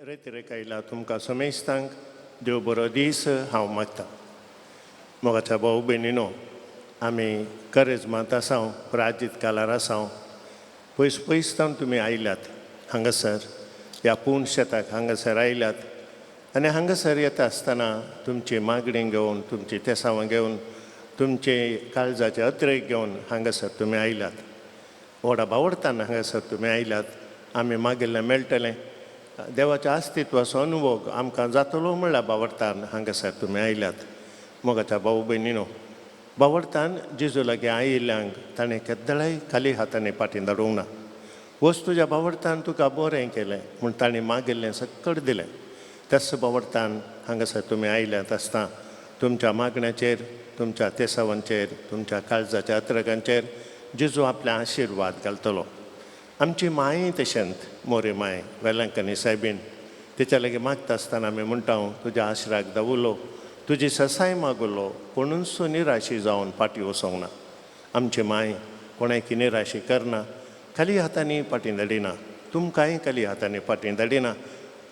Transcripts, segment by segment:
रेतिरेकायला तुमकां समेस्तांक देव बरो दीस हांव मागतां. मोगाच्या भाऊ भयणीनो, आमी करेजमांत आसांव, प्राजीत कालार आसांव. पयस पयसतावन तुमी आयल्यात हांगासर, ह्या पूण शेताक हांगासर आयल्यात. आनी हांगासर येता आसतना तुमची मागणी घेवन, तुमची तेसावां घेवन, तुमचे काळजाचे अत्रेक घेवन हांगासर तुमी आयल्यात. व्हडा बावडतान हांगासर तुमी आयल्यात. आमी मागिल्लें मेळटलें. देवाच्या अस्तित्वाचो अनुभव आमकां जातलो म्हणल्यार बावडतान हांगासर तुमी आयल्यात. मोगाच्या भाऊ भयणीनो, बावडतान जेजू लागीं आयिल्ल्यांक ताणें केद्दाळाय खाली हातांनी फाटीं धाडूंक ना. वच तुज्या बावडतान तुका बरें केलें म्हूण ताणें मागिल्लें सकट दिलें. तेच बावडतान हांगासर तुमी आयल्यात आसता तुमच्या मागण्याचेर, तुमच्या तेसावांचेर, तुमच्या काळजाच्या अत्रकांचेर जेजू आपले आशिर्वाद घालतलो. आमची माय तशेंत मोरे माय वेलांकनी सायबीन, तिच्या लागीं मागता आसतना आमी म्हणटा तुज्या आशिराक दावुलो, तुजी ससाय मागुलो, कोणूच निराशी जावन फाटीं वचोंक ना. आमची माय कोणायकी निराशी करना, खाली हातांनी फाटीं धाडिना. तुमकांय खाली हातांनी फाटीं धाडिना.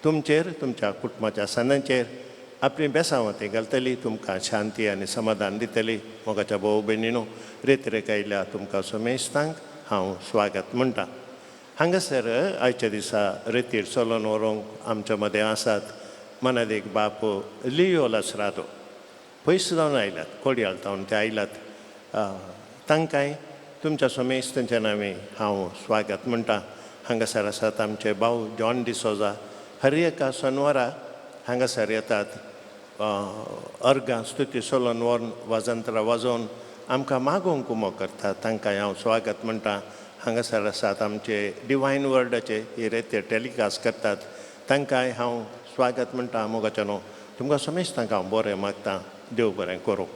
तुमचेर, तुमच्या कुटुंबाच्या सणांचेर आपली बेसांवां ती घालतली, तुमकां शांती आनी समाधान दितली. मोगाच्या भाऊ भयणीनो, रेतिरेक आयल्या तुमकां समेस्तांक हांव स्वागत म्हणटा. हांगासर आयच्या दिसा रेतीर चलोन व्हरूंक आमच्या मदें आसात मनादेक बाप लियो लसरादो. पयस जावन आयल्यात, कोडयाळ जावन ते आयल्यात. तांकांय तुमच्या समेस्तांच्या नांवे हांव स्वागत म्हणटा. हांगासर आसात आमचे भाऊ जॉन डिसोजा. हर एका शनवारा हांगासर येतात. अर्गां स्तुती चलोन व्हरून वाजंत्रां वाजोवन आमकां मागोवंक उमो करतात. तांकांय हांव स्वागत म्हणटा. हांगासर आसात आमचे डिवायन वर्डाचे हे रेते टॅलिकास्ट करतात. तांकांय हांव स्वागत म्हणटा. मोगाच्या न्हू, तुमकां समेस्तांक हांव बरें मागतां. देव बरें करूं.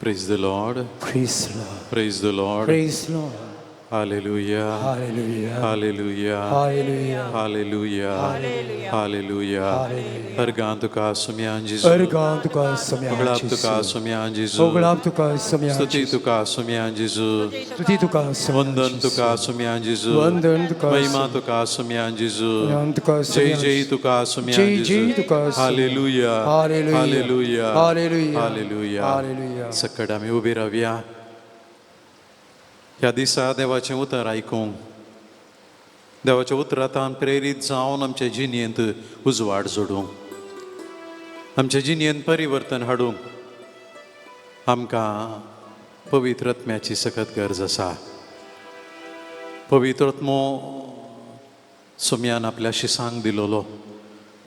Praise the Lord. Praise the Lord. Praise the Lord. Praise the Lord. Hallelujah. Hallelujah. Hallelujah. Hallelujah. Hallelujah. Hallelujah. Hallelujah. Hallelujah. Ergaan tuka sumyan Jesu. Ergaan tuka sumyan Oglap tuka Jesu. sumyan Jesu. Oglap tuka sumyan Stuti Jesu. tuka sumyan Jesu. Stuti tuka sumyan Vandan Jesu. tuka sumyan Jesu. Vandan tuka Mahima tuka sumyan Jesu. Mahima tuka Jai sumyan jai Jesu. tuka sumyan Jai Jesu. jai tuka sumyan. Hallelujah. Hallelujah. Hallelujah. Hallelujah. Hallelujah. Hallelujah. सकट आमी उबी रावया. ह्या दिसा देवाचें उतर आयकूंक, देवाच्या उतरांतल्यान प्रेरीत जावन आमच्या जिणेंत उजवाड जोडूंक, आमच्या जिणेंत परिवर्तन हाडूंक आमकां पवित्र आत्म्याची सखत गरज आसा. पवित्र आत्मो सोम्यान आपल्या शिसांक दिलोलो,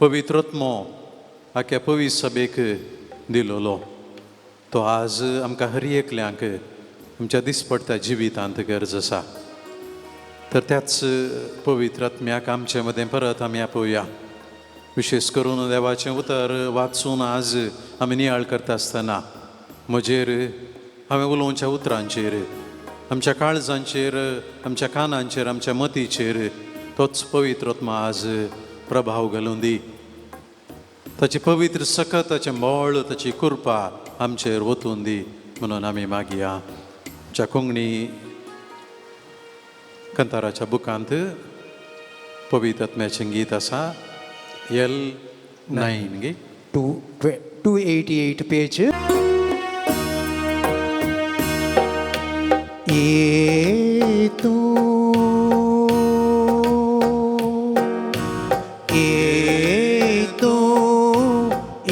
पवित्र आत्मो आख्या पवित्र सभेक दिलोलो. तो आज आमकां हर एकल्यांक आमच्या दिसपडत्या जिवितांत गरज आसा. तर त्याच पवित्र आत्म्याक आमचे मदें परत आमी आपोवया. विशेष करून देवाचें उतर वाचून आज आमी नियाळ करता आसतना म्हजेर, हांवें उलोवच्या उतरांचेर, आमच्या काळजांचेर, आमच्या कानांचेर, आमच्या मतीचेर तोच पवित्र आत्मा आज प्रभाव घालून दी. ताची पवित्र सकत, ताचें मोळ, ताची कृपा आमचेर वतून दी म्हणून आमी मागया. आमच्या कोंकणी कंताराच्या बुकांत पवित्र आत्म्याचें गीत आसा, L9 गे 288 पेज.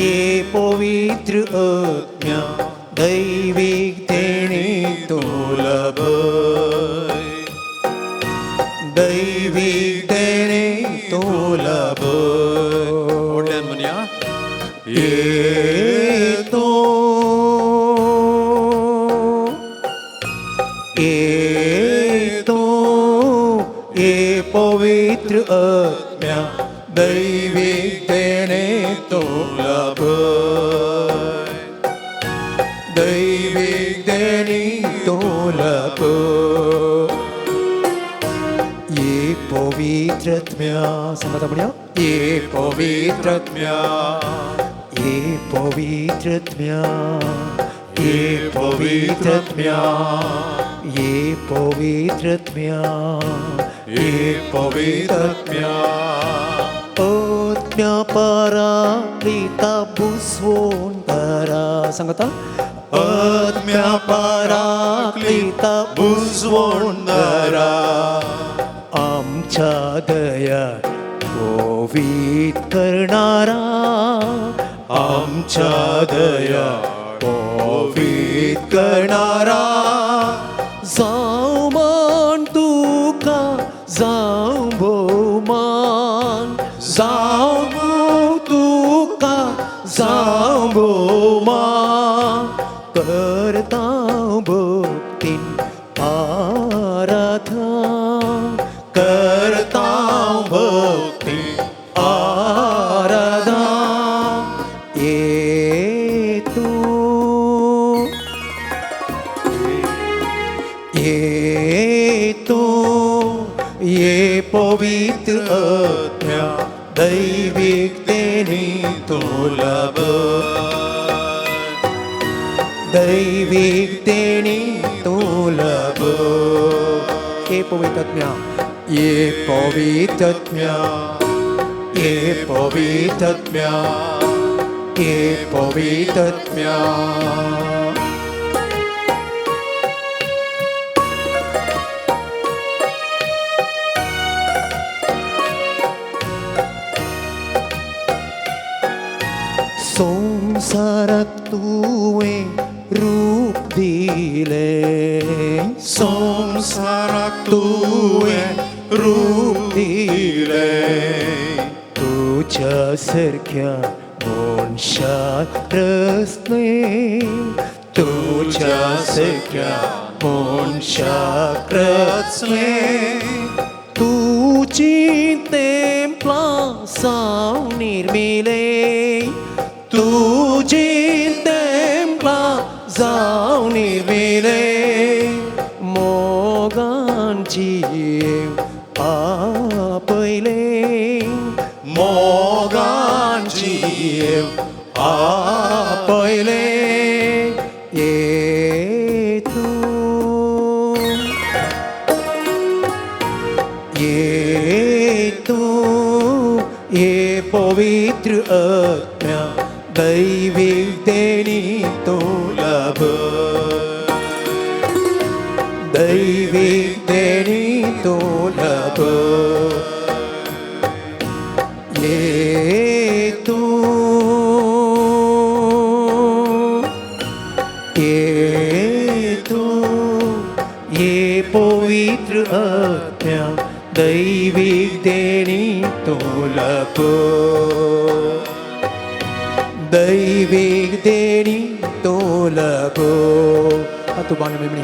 ये पवित्र आत्म्या दैविक देणे तोलब, दैविक देणे तोलब. ओडल्यान म्हणया, येतो ये पवित्र आत्म्या दैविक देणे तोलब, दैविक देणे तोलब. ये पवित्र आत्म्या, सांगा म्हणया, ये पवित्र आत्म्या, ये पवित्र आत्म्या, ये पवित्र आत्म्या, ये पवित्र आत्म्या, ये पवित्रात्म्या आत्म्या पराक्लिता बुजवूनरा सांगता आत्म्या पराक्लिता बुजवूनरा आमच्या दयात पवित करणारा आमच्या दयात पवित करणारा जाऊ मान तुका जाऊ बहुमान जाऊ तुका जाऊ बहुमान करता भक्तीन आराधन करता भक्ती आराधन ये तू ये पवित्र आत्म्या दैविकतेने तुला दैविकतेने तुला ये पवित्र आत्म्या ये पवित्र आत्म्या ये पवित्र आत्म्या ये पवित्र आत्म्या संसारात तुवे रूप दिले संसारात तुवे रूप दिले तुझ्या सारख्या मनशात रसने तुझ्या सारख्या मनशात रसने तुझी तेंपला साव निर्मिले तुझी तेंपला जाऊ निर्मिले मोगांची आपले मोगांची आपले ये तू ये पवित्र आत्म्या दैविक देणी तो लाभ दैविक देणी तो लाभ ये तू ये पवित्र आत्म्या दैविक देणी तो लाभ दैविक देणी तो लगो तू बाण मेमणी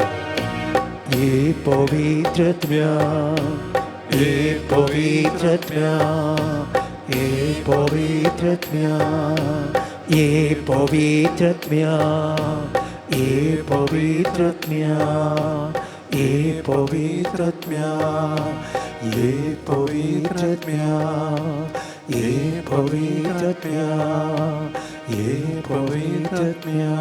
ये पवित्र आत्म्या ये पवित्र आत्म्या ये पवित्र आत्म्या ये पवित्र आत्म्या ये पवित्र आत्म्या ये पवित्र आत्म्या ये पवित्र आत्म्या ये पवित्र आत्म्या ये पवित्र आत्म्या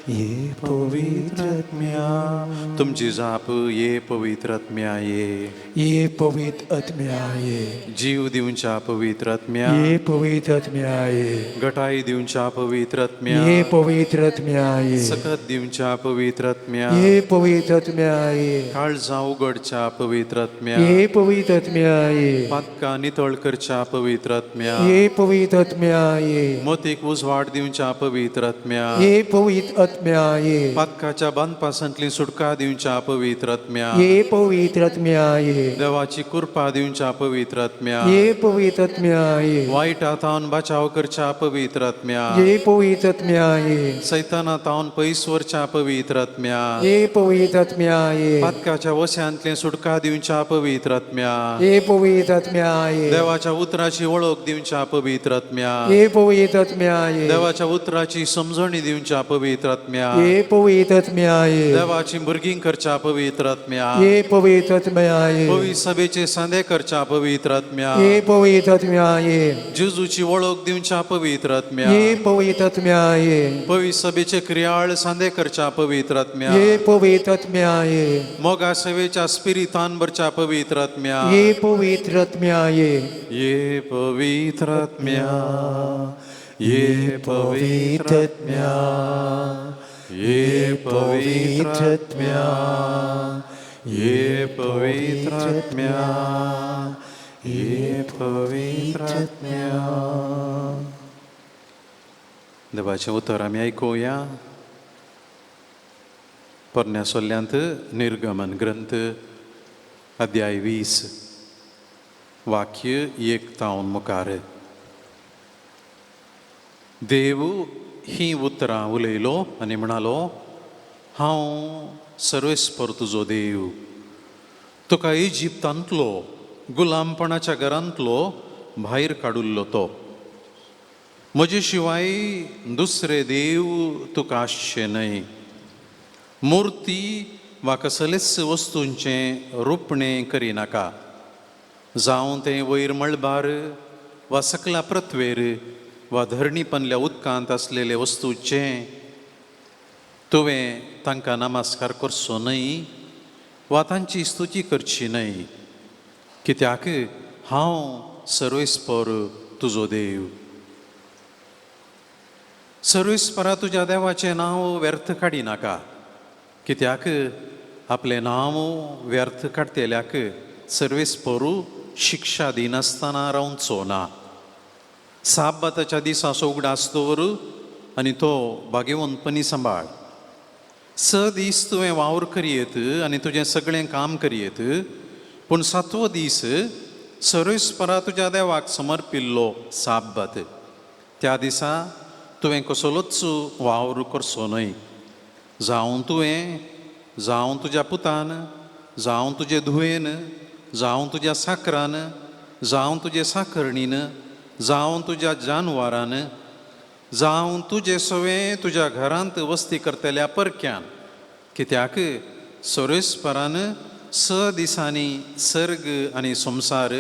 ये पवित्र आत्म्या तुमची जाप ये पवित्र आत्म्या ये पवित्र आत्म्या ये जीव दिवच्या पवित्र आत्म्या ये पवित्र आत्म्या ये गटाई दिवच्या पवित्र आत्म्या ये पवित्र आत्म्या ये सकत दिवच्या पवित्र आत्म्या ये पवित्र आत्म्या ये काळजा उघडच्या पवित्र आत्म्या ये पवित्र आत्म्या ये पातका नितळ करच्या पवित्र आत्म्या ये पवित्र आत्म्या ये मोतीक उजवाड दिवच्या पवित्र आत्म्या ये पवित्र आत्म्या ये पातकाच्या बांधपासांतली सुटका दिवच्या पवित्र आत्म्या ये पवित्र आत्म्या ये देवाची कृपा दिवच्या पवित्र आत्म्या ये पवित्र आत्म्या ये वाईटातावन बचाव करच्या पवित्र आत्म्या ये पवित्र आत्म्या ये सैतानातावन पयसवरच्या पवित्र आत्म्या ये पवित्र आत्म्या ये पातकाच्या वश्यांतले सुटका दिवच्या पवित्र आत्म्या ये पवित्र आत्म्या ये देवाच्या उतराची वळख दिवच्या पवित्र आत्म्या ये पवित्र आत्म्या ये देवाच्या उतराची समजणी दिवच्या पवित्र आत्म्या आत्म्या ये पवित्र आत्म्या ये देवाची भुरगीं करच्या पवित्र आत्म्या ये पवित्र आत्म्या ये पवित्र सभेचे सांदे करच्या पवित्र आत्म्या ये पवित्र आत्म्या ये जेजूची वळख दिवच्या पवित्र आत्म्या ये पवित्र आत्म्या ये पवित्र सभेचे क्रियाळ सांदे करच्या पवित्र आत्म्या ये पवित्र आत्म्या ये मोगा सेवेच्या स्पिरितान भरच्या पवित्र आत्म्या ये पवित्र आत्म्या ये पवित्र आत्म्या ये पवित्र आत्म्या ये पवित्र आत्म्या ये पवित्र आत्म्या ये पवित्र आत्म्या देवाचें उतर आमी आयकुया पोरण्या सोल्ल्यांत निर्गमन ग्रंथ अध्याय 20 वाक्य 1 तावन मुखार देव ही उतरां उलयलो आनी म्हणालो हांव सर्वेस्पर तुजो देव तुका इजिप्तांतलो गुलामपणाच्या घरांतलो भायर काडुल्लो तो म्हजे शिवाय दुसरे देव तुका आसचे न्हय मुर्ती वा कसलेच वस्तूंचें रुपणें करिनाका जावं तें वयर मळबार वा सकला पृथ्वेर वा धरणी पंदल्या उदकांत असलेले वस्तूचें तुवें तांकां नमस्कार करचो न्हय वा तांची स्तुती करची न्हय कित्याक हांव सर्वेस्पर तुजो देव सर्वेस्परा तुज्या देवाचें नांव व्यर्थ काडिनाका कित्याक आपलें नांव व्यर्थ काडतेल्याक सर्वेस्परू शिक्षा दिनासतना रावचो ना साबाताच्या दिसाचो उगडास दवर आनी तो भाग्यवंतपणी सांबाळ 6 दीस तुवें वावर करयेत आनी तुजें सगळें काम करयेत पूण 7वो दीस सर्वेस्परा तुज्या देवाक समर्पिल्लो साबात त्या दिसा तुवें कसलोच वावर करचो न्हय जावं तुवें जावं तुज्या पुतान जावं तुजे धुवेन जावं तुज्या साकरान जावं तुजे साकरणीन जावं तुज्या जानवरान जावं तुजें सवें तुज्या घरांत वस्ती करतल्या परक्यान कित्याक सर्वेस्परान 6 दिसांनी सर्ग आनी संसार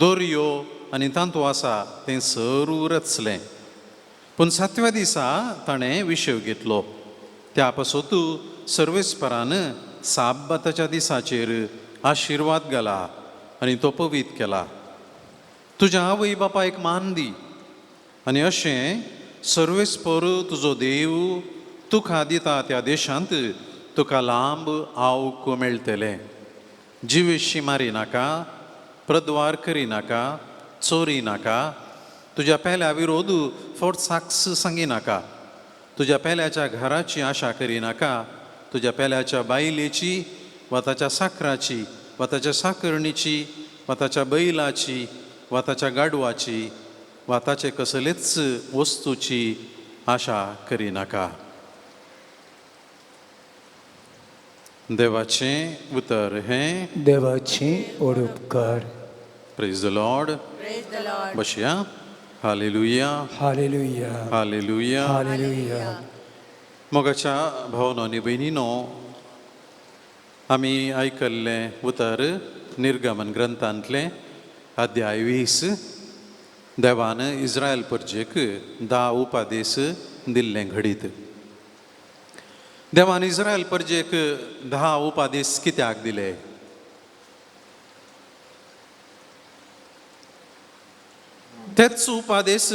दर्यो आनी तांतू आसा तें सरू रचलें पूण 7व्या दिसा ताणें विशव घेतलो त्या पासून सर्वेस्परान साबाताच्या दिसाचेर आशिर्वाद घाला आनी तो पवित्र केला तुज्या आवय बापायक मान दी आनी अशें सर्वेस्पर तुजो देव तुका दिता त्या देशांत तुका लांब आवक मेळटलें जिवेशी मारिनाका प्रद्वार करिनाका चोरी नाका तुज्या पेल्या विरोध फोट साक्स सांगिनाका तुज्या पेल्याच्या घराची आशा करिनाका तुज्या पेल्याच्या बायलेची वा ताच्या साकराची वा ताच्या साकरणीची वा ताच्या बैलाची वा ताच्या गाडवाची वा ताचे कसलेच वस्तूची आशा करिनाका देवाचें उतर हें देवाची ओडुपकार प्रेज द लॉर्ड बसया हालेलुया हालेलुया हालेलुया हालेलुया मोगाच्या भावनो आनी भयणीनो आमी आयकल्लें उतर निर्गमन ग्रंथांतलें अध्याय 20 देवान इस्रायल परजेक 10 उपादेश दिल्लें घडीत देवान इस्रायल परजेक 10 उपादेश कित्याक दिले तेच उपादेश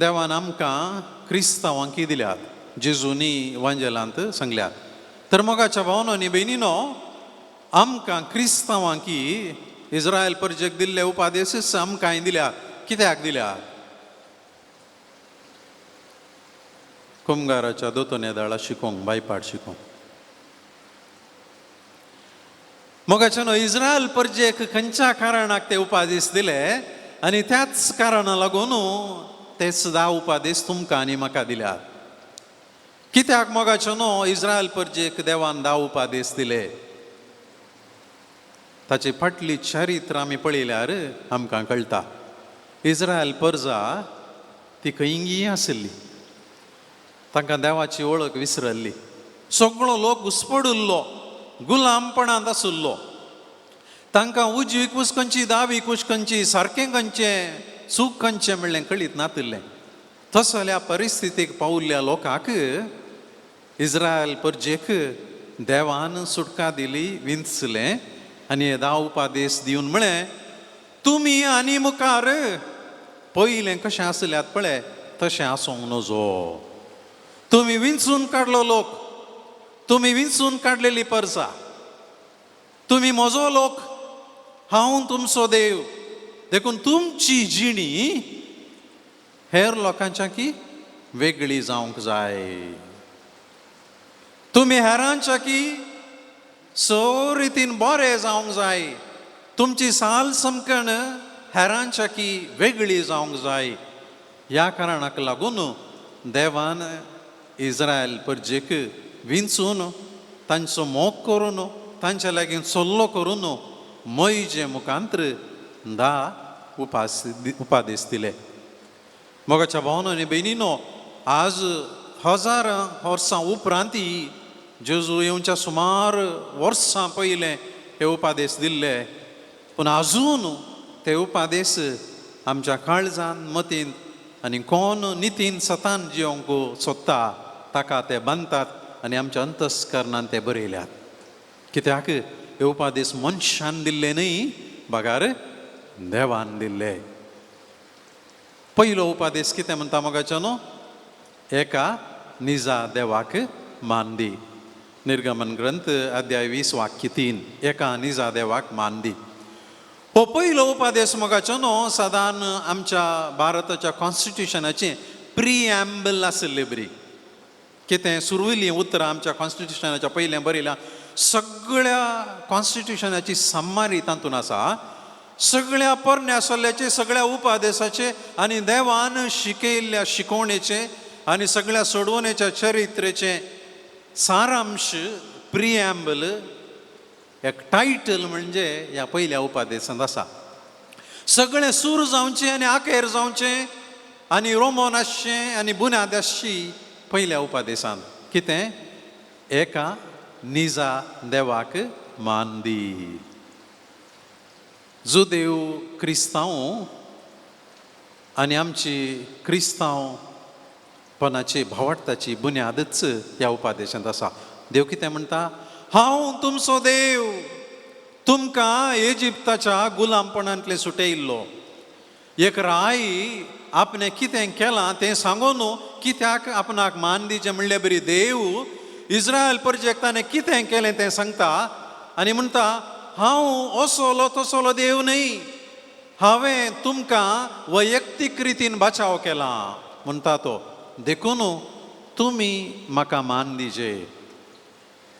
देवान आमकां क्रिस्तांवांकी दिल्यात जेजूनी इवांजेलांत सांगल्यात तर मोगाच्या भावनो आनी भयणीनो आमकां क्रिस्तांवांकी इस्रायल परजेक दिल्ले उपादेश आमकां दिल्यात कित्याक दिल्यात कुंभाराच्या दोतोन येदाळा शिकोवंक बायपाट शिकोवंक मोगाच्यानो इस्रायल परजेक खंयच्या कारणाक ते उपादेश दिले आनी त्याच कारणा लागून ते 10 उपादेश तुमकां आनी म्हाका दिल्यात कित्याक मोगाच्यानो इस्रायल परजेक देवान 10 उपादेश दिले ताची फाटली चरित्र आमी पळयल्यार आमकां कळटा इस्रायल परजा ती खंयी आसली तांकां देवाची वळख विसरल्ली. सगळो लोक घुस्पडुल्लो, गुलामपणांत आसुल्लो. तांकां उजवी कुश खंयची, दावी कुश खंयची, सारकें खंयचें, सूख खंयचें म्हणलें कळीत नातिल्लें. तसल्या परिस्थितीक पावुल्ल्या लोकांक इस्रायल परजेक देवान सुटका दिली, विंचलें आनी हे 10 उपादेश दिवन म्हळें, तुमी आनी मुखार पयलें कशें आसल्यात पळय तशें आसूंक नजो. तुमी विंचून काडलो लोक, तुमी विंचून काडलेली परसां, तुमी म्हजो लोक, हांव तुमचो देव. देखून तुमची जिणी हेर लोकांच्या की वेगळी जावंक जाय. तुमी हेरांच्या की रितीन बरे जावंक जाय. तुमची साल समकण हेरांच्या की वेगळी जावंक जाय. ह्या कारणाक लागून देवान इस्रायल परजेक विंचून तांचो मोग करून तांच्या लागीं सल्लो करून मोइजे मुखांतर 10 उपादेश दिले. मोगाच्या भावांनो आनी भयणींनो, आज 1000 वर्सां उपरांत जेजू येवच्या सुमार वर्सां पयलें हे उपादेश दिल्ले. पूण आजून ते उपादेश आमच्या काळजांत, मतींत आनी कोण नितीन सतान जिवंक सोदता ताका ते बांदतात आनी आमच्या अंतस्करणांत ते बरयल्यात. कित्याक हे उपादेश मनशान दिल्ले न्ही, बगार देवान दिल्ले. पयलो उपादेश कितें म्हणटा मोगाच्यानो? एका निजा देवाक मान दी. निर्गमन ग्रंथ अध्याय 20 वाक्य 3. एका निजा देवाक मान दी. हो पयलो उपादेश मोगाच्यानो सादारण आमच्या भारताच्या कॉन्स्टिट्युशनाचें प्रिएम्बल आसले बरी. कितें सुरविल्लीं उतरां आमच्या कॉन्स्टिट्युशनाच्या पयलें बरयलां. सगळ्या कॉन्स्टिट्युशनाची सम्मारी तातूंत आसा. सगळ्या परण्या सल्ल्याचे, सगळ्या उपादेशाचे आनी देवान शिकयल्ल्या शिकोवणेचे आनी सगळ्या सोडवणेच्या चरित्रेचे सारांश प्रिएम्बल एक टायटल म्हणजे ह्या पयल्या उपादेशांत आसा. सगळें सूर जावचें आनी आखेर जावचें आनी रोमन आसचें आनी बुन्याद आसची पयल्या उपादेशांत. कितें? एका निजा देवाक मान दी. जुदेव क्रिस्तांव आनी आमची क्रिस्तांवपणाची भावार्थाची बुन्यादच ह्या उपादेशांत आसा. देव कितें म्हणटा? हांव तुमचो देव, तुमकां इजिप्ताच्या गुलामपणांतले सुटयल्लो. एक राई आपणें कितें केलां तें सांगून कित्याक आपणाक मान दिचें म्हणलें बरी. देव इस्रायल परजेक ताणें कितें केलें तें सांगता आनी म्हणटा, हांव असोलो तसोलो देव न्ही, हांवें तुमकां वैयक्तीक रितीन बचाव केला म्हणटा तो. देखून तुमी म्हाका मान दिजे.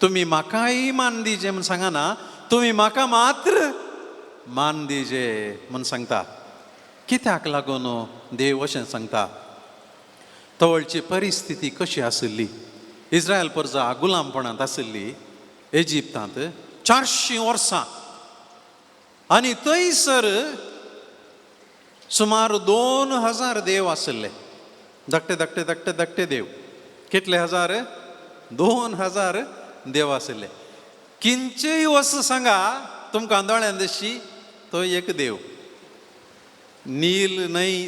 तुमी म्हाकाय मान दिजे म्हूण सांगना, तुमी म्हाका मात्र मान दिजे म्हूण सांगता. कित्याक लागून देव अशें सांगता? तवळची परिस्थिती कशी आसली? इस्रायल परजा गुलामपणांत आसली इजिप्तांत 400 वर्सां आनी थंयसर सुमार 2000 देव आसले. धाकटे धाकटे धाकटे धाकटे देव. कितले हजार? 2000 देव आसले. किंचेय वस्त सांगा तुमकां दोळ्यान दिसची तो एक देव. नील न्हय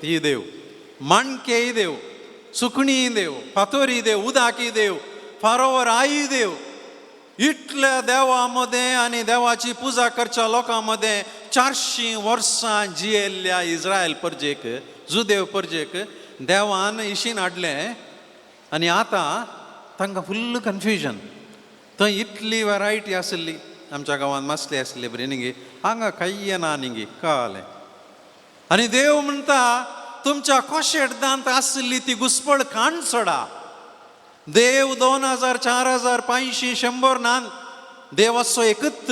ती देव, माणकेय देव, सुकणी देव, फातोरी देव, उदाकी देव, फारोवर आई देव. इतल्या देवा मध्ये आनी देवाची पुजा करच्या लोकां मध्ये 400 वर्सां जियेल्ल्या इस्रायल परजेक, जुदेव परजेक देवान इशीन हाडलें. आनी आतां तांकां फुल्ल कन्फ्युजन. थंय इतली वरायटी आसली. आमच्या गांवांत मासली आसली बरी न्ही, हांगा कांय ना न्ही कळ्ळें. आनी देव म्हणटा, तुमच्या कोशेडदांत आसली ती घुसपड काण सोडा. देव 2000, 4000, 500, 100 नान. देव असो एकच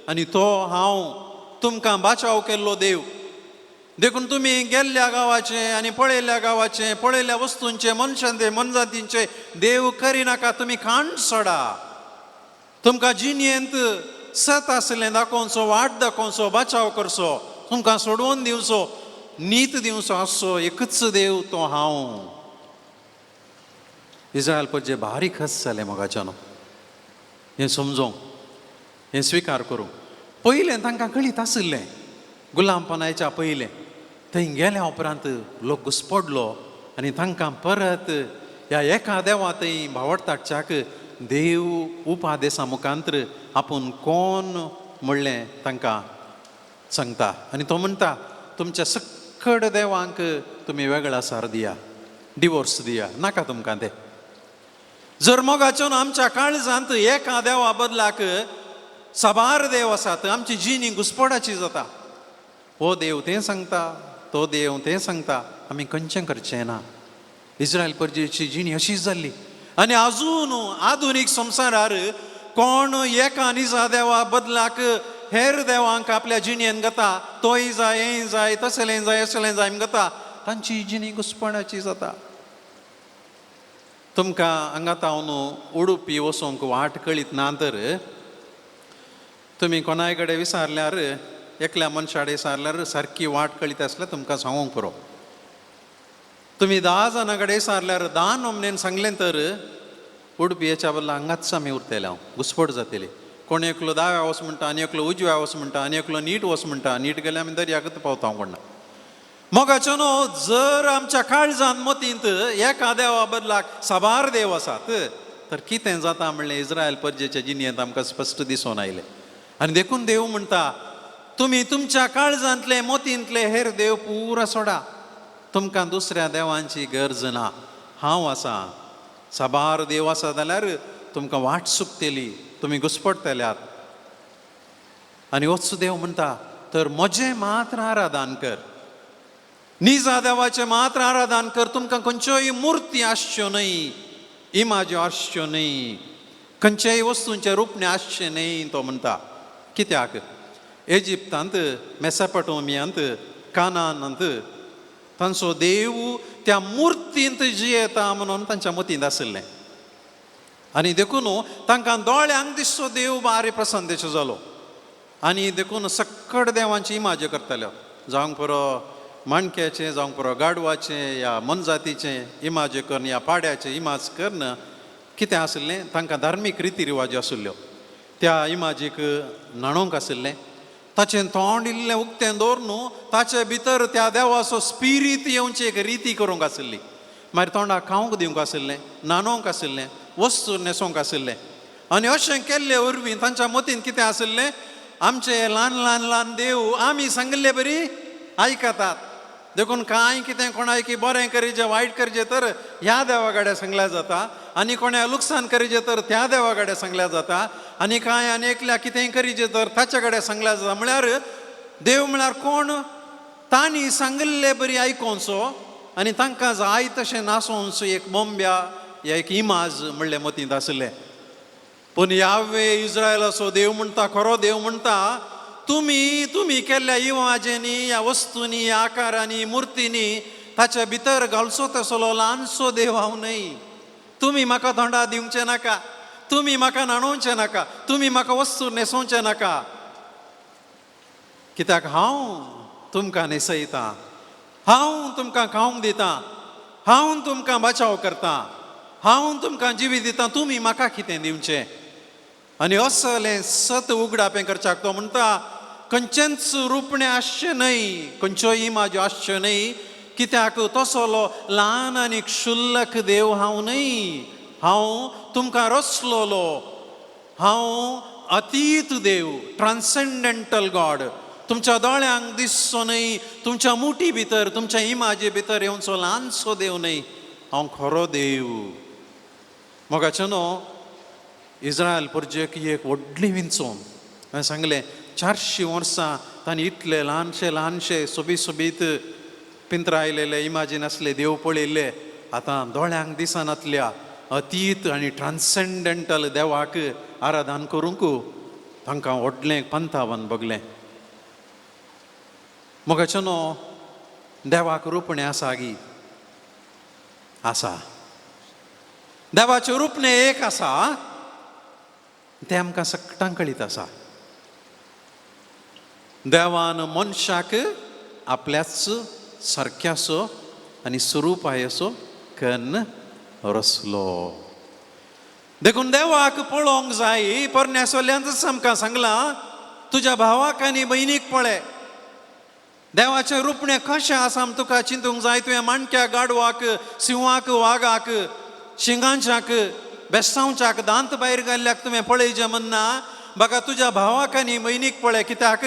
आनी तो हांव तुमकां बाचाव केल्लो देव. देखून तुमी गेल्ल्या गांवाचे आनी पळयल्ल्या गांवाचे, पळयल्ल्या वस्तूंचे, मनशांचे, मनजातींचे देव करिनाका. तुमी काण सोडा. तुमकां जिणयेंत सत आसलें दाखोवचो, वाट दाखोवचो, बाचाव करचो, तुमकां सोडवून दिवचो, नीत दिवचो असो एकच देव तो हांव. इस्रायल परजे भारी खस जाले मोगाच्यान हें समजोंक हें स्विकार करूंक. पयलें तांकां कळीत आशिल्लें गुलामपणाच्या पयलें. थंय गेल्या उपरांत लोक घुस्पडलो आनी तांकां परत ह्या एका देवा थंय भावडताटच्याक देव उपादेसा मुखांतर आपूण कोण म्हणलें तांकां सांगता. आनी तो म्हणटा तुमच्या सक्कड देवांक तुमी वेगळो आसार दिया, डिवोर्स दिया, नाका तुमकां तें. जर मोगाच्यान आमच्या काळजांत एका देवा बदलाक साबार देव आसात, आमची जिणी घुस्पडाची जाता. हो देव तें सांगता, तो देव तें सांगता, आमी खंयचें करचें ना. इस्रायल परजेची जिणी अशीच जाल्ली. आनी आजून आधुनीक संवसारार कोण एका निजा देवा बदलाक हेर देवांक आपल्या जिणेन घेता, तोय जाय, हें जाय, तसलें जाय, असलें जाय घेता, तांची जिणी घुस्पणाची जाता. तुमकां हांगात हांव न्हू उडुपी वचोंक वाट कळीत ना तर तुमी कोणाय कडेन विचारल्यार, एकल्या मनशा कडेन विचारल्यार सारकी वाट कळीत आसल्यार तुमकां सांगूंक पुरो. तुमी 10 जाणां कडेन विचारल्यार 10 नोमनेन सांगलें तर उडपी हेच्या बदला हांगाच आमी उरतले, हांव घुस्पड जातली. कोण एकलो दाव्या वच म्हणटा, आनी एकलो उजव्या वच म्हणटा, आनी एकलो नीट वच म्हणटा. नीट गेल्यार आमी दर्याकच पावता हांव कोणा. मोगाच्यान जर आमच्या काळजांत मतींत एका देवा बदलाक साबार देव आसात तर कितें जाता म्हणलें इस्रायल परजेच्या जिणेंत आमकां स्पश्ट दिसून आयलें. आनी देखून देव म्हणटा तुमी तुमच्या काळजांतले मतींतले हेर देव पुरा सोडा. तुमकां दुसऱ्या देवांची गरज ना, हांव आसा. साबार देव आसा जाल्यार तुमकां वाट चुकतली, तुमी घुस्पडतल्यात. आनी होच देव म्हणटा तर म्हजें मात्र आराधन कर, निजा देवाचें मात्र आराधन कर. तुमकां खंयच्योय मुर्ती आसच्यो न्हय, इमाज्यो आसच्यो न्हय, खंयच्याय वस्तूंचे रुपणे आसचें न्हय. तो म्हणटा कित्याक इजिप्तांत, मेसोपोटामियांत, कानानांत तांचो देव त्या मुर्तींत जियेता म्हणून तांच्या मतींत आशिल्लें. आनी देखून तांकां दोळ्यांक दिसचो देव बारी प्रसन्नेचो जालो. आनी देखून सक्कड देवांची इमाज्यो करताल्यो. जावंक पुरो माणक्याचें, जावंक पुरो गाडवाचें, या मनजातीचें इमाज्यो करन, या पाड्याचें इमाज करन. कितें आशिल्लें तांकां धार्मीक रिती रिवाज्यो आशिल्ल्यो. त्या इमाजीक न्हाणोवंक आशिल्लें, ताचें तोंड इल्लें उक्तें दवरून ताचे भितर त्या देवाचो स्पिरीट येवची एक रिती करूंक आशिल्ली. मागीर तोंडाक खावंक दिवंक आशिल्लें, न्हाणोवंक आशिल्लें, वस्तू न्हेसोवंक आशिल्लें. आनी अशें केल्ले वरवीं तांच्या मतीन कितें आशिल्लें, आमचे ल्हान ल्हान ल्हान देव आमी सांगिल्ले बरी आयकतात. देखून कांय कितें कोणायकी बरें करीजे वायट करचे तर ह्या देवा कडेन सांगल्या जाता, आनी कोणा लुकसाण करीजे तर त्या देवा कडेन सांगल्या जाता, आनी कांय आनी एकल्या कितें करीजे तर ताचे कडेन सांगल्या जाता. म्हळ्यार देव म्हळ्यार कोण, तांणी सांगिल्ले बरी आयकोनचो आनी तांकां जाय तशें नासोवचो एक बोंब्या या एक इमाज म्हणलें मतींत आशिल्लें. पूण यावे इस्रायलाचो देव म्हणटा, खरो देव म्हणटा, तुमी केल्ल्या इमाजेनी, ह्या वस्तूंनी, ह्या आकारांनी, मुर्तींनी ताच्या भितर घालचो तसलो ल्हानसो देव हांव न्हय. तुमी म्हाका थोंडा दिवचे नाका, तुमी म्हाका न्हाणोवचे नाका, तुमी म्हाका वस्तू न्हेसोवचे नाका. कित्याक हांव तुमकां न्हेसयता, हांव तुमकां खावंक दितां, हांव तुमकां बचाव करतां, हांव तुमकां जिवी दितां. तुमी म्हाका कितें दिवचें. आनी असलें सत उगडापें करच्याक तो म्हणटा खंयचेंच रुपणें आसचें न्हय, खंयच्योय इमाज्यो आसच्यो न्हय. कित्याक तसलो ल्हान आनी क्षुल्लक देव हांव न्हय. हांव तुमकां रचलोलो, हांव अतीत देव, ट्रान्सेंडेंटल गॉड. तुमच्या दोळ्यांक दिसचो न्हय, तुमच्या मुठी भितर, तुमच्या इमाजे भितर येवचो ल्हानसो देव न्हय. हांव खरो देव. मोगाचें न्हू इस्रायल परजेक एक व्हडली विंचोवन हांवें सांगलें 400 वर्सां तांणी इतले ल्हानशे सोबीत पिंत्र आयलेले इमाजीन आसले देव पळयल्ले. आतां दोळ्यांक दिसनातल्या अतीत आनी ट्रान्सेंडेंटल देवाक आराधन करूंक तांकां व्हडलें पंथावन बगलें. मोगाचें न्हू देवाक रुपणें आसा गी, आसा. देवाचें रुपणें एक आसा तें आमकां सगळ्यांक कळीत आसा. देवान मनशाक आपल्याच सारक्याचो आनी स्वरुपायचो कन्न रसलो. देखून देवाक पळोवंक जाय. परनेसोल्यांच आमकां सांगलां तुज्या भावाक आनी भयणीक पळय. देवाचें रुपणें कशें आसा म्हूण तुका चिंतूंक जाय. तुवें माणक्याक, गाडवाक, सिंहाक, वागाक, शिंगांच्याक, बेस्तांवच्याक, दांत भायर घाल्ल्याक तुवें पळयचें म्हणना. म्हाका तुज्या भावाक आनी भयणीक पळय. कित्याक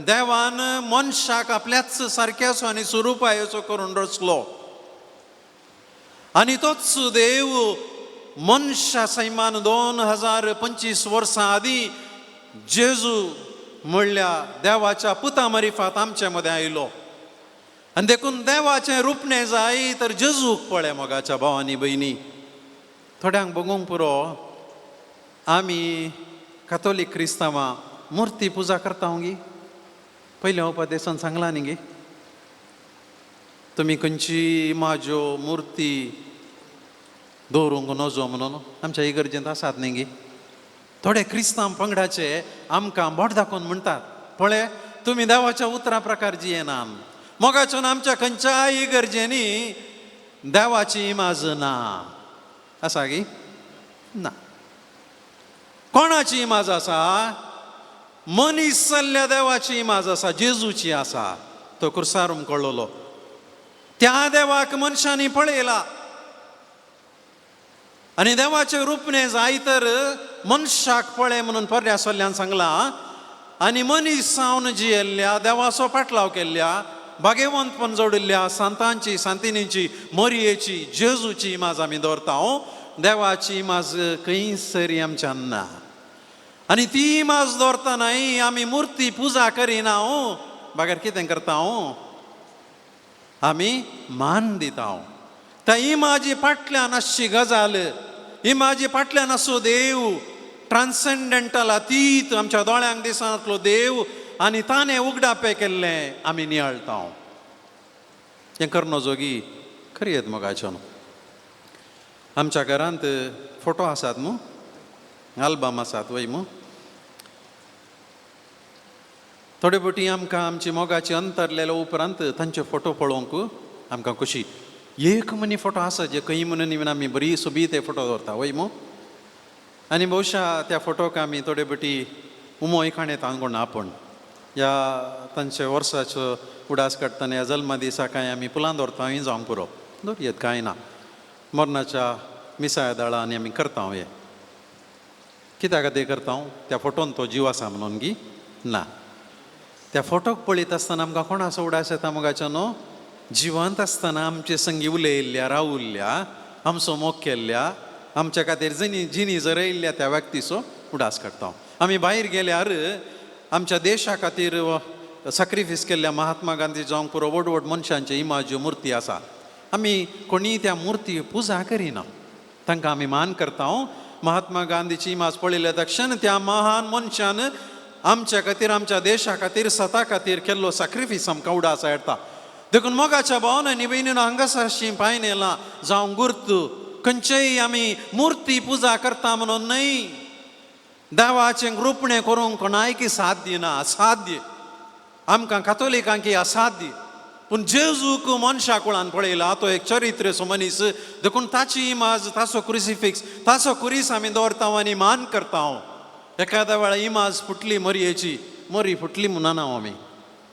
देवान मनशाक आपल्याच सारक्याचो आनी स्वरुपाचो करून रचलो. आनी तोच देव मनशा सैमान 2025 वर्सां आदीं जेजू म्हणल्या देवाच्या पुता मरिफात आमचे मदें आयलो. आनी देखून देवाचें रुपणें जाय तर जेजूक पळय मोगाच्या भावांनी भयणी. थोड्यांक बगूंक पुरो आमी कातोलीक क्रिस्तांवां मुर्ती पुजा करता गी. पयल्या उपदेशान सांगलां न्ही गे तुमी खंयची म्हाज्यो मुर्ती दवरूंक नजो म्हणून. आमच्या इगर्जेंत आसात न्ही गे. थोडे क्रिस्तांव पंगडाचे आमकां बोट दाखोवन म्हणटात पळय तुमी देवाच्या उतरा प्रकार जियेनात. मोगाच्यान आमच्या खंयच्याय इगर्जेनी देवाची इमाज ना. आसा गी ना. कोणाची इमाज आसा? मनीस जाल्ल्या देवाची इमाज आसा. जेजूची आसा. तो क्रुसार कळलो. त्या देवाक मनशांनी पळयला. आनी देवाचें रुपणें जाय तर मनशाक पळय म्हणून पर्यासोल्ल्यान सांगलां. आनी मनीस जावन जियेल्ल्या देवाचो पाटलाव केल्ल्या भाग्यवंतपण जोडिल्ल्या सांतांची, सांतिनीची, मरयेची, जेजूची इमाज आमी दवरता. देवाची इमाज खंयसरी आमच्यान ना. आनी ती इमाज दवरतनाय आमी मुर्ती पुजा करिना. बागर कितें करता? आमी मान दिता. त्या इमाजी फाटल्यान आसची गजाल, इमाजी फाटल्यान आसो देव, ट्रान्सेंडेंटल अतीत, आमच्या दोळ्यांक दिसनातलो देव आनी ताणें उगडापे केल्लें आमी नियाळटा. हें करनो जोगी खरी येत मोगाच्यान. आमच्या घरांत फोटो आसात मू, आल्बम आसात वय मू. थोडे फावटी आमकां आमची मोगाची अंतरलेल्या उपरांत तांचे फोटो पळोवंक आमकां खुशी. एक मनी फोटो आसा जे खंय म्हणून आमी बरी सोबीत ते फोटो दवरता वय मू. आनी भोवशा त्या फोटोक आमी थोडे फावटी उमो एखाणे तांगोण आपण ह्या तांचे वर्साचो उडास काडटना ह्या जल्मा दिसा कांय आमी फुलां दवरता. हांवें जावंक पुरो दवरयत कांय ना. मरणाच्या मिसाय दाळा आनी आमी करता. हे कित्या खातीर करता? त्या फोटोन तो जीव आसा म्हणून गी ना. त्या फोटोक पळयत आसतना आमकां कोणाचो उडास येता मोगाच्या न्हू? जिवंत आसतना आमचे संगी उलयल्ल्या, रावुल्ल्या, आमचो मोग केल्ल्या, आमच्या खातीर जिणी जरयल्ल्या त्या व्यक्तीचो उडास काडटा. आमी भायर गेल्यार आमच्या देशा खातीर सॅक्रिफीस केल्ल्या महात्मा गांधी जावंक पुरो व्हड व्हड मनशांचे इमाज्यो मुर्ती आसा. आमी कोणी त्या मुर्ती पुजा करिना. तांकां आमी मान करता. महात्मा गांधीची इमाज पळयल्या तक्षण त्या महान मनशान आमच्या खातीर, आमच्या देशा खातीर, स्वता खातीर केल्लो सॅक्रिफीस आमकां उडास येता. देखून मोगाच्या भावांनी भयणीन हांगासरशीं पायन येयलां जावं गुर्त खंयचेय आमी मुर्ती पुजा करता म्हणून न्हय. देवाचें रुपणें करूंक कोणायकी साध्य ना. असाध्य. आमकां कातोलिकांक असाध्य. पूण जेजूक मनशा कुळान पळयला. तो एक चरित्रेचो मनीस. देखून ताची इमाज, ताचो क्रुसिफिक्स, ताचो कुरीस आमी दवरता आनी मान करता. एखाद्या वेळा इमाज फुटली मरयेची, मरी फुटली म्हणून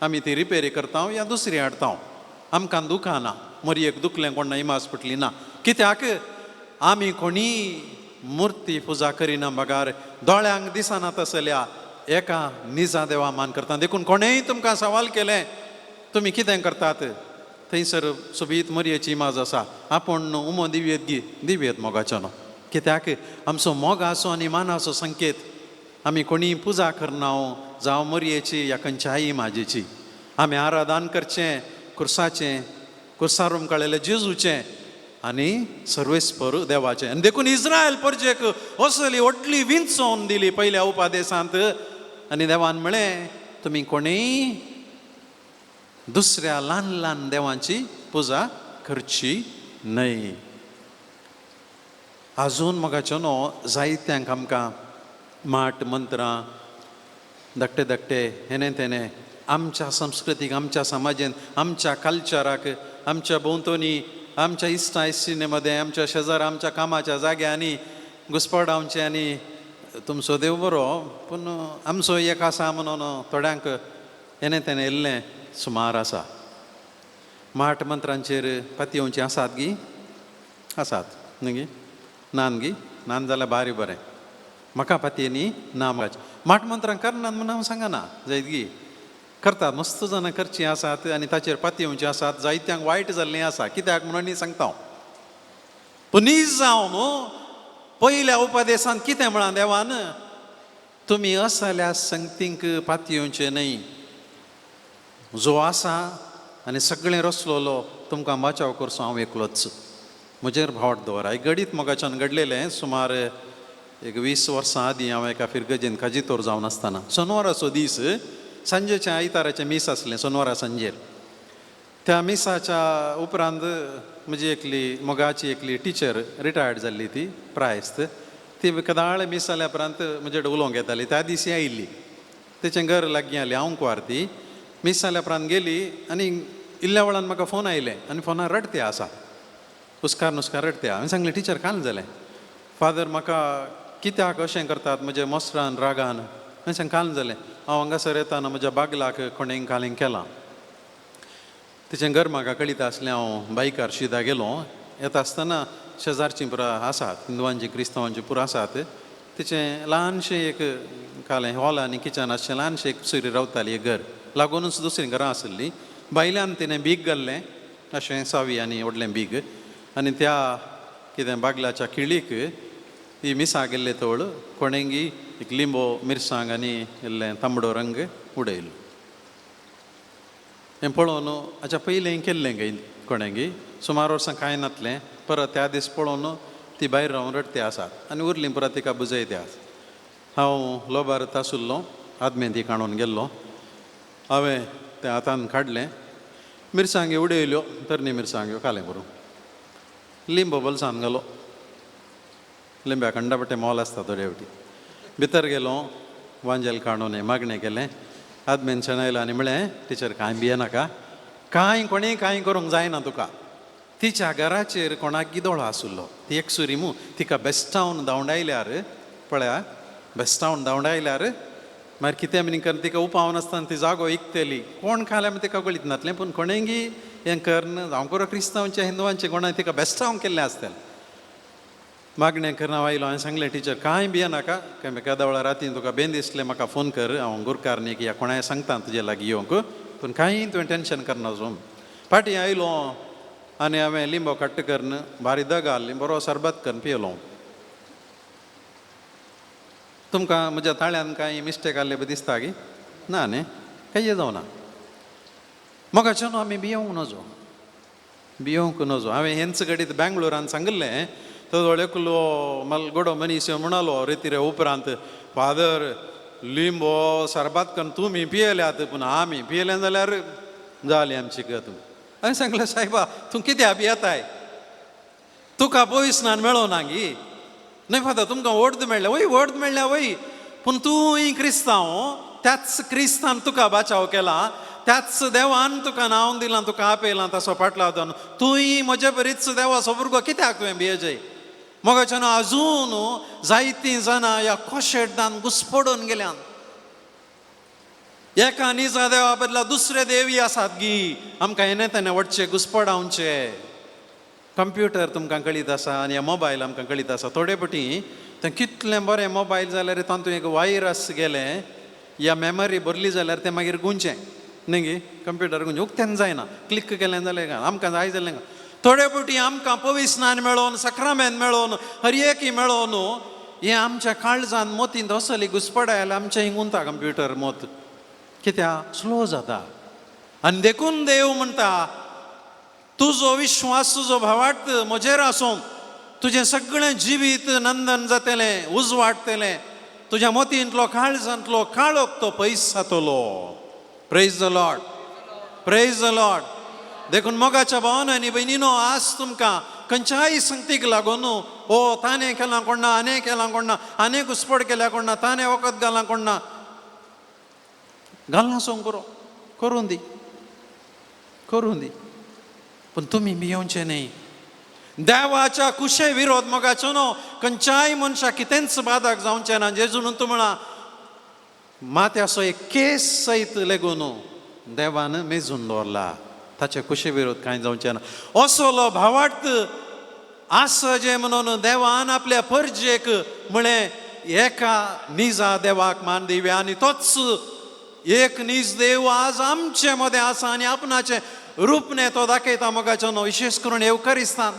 आमी ती रिपेरी करता या दुसरी हाडटा. आमकां दुखां ना. मरयेक दुखलें कोणा इमाज फुटली ना. कित्याक आमी कोणी मुर्ती पुजा करिना. बगार दोळ्यांक दिसना तसल्या एका निजा देवा मान करता. देखून कोणेय तुमकां सवाल केलें तुमी कितें करतात? थंयसर सोबीत मरयेची इमाज आसा. आपूण उमो दिव्येत मोगाचो न्हू. कित्याक आमचो मोगाचो आनी मानाचो संकेत. आमी कोणी पुजा करना जावं मरयेची या खंयच्याय इमाजेची. आमी आराधन करचें क्रुसाचें, क्रुसारूम कळयलें जेजूचें आनी सर्वेस्पर देवाचें. आनी देखून इस्रायल परजेक असली व्हडली विंचोवन दिली पयल्या उपादेशांत. आनी देवान म्हळें तुमी कोणेय दुसऱ्या ल्हान ल्हान देवांची पुजा करची न्हय. आजून मोगाचें न्हू जायत्यांक आमकां माट मंत्रां धाकटे धाकटे हेणे तेणे आमच्या संस्कृतीक, आमच्या समाजान, आमच्या कल्चराक, आमच्या भोंवतणी आमच्या इश्टा इश्टिणीमध्ये आमच्या शेजार आमच्या कामाच्या जाग्यांनी घुसपडावचे आनी तुमचो देव बरो पूण आमचो एक आसा म्हणून थोड्यांक येणे तेणें येल्लें सुमार आसा माट मंत्रांचेर पाती येवचीं आसात गी आसात न्ही गी नान गी नान जाल्यार बारी बरें म्हाका पातयेनी ना म्हाका माट मंत्रां करनात म्हूण हांव सांगना जायत गी करतात मस्त जाणां करचीं आसात आनी ताचेर पाती येवचीं आसात जायत्यांक वायट जाल्लीं आसा कित्याक म्हणून सांगता हांव पुनीस जावन पयल्या उपदेशांत कितें म्हळां देवान तुमी असल्या संगतींक पाती येवचें न्हय जो आसा आनी सगळें रचलोलो तुमकां बचाव करचो हांव एकलोच म्हजेर भावट दवर हांवें घडीत मोगाच्यान घडलेलें सुमार एक 20 वर्सां आदीं हांव एका फिरगजेन काजीतोर जावन आसतना शेनवाराचो दीस सांजेचें आयताराचें मीस आसलें शेनवारा सांजेर त्या मिसाच्या उपरांत म्हजी एकली मोगाची एकली टिचर रिटायर्ड जाल्ली ती प्रायस्त ती कदाळ मीस जाल्या उपरांत म्हजे कडेन उलोवंक येताली त्या दिसी आयिल्ली तेचें घर लागीं आली हांव कुवार ती मीस जाल्या उपरांत गेली आनी इल्ल्या वेळान म्हाका फोन आयले आनी फोनार रडते आसा हुस्कार नुस्कार रडते हांवें सांगलें टिचर काल जालें फादर म्हाका कित्याक अशें करतात म्हज्या मोस्त्रान रागान हांवें सांग काल जालें हांव हांगासर येताना म्हज्या बागलाक कोणें कालें केलां तेचें घर म्हाका कळीत आसलें हांव बायकार शिदा गेलो येता आसतना शेजारचीं पुरा आसात हिंदुवांचीं क्रिस्तांवांचीं पुरो आसात तेचें ल्हानशें एक कालें हॉल आनी किचन आसचें ल्हानशें एक सुरी रावताली एक घर लागूनच दुसरीं घरां आसलीं बायल्यान तिणें बीग घाल्लें अशें सावी आनी व्हडलें बीग आनी त्या कितें बागलाच्या खिळीक ही मिसा गेल्ले तोळ कोणेंगी एक लिंबो मिरसांग आनी इल्लें तांबडो रंग उडयलो हें पळोवन हाच्या पयलें केल्लें गे कोणेंगी सुमार वर्सां कांय नातलें परत त्या दीस पळोवन ती भायर रावन रडते आसात आनी उरलीं परत तिका बुजयते आसा हांव लोबारत आसुल्लो आदमेंती काडून गेल्लो हांवें तें हातान काडलें मिरसांग्यो उडयल्यो तरणी मिरसांग्यो कालें करूं लिंबो बल्सान घालो लिंब्या कंडापट्टे मोल आसता थोडे फावटी भितर गेलो वांजेल काडून मागणें केलें आदमेन शेणयलो आनी म्हळें टिचर कांय भियेनाका कांय कोणेंय कांय करूंक जायना तुका तिच्या घराचेर कोणाक गिदोळो आसुल्लो ती एक सुरी मू तिका बेस्टावन धांवडायल्यार पळया बेस्टावन धांवडायल्यार मागीर कितें बीन कर तिका उपावन आसतना ती जागो इकतेली कोण खाल्यार तिका कळीत नातलें पूण कोणेंगी हें करन हांव करो क्रिस्तांवांचें हिंदुवांचें कोणाक तिका बेस्टावन केल्लें आसतलें मागणें करना आयलो हांवें सांगलें टिचर कांय भियेनाका एकादा वेळार रातीन तुका बेन दिसलें म्हाका फोन कर हांव गुरकारनीक या कोणाय सांगता तुजे लागीं येवंक पूण कांय तुवें टेंशन करना जो फाटीं आयलो आनी हांवें लिंबो कट्ट करन बारी दग घाली बरो सरबत करून पियलो तुमकां म्हज्या ताळ्यान कांय मिस्टेक आसले बी दिसता गी ना न्ही कांय जावना मोगाच्या न्हू आमी भियोंक नजो हांवें हेंच घडीत बेंगलोरान सांगलें तो एकलो मलगडो मनीस म्हणालो रितीरे उपरांत फादर लिंबो सरबत करून तुमी पियेल्यात पूण आमी पियेलें जाल्यार जाली आमची गत हांवें सांगलें सायबा तूं कित्याक भियेताय तुका पयसनान मेळो ना गी न्हय फादर तुमकां वोर्द मेळ्ळें वय वोर्द मेळ्ळें वय पूण तूंय क्रिस्तांव त्याच क्रिस्तान तुका बचाव केला त्याच देवान तुका नांव दिलां तुका आपयलां तसो फाटला जावन तूंय म्हजे बरीच देवाचो भुरगो कित्याक तुवें भियेजय मोगाच्यान आजून जायतीं जाणां ह्या कोशेड्डान घुसपडून गेल्यान एका निजा देवा बदला दुसरे देवी आसात गी आमकां येणे तेन्ना वटचें घुसपडावचे कंप्युटर तुमकां कळीत आसा आनी हे मोबायल आमकां कळीत आसा थोडे पटी तें कितलें बरें मोबायल जाल्यार तातूंत एक वायरस गेलें या मेमरी भरली जाल्यार तें मागीर गुंचें न्ही गे कंप्युटर गुंचें उक्तें जायना क्लिक केलें जालें काय आमकां जाय जालें काय थोडे पटी आमकां पवित्र स्नान मेळोवन सक्रामेंत मेळोवन हरएकी मेळोवन हें आमच्या काळजान मोतीन असली घुसपडायल आमच्या हिंगुंता कंप्युटर मोत कित्याक स्लो जाता आनी देखून देव म्हणटा तुजो विश्वास तुजो भावार्थ म्हजेर आसूं तुजें सगळें जिवीत नंदन जातलें उजवाडटलें तुज्या मोतींतलो काळजांतलो काळोख तो पयस जातलो praise the lord praise the Lord देखून मोगाच्या भावांनी भयणीनो आज तुमकां खंयच्याय संगतीक लागून ओ ताणें केलां कोण ना आनी केलां कोण ना आनी घुसपड केल्या कोण ना ताणें वखद घालां कोण ना घालना सोंग करून दी पूण तुमी भियोवचें न्ही देवाच्या कुशे विरोध मोगाचो न्हू खंयच्याय मनशाक कितेंच बादाक जावचें ना जेजून तूं म्हणा माथ्याचो एक केस सयत लेगून देवान मेजून दवरला ताचे कुशे विरोध कांय जावचें ना असलो भावार्थ आसा जे म्हणून देवान आपल्या परजेक म्हळें एका निजा देवाक मान दिवया आनी तोच एक नीज देव आज आमचे मदें आसा आनी आपणाचें रूपने तो दाखयता मोगाचो न्हू विशेष करून येवकारिस्तान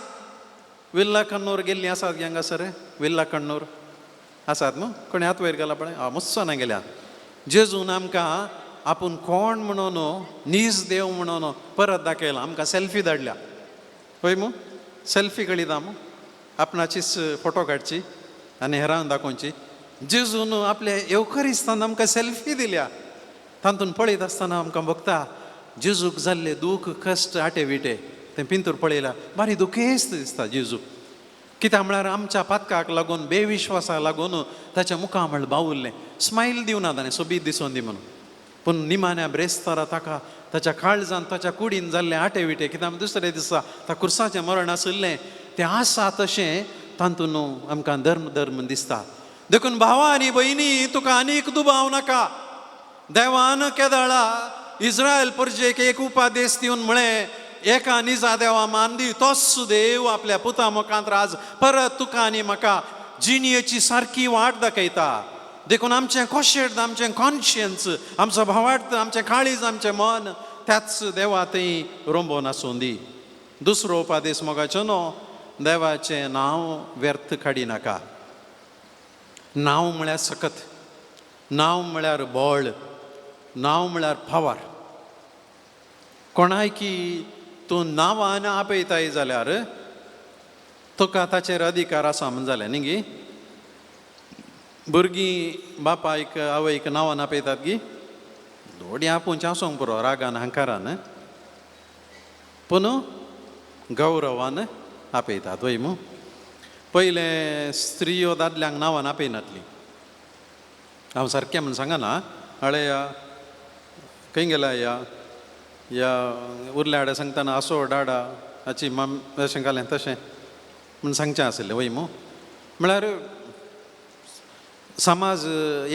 विल्ला कण्णूर गेल्लीं आसात गे हांगासर विल्ला कण्णूर आसात न्हू कोणी हात वयर घाला पळय मुस्सो ना गेल्या जेजून आमकां आपूण कोण म्हणून नीज देव म्हणून परत दाखयला आमकां सेल्फी धाडल्या पळय मू सेल्फी कळिता मू आपणाचीच फोटो काडची आनी हेरांक दाखोवची जेजून आपले येवकारिस्तान आमकां सेल्फी दिल्या तातूंत पळयत आसतना आमकां बगता जेजूक जाल्ले दूख कश्ट आटे विटे तें पिंतूर पळयला बारी दुखेस्त दिसता जेजू कित्याक म्हळ्यार आमच्या पातकाक लागून बेविश्वासाक लागून ताच्या मुखां म्हळ्यार बावुरलें स्मायल दिवना ताणें सोबीत दिसून दी म्हणून पूण निमाण्या ब्रेस्तारा ताका ताच्या काळजान ताच्या कुडीन जाल्लें आटे विटे कित्याक दुसरे दिसा ता कुर्साचें मरण आशिल्लें तें आसा तशें तातूंत आमकां धर्म दिसता देखून भावा आनी भयणी तुका आनीक दुबाव नाका देवान केदाळा इस्रायल परजेक एक उपादेश दिवन म्हळें एका निजा देवा मान दी तोच देव आपल्या पुता मुखांत आज परत तुका आनी म्हाका जिणयेची सारकी वाट दाखयता देखून आमचें कोशेड आमचें कॉन्शियन्स आमचो भावार्थ आमचें काळीज आमचें मन त्याच देवा थंय रोंबोन आसूं दी दुसरो उपादेश मोगाचो न्हू देवाचें नांव व्यर्थ काडिनाका नांव म्हळ्यार सकत नांव म्हळ्यार बळ नांव म्हळ्यार पावर कोणाय की तूं नांवान आपयताय जाल्यार तुका ताचेर अधिकार आसा म्हण जालें न्ही गी भुरगीं बापायक आवयक नांवान आपयतात गी दोडी आपूण आसूंक पुरो रागान अहंकारान पूण गौरवान आपयतात वय मू पयले स्त्रियो दादल्यांक नांवान आपयनातली हांव सारकें म्हण सांगना अळे या खंय गेला या उरल्या हाडे सांगतना आसो डाडा हाची माम अशें घालें तशें म्हण सांगचें आसलें वय मू म्हळ्यार समाज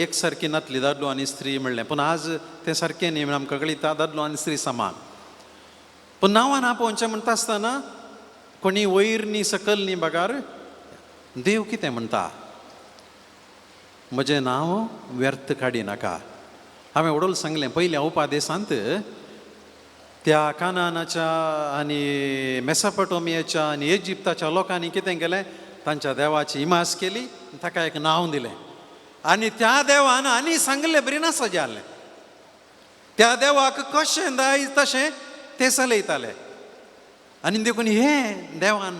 एक सारकी नातली दादलो आनी स्त्री म्हणलें पूण आज तें सारकें न्ही म्हण आमकां कळटा दादलो आनी स्त्री समान पूण नांवान आपोवचें म्हणटा आसतना कोणी वयर न्ही सकल न्ही बगार देव कितें म्हणटा म्हजें नांव व्यर्थ काडिनाका हांवें ओडोल सांगलें पयल्या उपादेशांत त्या कानानाच्या आनी मेसापोटोमियाच्या आनी इजिप्ताच्या लोकांनी कितें केलें तांच्या देवाची इमास केली ताका एक नांव दिलें आनी त्या देवान आनी सांगलें बरी नासा जालें त्या देवाक कशें जाय तशें तें चलयतालें आनी देखून हें देवान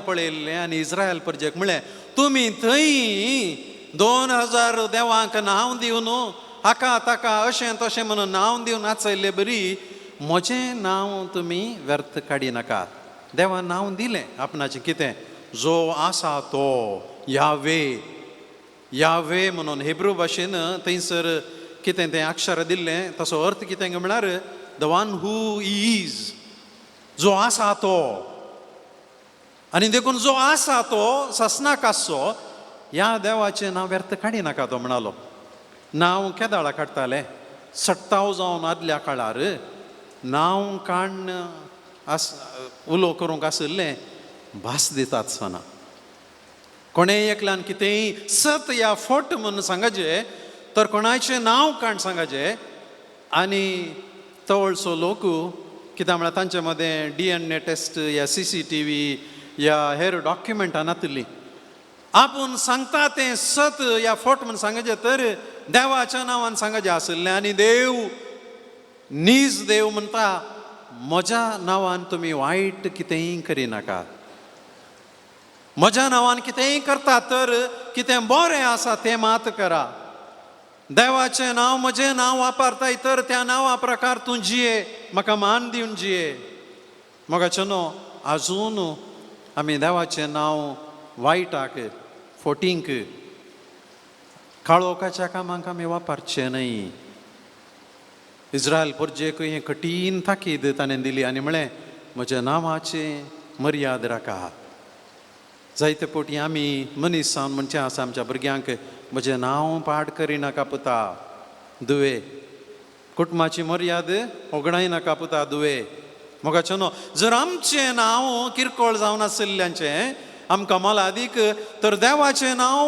पळयल्लें आनी इस्रायल परजेक म्हळें तुमी थंय 2000 देवांक नांव दिवन हाका ताका अशें तशें म्हणून नांव दिवन नाचयल्लें बरी म्हजें नांव तुमी व्यर्थ काडिनाकात देवान नांव दिलें आपणाचें कितें जो आसा तो यावे म्हणून हेब्रू भाशेन थंयसर कितें तें अक्षर दिल्लें तसो अर्थ कितें म्हळ्यार द वन हू इज जो आसा तो आनी देखून जो आसा तो ससनाक आसचो ह्या देवाचें नांव व्यर्थ काडिनाका तो म्हणालो नांव केदाळा काडटाले 70 जावन आदल्या काळार नांव काण उलो करूंक आशिल्लें भास दितात सना कोणेय एकल्यान कितेंय सत या फट म्हणून सांगचे तर कोणाचें नांव काण सांगचे आनी तवळसो लोक कित्याक म्हळ्यार तांचे मदें DNA टेस्ट या CCTV या हेर डॉक्युमेंटां नातलीं आपूण सांगता तें सत या फट म्हणून सांगचे तर देवाच्या नांवान सांगचें आशिल्लें आनी देव नीज देव म्हणटा म्हज्या नांवान तुमी वायट कितेंय करिनाकात म्हज्या नांवान कितेंय करता तर कितें बरें आसा तें मात करा देवाचें नांव म्हजें नांव वापरताय तर त्या नांवा प्रकार तूं जिये म्हाका मान दिवन जिये मोगाचें न्हू आजून आमी देवाचें नांव वायटाक फोटींक काळोखाच्या कामांक आमी वापरचें न्हय इस्रायल परजेक हें कठीण ताकीद ताणें दिली आनी म्हळें म्हज्या नांवाचें मर्याद राखा. जायते फावटी आमी मनीस जावन म्हणचे आसा आमच्या भुरग्यांक म्हजें नांव पाड करिनाका पुता दुवे, कुटुंबाची मर्याद ओगडायनाका पुता दुवे. मोगाचें न्हू, जर आमचें नांव किरकोळ जावन आशिल्ल्याचें आमकां मोलादीक, तर देवाचें नांव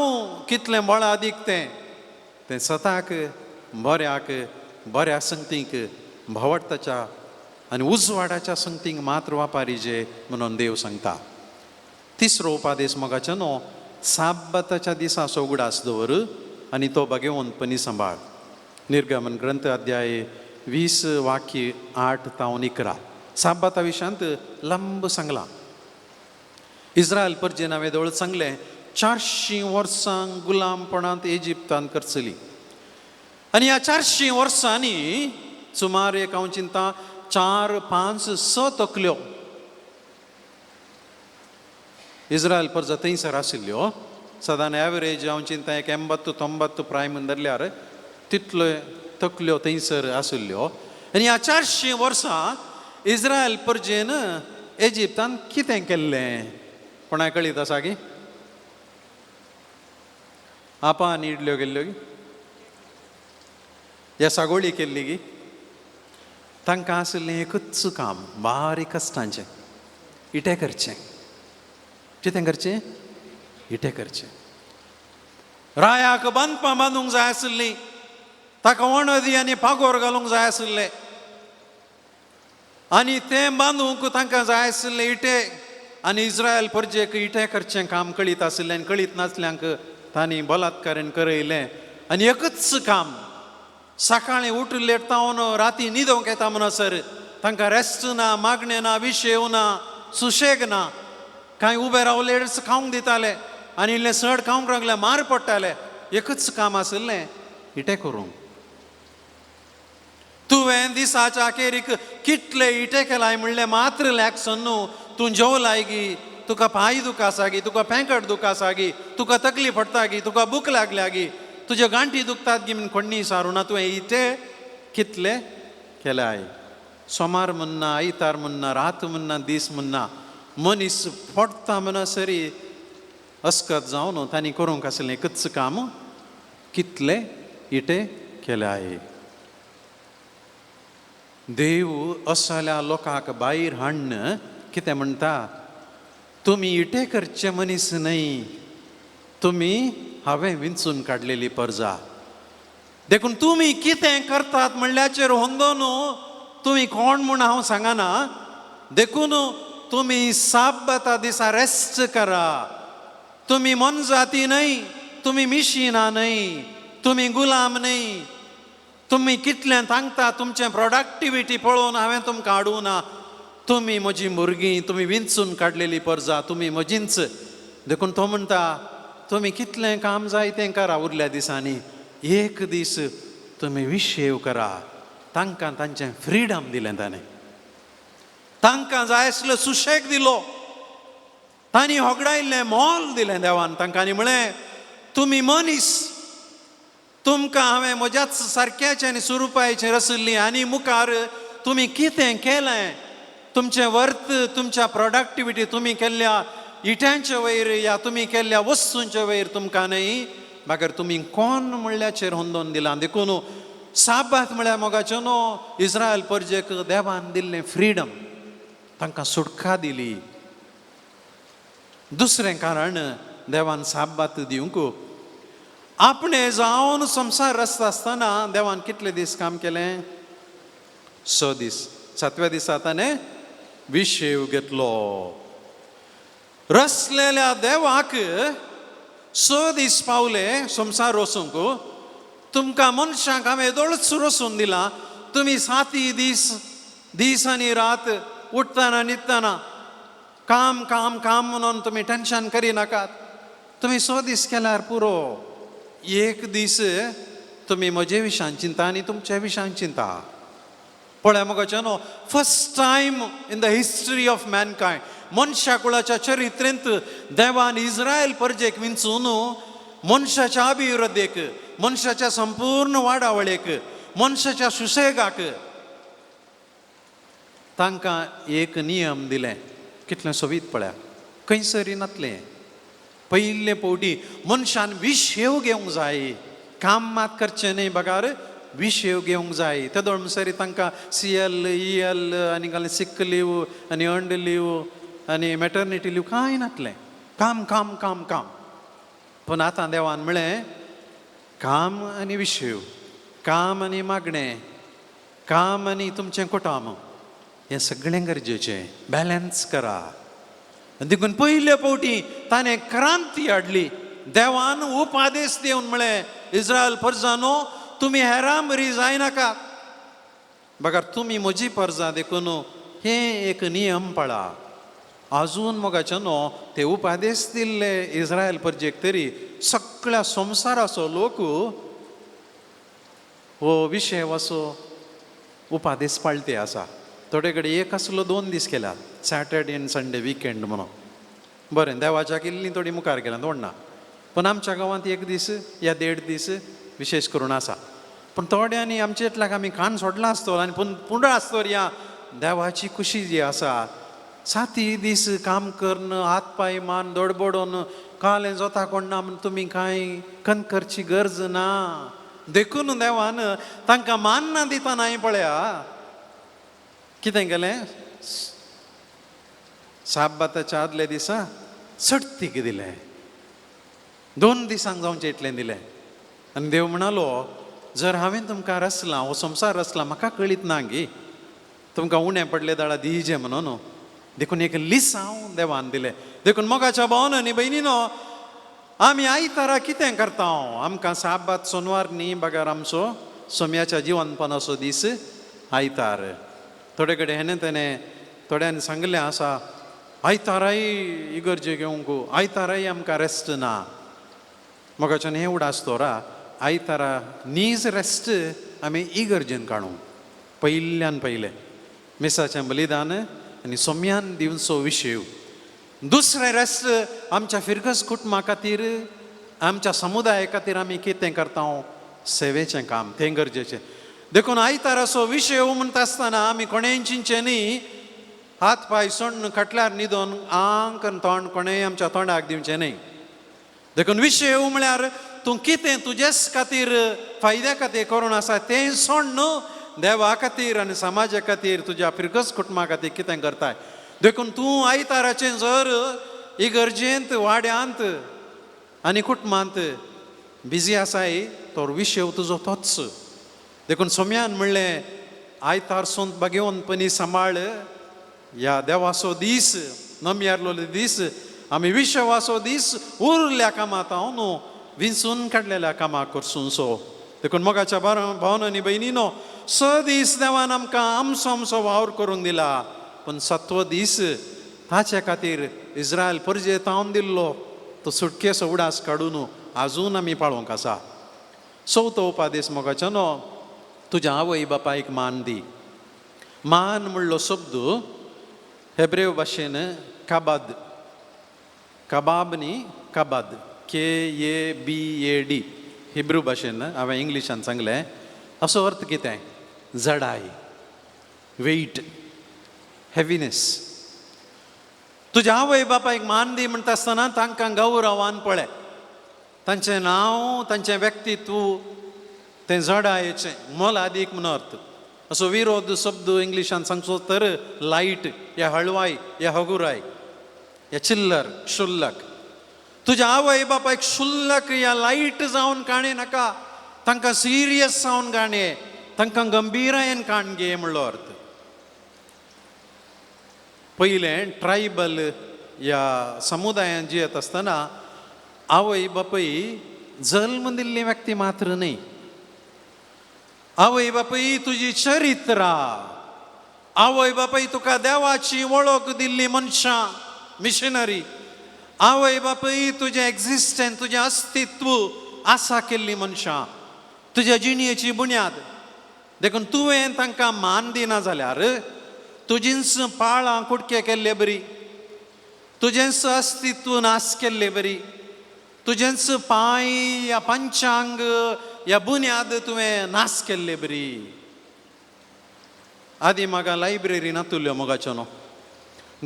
कितलें मोलादीक तें स्वताक बऱ्याक, बऱ्या संगतीक, भावडताच्या आनी उजवाडाच्या संगतीक मात्र वापारीजे म्हणून देव सांगता. तिसरो उपादेश मोगाचें न्हू, साब्बाताच्या दिसा उगडास दवर आनी तो बागेवंतपणी सांबाळ. निर्गमन ग्रंथ अध्याय 20 वाक्य 8 ते 11. साब्बाता विशांत लंब सांगला. इस्रायल परजेन हांवें दोळ सांगलें 400 वर्सां गुलामपणांत इजिप्तांत करचली. आनी ह्या 400 वर्सांनी सुमार एक हांव चिंता 4, 5, 6 तकल्यो इस्रायल परजा थंयसर आशिल्ल्यो. सादारण एवरेज हांव चिंता एक 80-90 प्रायम धरल्यार तितल्यो तकल्यो थंयसर आशिल्ल्यो. आनी ह्या 400 वर्सां इस्रायल परजेन इजिप्तान कितें केल्लें कोणाक कळीत आसा की? आपा आनी इडल्यो गेल्ल्यो की, ह्या सागोळी केल्ली की, तांकां आशिल्लें एकूच काम, बारीक कश्टांचें, इटे करचें. कितें करचें? इटे करचें. रायाक बांदपां बांदूंक जाय आशिल्लीं, ताका वणदी आनी पागोर घालूंक जाय आशिल्ले, आनी तें बांदूंक तांकां जाय आशिल्ले इटे. आनी इस्रायल परजेक इटे करचें काम कळीत आशिल्लें आनी कळीत नासल्यांक तांणी बलात्कारान करयलें. आनी एकच काम, सकाळीं उठले तावन राती न्हिदोंक येता म्हणसर तांकां रेस्ट ना, मागणें ना, विशेव ना, सुशेग ना. कांय उबे रावले खावंक दिताले आनी इल्लें चड खावंक लागले मार पडटाले. एकच काम आशिल्लें, इटे करूंक. तुवें दिसाच्या अखेरीक कितले इटे केलाय म्हणलें मात्र लॅक्सन न्हू. तूं जेवलाय गी, तुका पांय दुखासा गी, तुका पेंकट दुखासा गी, तुका तकली पडटा गी, तुका भूक लागल्या गी, तुज्यो गांठी दुखतात गी म्हण कोणी सारुना. तुवें इटे कितले केल्याय. सोमार म्हणना, आयतार म्हणना, रात म्हणना, दीस म्हणना, मनीस पडटा म्हणसरी अस्कत जावन तांणी करूंक आशिल्लें एकच काम, कितले इटे केल्याय. देव असल्या लोकांक भायर हाडन कितें म्हणटा? तुमी इटे करचे मनीस न्हय, तुमी हांवें विंचून काडलेली परजा. देखून तुमी कितें करतात म्हणल्याचेर होंदोन तुमी कोण म्हूण हांव सांगना. देखून तुमी साब्बाता दिसा रेस्ट करा. तुमी मनजाती न्हय, तुमी मिशिनां न्हय, तुमी गुलाम न्हय. तुमी कितलें सांगता तुमचें प्रोडक्टिविटी पळोवन हांवें तुमकां हाडूं ना. तुमी म्हजीं भुरगीं, तुमी विंचून काडलेली परजा, तुमी म्हजींच. देखून तो म्हणटा तुमी कितलें काम जाय तें करा उरल्या दिसांनी, एक दीस तुमी विशेव करा. तांकां तांचें फ्रिडम दिलें ताणें. तांकां जाय आसलो सुशेग दिलो. तांणी होगडायल्लें मोल दिलें देवान तांकां. आनी म्हळें तुमी मनीस, तुमकां हांवें म्हज्याच सारक्याचें आनी स्वरुपाचेर आशिल्लीं आनी मुखार तुमी कितें केलें, तुमचें वर्थ, तुमच्या प्रोडक्टिविटी तुमी केल्ल्या इट्यांचे वयर या तुमी केल्ल्या वस्तूंचे वयर तुमकां न्हय, मागीर तुमी कोण म्हणल्याचेर होंदोन दिलां. देखून साबात म्हळ्यार मोगाचें न्हू, इस्रायल परजेक देवान दिल्लें फ्रिडम, तांकां सुटका दिली. दुसरें कारण देवान साबात दिवंक, आपणे जावन संसार रचता आसतना देवान कितले दीस काम केलें? 6 दीस. 7व्या दिसा ताणें विशेव घेतलो. रचलेल्या देवाक 6 दीस पावले संसार रचूंक. तुमकां मनशांक हांवें येदोळच रचून दिला. तुमी 7 दीस आनी रात उठतना न्हिदतना काम काम काम म्हणून तुमी टेन्शन करिनाकात. तुमी 6 दीस केल्यार पुरो. एक दीस तुमी म्हजे विशयान चिंता आनी तुमच्या विशयान चिंता. पळय मोगाचें न्हू, first time in the history of mankind, मनशा कुळाच्या चरित्रेंत देवान इस्रायल परजेक विंचून मनशाच्या अभिवृद्धेक, मनशाच्या संपूर्ण वाडावळेक, मनशाच्या सुशेगाक तांकां एक नियम दिले कितलें सोबीत पळया खंयसरी नातलें पयले फावटी मनशान विशेव घेवंक जाय काम मात करचें न्ही बगार विशेव घेवंक जाय ते दळमसरी तांकां CL EL आनी घालून सिक लीव आनी अंड लीव आनी मॅटर्निटी लीव कांय नातलें काम काम काम काम पूण आतां देवान म्हळें काम आनी विशेव काम आनी मागणें काम आनी तुमचें कुटुंब हें सगळें गरजेचें बॅलन्स करा देखून पयले फावटी ताणें क्रांती हाडली देवान उपादेश दिवन म्हळें इस्रायल परजानो तुमी हेरां बरी जायनाका बगार तुमी म्हजी परजां देखून हें एक नियम पाळा आजून मोगाचे न्हू ते उपादेश दिल्ले इस्रायल परजेक तरी सगळ्या संवसाराचो लोक हो विशय असो उपादेश पाळटे आसा थोडे कडेन एक आसलो 2 दीस केला सॅटर्डे आनी संडे विकेंड म्हणून बरें देवाच्या इल्लीं थोडी मुखार केल्या तोडना पूण आमच्या गांवांत 1 दीस या 1.5 दीस विशेश करून आसा पूण थोड्यांनी आमचे इतल्याक आमी खाण सोडला आसतो आनी पुंड आसतो या देवाची खुशी जी आसा 7 दीस काम करून हात पांय मान दडबडोवन कालें जोता कोणना म्हण तुमी कांय कन करची गरज ना देखून देवान तांकां मान्ना दितना पळया कितें केलें साबाताच्या आदले दिसा सट्टीक दिलें 2 दिसांक जावचें इतलें दिलें आनी देव म्हणालो जर हांवें तुमकां रचलां हो संवसार रचला म्हाका कळीत ना गे तुमकां उणें पडले दाडा दिजें म्हणून देखून एक लिसांव देवान दिलें देखून मोगाच्या भावान आनी भयणीनो आमी आयतारा कितें करता आमकां साबात सोनवार न्ही बगार आमचो सोम्याच्या जिवंतपणाचो दीस आयतार थोडे कडेन हेणे तेणें थोड्यांनी सांगलें आसा आयताराय इगर्जे घेवंक आयताराय आमकां रेस्ट ना मोगाच्यान हें उडासतोरा आयतारा नीज रेस्ट आमी इगर्जेन काडूं पयल्यान पयलें मिसाचें बलिदान आनी सोम्यान दिवचो विशेव दुसरें रेस्ट आमच्या फिरगस कुटुंबा खातीर आमच्या समुदाया खातीर आमी कितें करता सेवेचें काम तें गरजेचें देखून आयताराचो विशेव म्हणटा आसतना आमी कोणेंय चिंतचें न्ही हात पांय सोण्ण खटल्यार न्हिदोन आंक आनी तोंड कोणेंय आमच्या तोंडाक दिवचें न्ही देखून विशेव म्हळ्यार तूं कितें तुजेच खातीर फायद्या खातीर करून आसा तें सोण्ण देवा खातीर आनी समाजा खातीर तुज्या फिरगस कुटुंबा खातीर कितें करताय देखून तूं आयताराचें जर इगर्जेंत वाड्यांत आनी कुटुंबांत बिजी आसाय तो विशेव तुजो तोच देखून सोम्यान म्हणलें आयतार सोंत बागेवन पनी सांबाळ ह्या देवाचो दीस नम्यारलो दीस आमी विशेवाचो दीस उरल्या कामांत हांव न्हू विंचून काडलेल्या कामां करसून सो देखून मोगाच्या भावन आनी भयणीनो 6 दीस देवान आमकां आमचो वावर करूंक दिला पूण 7वो दीस ताचे खातीर इस्रायल परजे तावन दिल्लो तो सुटकेचो उडास काडून आजून आमी पाळोवंक आसा 4थो उपादेश मोगाच्यानो तुज्या आवय बापायक मान दी मान म्हणलो शब्द हेब्रेव भाशेन काबाद कबाब न्ही काबाद KABAD हिब्रू भाशेन हांवें इंग्लिशान सांगलें असो अर्थ कितें जडाय वेट हेवीनेस तुज्या आवय बापायक मान दी म्हणटा आसतना तांकां गौरवान पळय तांचें नांव तांचें व्यक्तित्व तें जडायेचें मोलादीक म्हणून अर्थ असो विरोध शब्द इंग्लिशान सांगचो तर लायट या हळवाय या हगुराय या चिल्लर शुल्लक तुज्या आवय बापायक शुल्लक या लायट जावन काणे नाका तांकां सिरियस जावन काणे तांकां गंभीरायेन काणगे म्हणलो अर्थ पयलें ट्रायबल या समुदायान जियेत आसतना आवय बापाय जल्म दिल्ली व्यक्ती मात्र न्ही आवय बापाय तुजी चरित्रा आवय बापाय तुका देवाची वळख दिल्ली मनशां मिशनरी आवय बापाय तुजें एक्झिस्टन्स तुजें अस्तित्व आसा केल्ली मनशां तुज्या जिणेची बुन्याद देखून तुवें तांकां मान दिना जाल्यार तुजींच पाळां कुडके केल्ले बरी तुजेंच अस्तित्व नास केल्ले बरी तुजेंच पांय या पंचांग या बुन्याद तुवें नास केल्ले बरी आदी म्हाका लायब्ररी नातुल्यो मोगाच्यो न्हू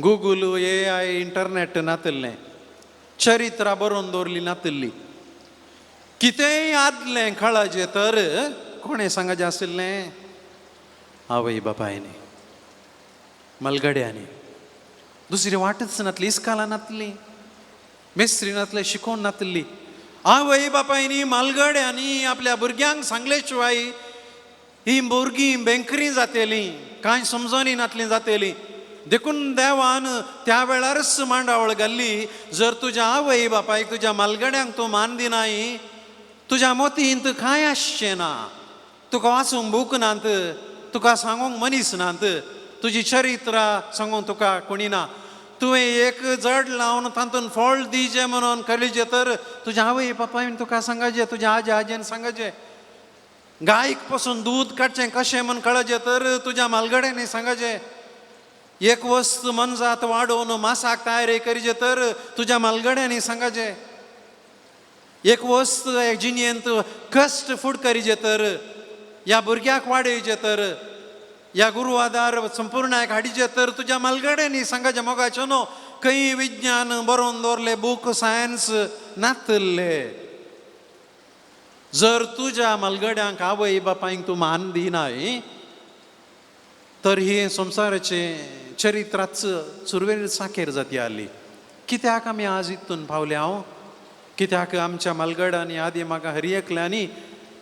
गूगल AI इंटरनेट नातल्लें चरित्रां बरोवन दवरली नातल्ली कितेंय आदलें काळाचें तर कोणें सांगाचें आशिल्लें आवय बापायनी मलगड्यांनी दुसरी वाटच नातली इस्कालां नातली मेस्त्री नातले शिकोवन नातली आवय बापायनी मालगड्यांनी आपल्या भुरग्यांक सांगले शिवाय ही भुरगीं बेंकरी जातेलीं कांय समजोनी नातलीं जातेलीं देखून देवान त्या वेळारच मांडावळ घाल्ली जर तुज्या आवय बापायक तुज्या मालगड्यांक तूं मान दिनाय तुज्या मोतींत कांय आसचें ना तुका वाचूंक बूक नात तुका सांगूंक मनीस नात तुजी चरित्रां सांगूंक तुका कोणी ना तुवें एक जड लावन तातूंत फळ दिजें म्हणून कळिजें तर तुज्या आवय बापायन तुका सांगाचें तुज्या आजा आजेन सांगाचें गायक पासून दूद काडचें कशें म्हूण कळचें तर तुज्या मालगड्यांनी सांगाचें एक वस्त मनजात वाडोवन मासाक तयारी करीचे तर तुज्या मालगड्यांनी सांगाचें एक वस्त जिणेंत कश्ट फूड करीचे तर ह्या भुरग्याक वाडयचे तर ह्या गुरू आदार संपूर्णाक हाडीचे तर तुज्या मालगड्यांनी सांगाचें मोगाचें न्हू खंय विज्ञान बरोवन दवरले बूक सायन्स नातल्ले जर तुज्या मालगड्यांक आवय बापायक तूं मान दिनाय तर ही संवसाराचें चरित्राच सुरवेर साखेर जाती आली कित्याक आमी आज इतून पावले हांव कित्याक आमच्या मालगड्यांनी आदी म्हाका हरियेकल्यांनी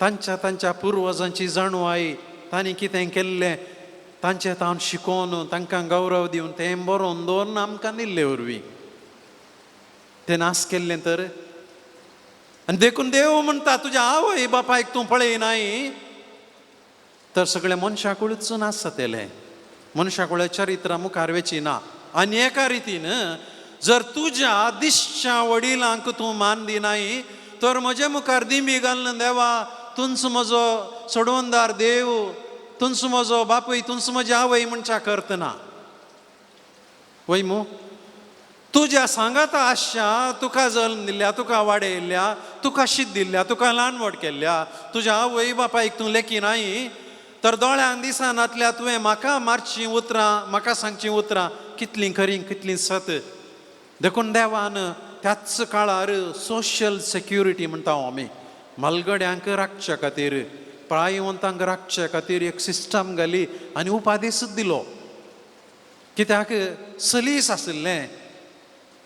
तांच्या पुर्वजांची जाणवाय तांणी कितें केल्लें तांचें तावन शिकोवन तांकां गौरव दिवन तें बरोवन दवरून आमकां दिल्ले वरवीं तें नास केल्लें तर आनी देखून देव म्हणटा तुज्या आवय बापायक तूं पळयनाय तर सगळें मनशाकुळच नास जातलें मनशाकुळे चरित्रां मुखार वेची ना आनी एका रितीन जर तुज्या दिश्च्या वडिलांक तूं मान दिनाय तर म्हजे मुखार दिमी घालून देवा तुंच म्हजो सोडवंदार देव तुंच म्हजो बापूय तुंच म्हजी आवय म्हणच्या करतना वय मू तुज्या सांगाता आशा तुका जल्म दिल्ल्या तुका वाडयल्ल्या तुका शीत दिल्ल्या तुका ल्हान व्हड केल्ल्या तुज्या आवय बापायक तूं लेखिनाय तर दोळ्यांक दिसनातल्या तुवें म्हाका मारचीं उतरां म्हाका सांगचीं उतरां कितलीं खरीं कितलीं सत देखून देवान त्याच काळार सोशियल सेक्युरिटी म्हणटा आमी मालगड्यांक राखचे खातीर प्रायवंतांक राखचे खातीर एक सिस्टम घाली आनी उपादेशूच दिलो कित्याक सलीस आशिल्लें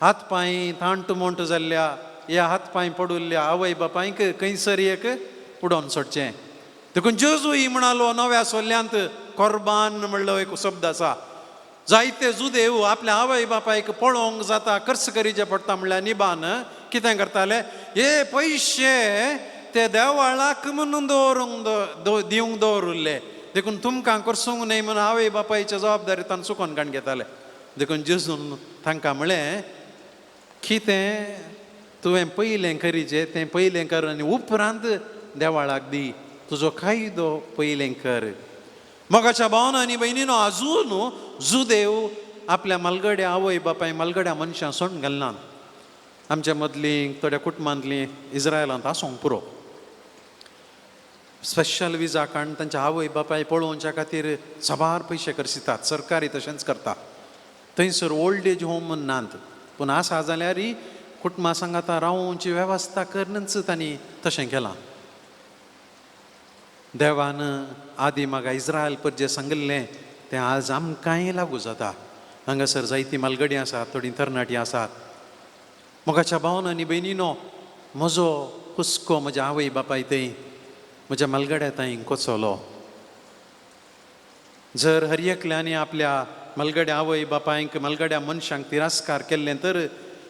हात पांय थांट मोंट जाल्ल्या ह्या हात पांय पडुल्ल्या आवय बापायक खंयसर एक उडोवन सोडचें देखून जेजूय म्हणालो नव्या सोल्यांत कोर्बान म्हणलो एक शब्द आसा जायते जुदेव आपल्या आवय बापायक पळोवंक जाता खर्च करीचे पडटा म्हणल्यार निबान कितें करताले हे पयशे ते देवाळाक म्हणून दवरूंक दिवंक दवरुल्ले देखून तुमकां करसूंक न्हय म्हणून आवय बापायचे जबाबदारी तांकां चुकोवन काण घेताले देखून जेजून तांकां म्हळें कितें तुवें पयलें करीचें तें पयलें कर आनी उपरांत देवाळाक दी तुजो कायदो पयलें कर मोगाच्या भावांनो आनी भयणीनो आजून जुदेव आपल्या मालगड्या आवय बापाय मालगड्या मनशां सोडून घालनात आमच्या मदलीं थोड्या कुटुंबांतलीं इस्रायलांत आसूंक पुरो स्पेशल विजा काडून तांच्या आवय बापाय पळोवच्या खातीर सबार पयशे खर्चितात सरकारी तशेंच करता थंयसर ओल्ड एज होम नात पूण आसा जाल्यार कुटुंबा सांगाता रावोवची वेवस्था करनच तांणी तशें केलां देवान आदी म्हाका इस्रायल परजे सांगिल्लें तें आज आमकांय लागू जाता हांगासर जायतीं मालगडी आसात थोडीं तरणाटीं आसात मोगाच्या भावांनो आनी भयणीनो म्हजो हुस्को म्हज्या आवय बापाय थंय म्हज्या मालगड्या थंय कोचलो जर हर एकल्यांनी आपल्या मालगड्या आवय बापायक मालगड्या मनशांक तिरस्कार केल्लें तर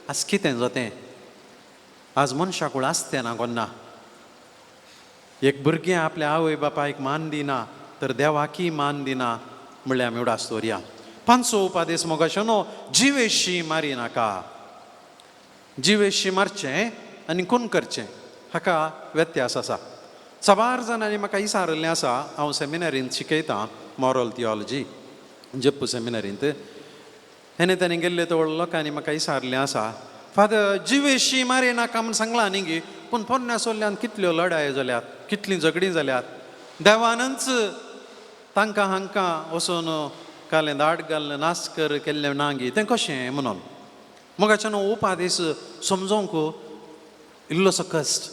आज कितें जातें आज मनशाकूळ आसतें ना कोन्ना एक भुरगें आपल्या आवय बापायक मान दिना तर देवाकी मान दिना म्हणल्यार आमी उडास दवरया पांचवो उपादेश मोगाचेनो जिवेशी मारी नाका जिवेशी मारचें आनी खून करचें हाका व्यत्यास आसा सबार जाणांनी म्हाका विचारिल्लें आसा हांव सेमिनारींत शिकयतां मॉरल थियोलॉजी जप्पू सेमिनारींत हेणे ताणें गेल्ले तो लोकांनी म्हाका विचारलें आसा फादर जिवेशी मारी नाका म्हूण सांगलां न्ही गे पूण पोरण्या सोल्ल्यान कितल्यो लढायो जाल्यात कितलीं झगडीं जाल्यात देवानच तांकां हांकां वचून कालें दाट घालून नासकर केल्लें नांगी तें कशें म्हणून मोगाच्यान उपादेश समजोवंक इल्लोसो कश्ट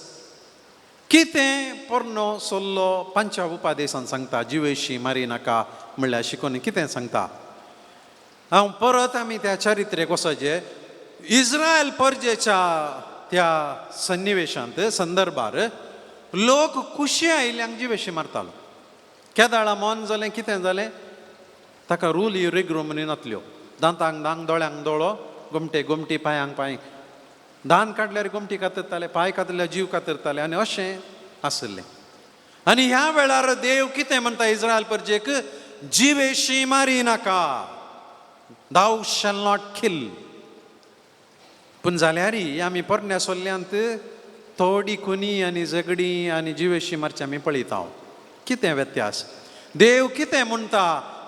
कितें पोरनो सोल्लो पंचा उपादेशान सांगता जिवेशी मारी नाका म्हणल्यार शिकोवन कितें सांगता हांव परत आमी त्या चारित्रेक वचचे इस्रायल परजेच्या त्या सन्निवेशांत संदर्भार लोक खुशी आयल्यांक जिवेशी मारतालो केदाळा मन जालें कितें जालें ताका रूल रेग्रो म्हणून नातल्यो दांतांक दांग दोळ्यांक दोळो गोमटे गोमटी पांयांक पांय दान काडल्यार गोमटी कातरताले पांय कातरल्यार जीव कातरताले आनी अशें आसलें आनी ह्या वेळार देव कितें म्हणटा इस्रायल परजेक जिवेशी मारी नाका thou shall not kill पूण जाल्यारय आमी पोरण्या सोल्ल्यांत थोडी खुनी आनी झगडी आनी जिवेशी मारची आमी पळयता कितें व्यत्यास देव कितें म्हणटा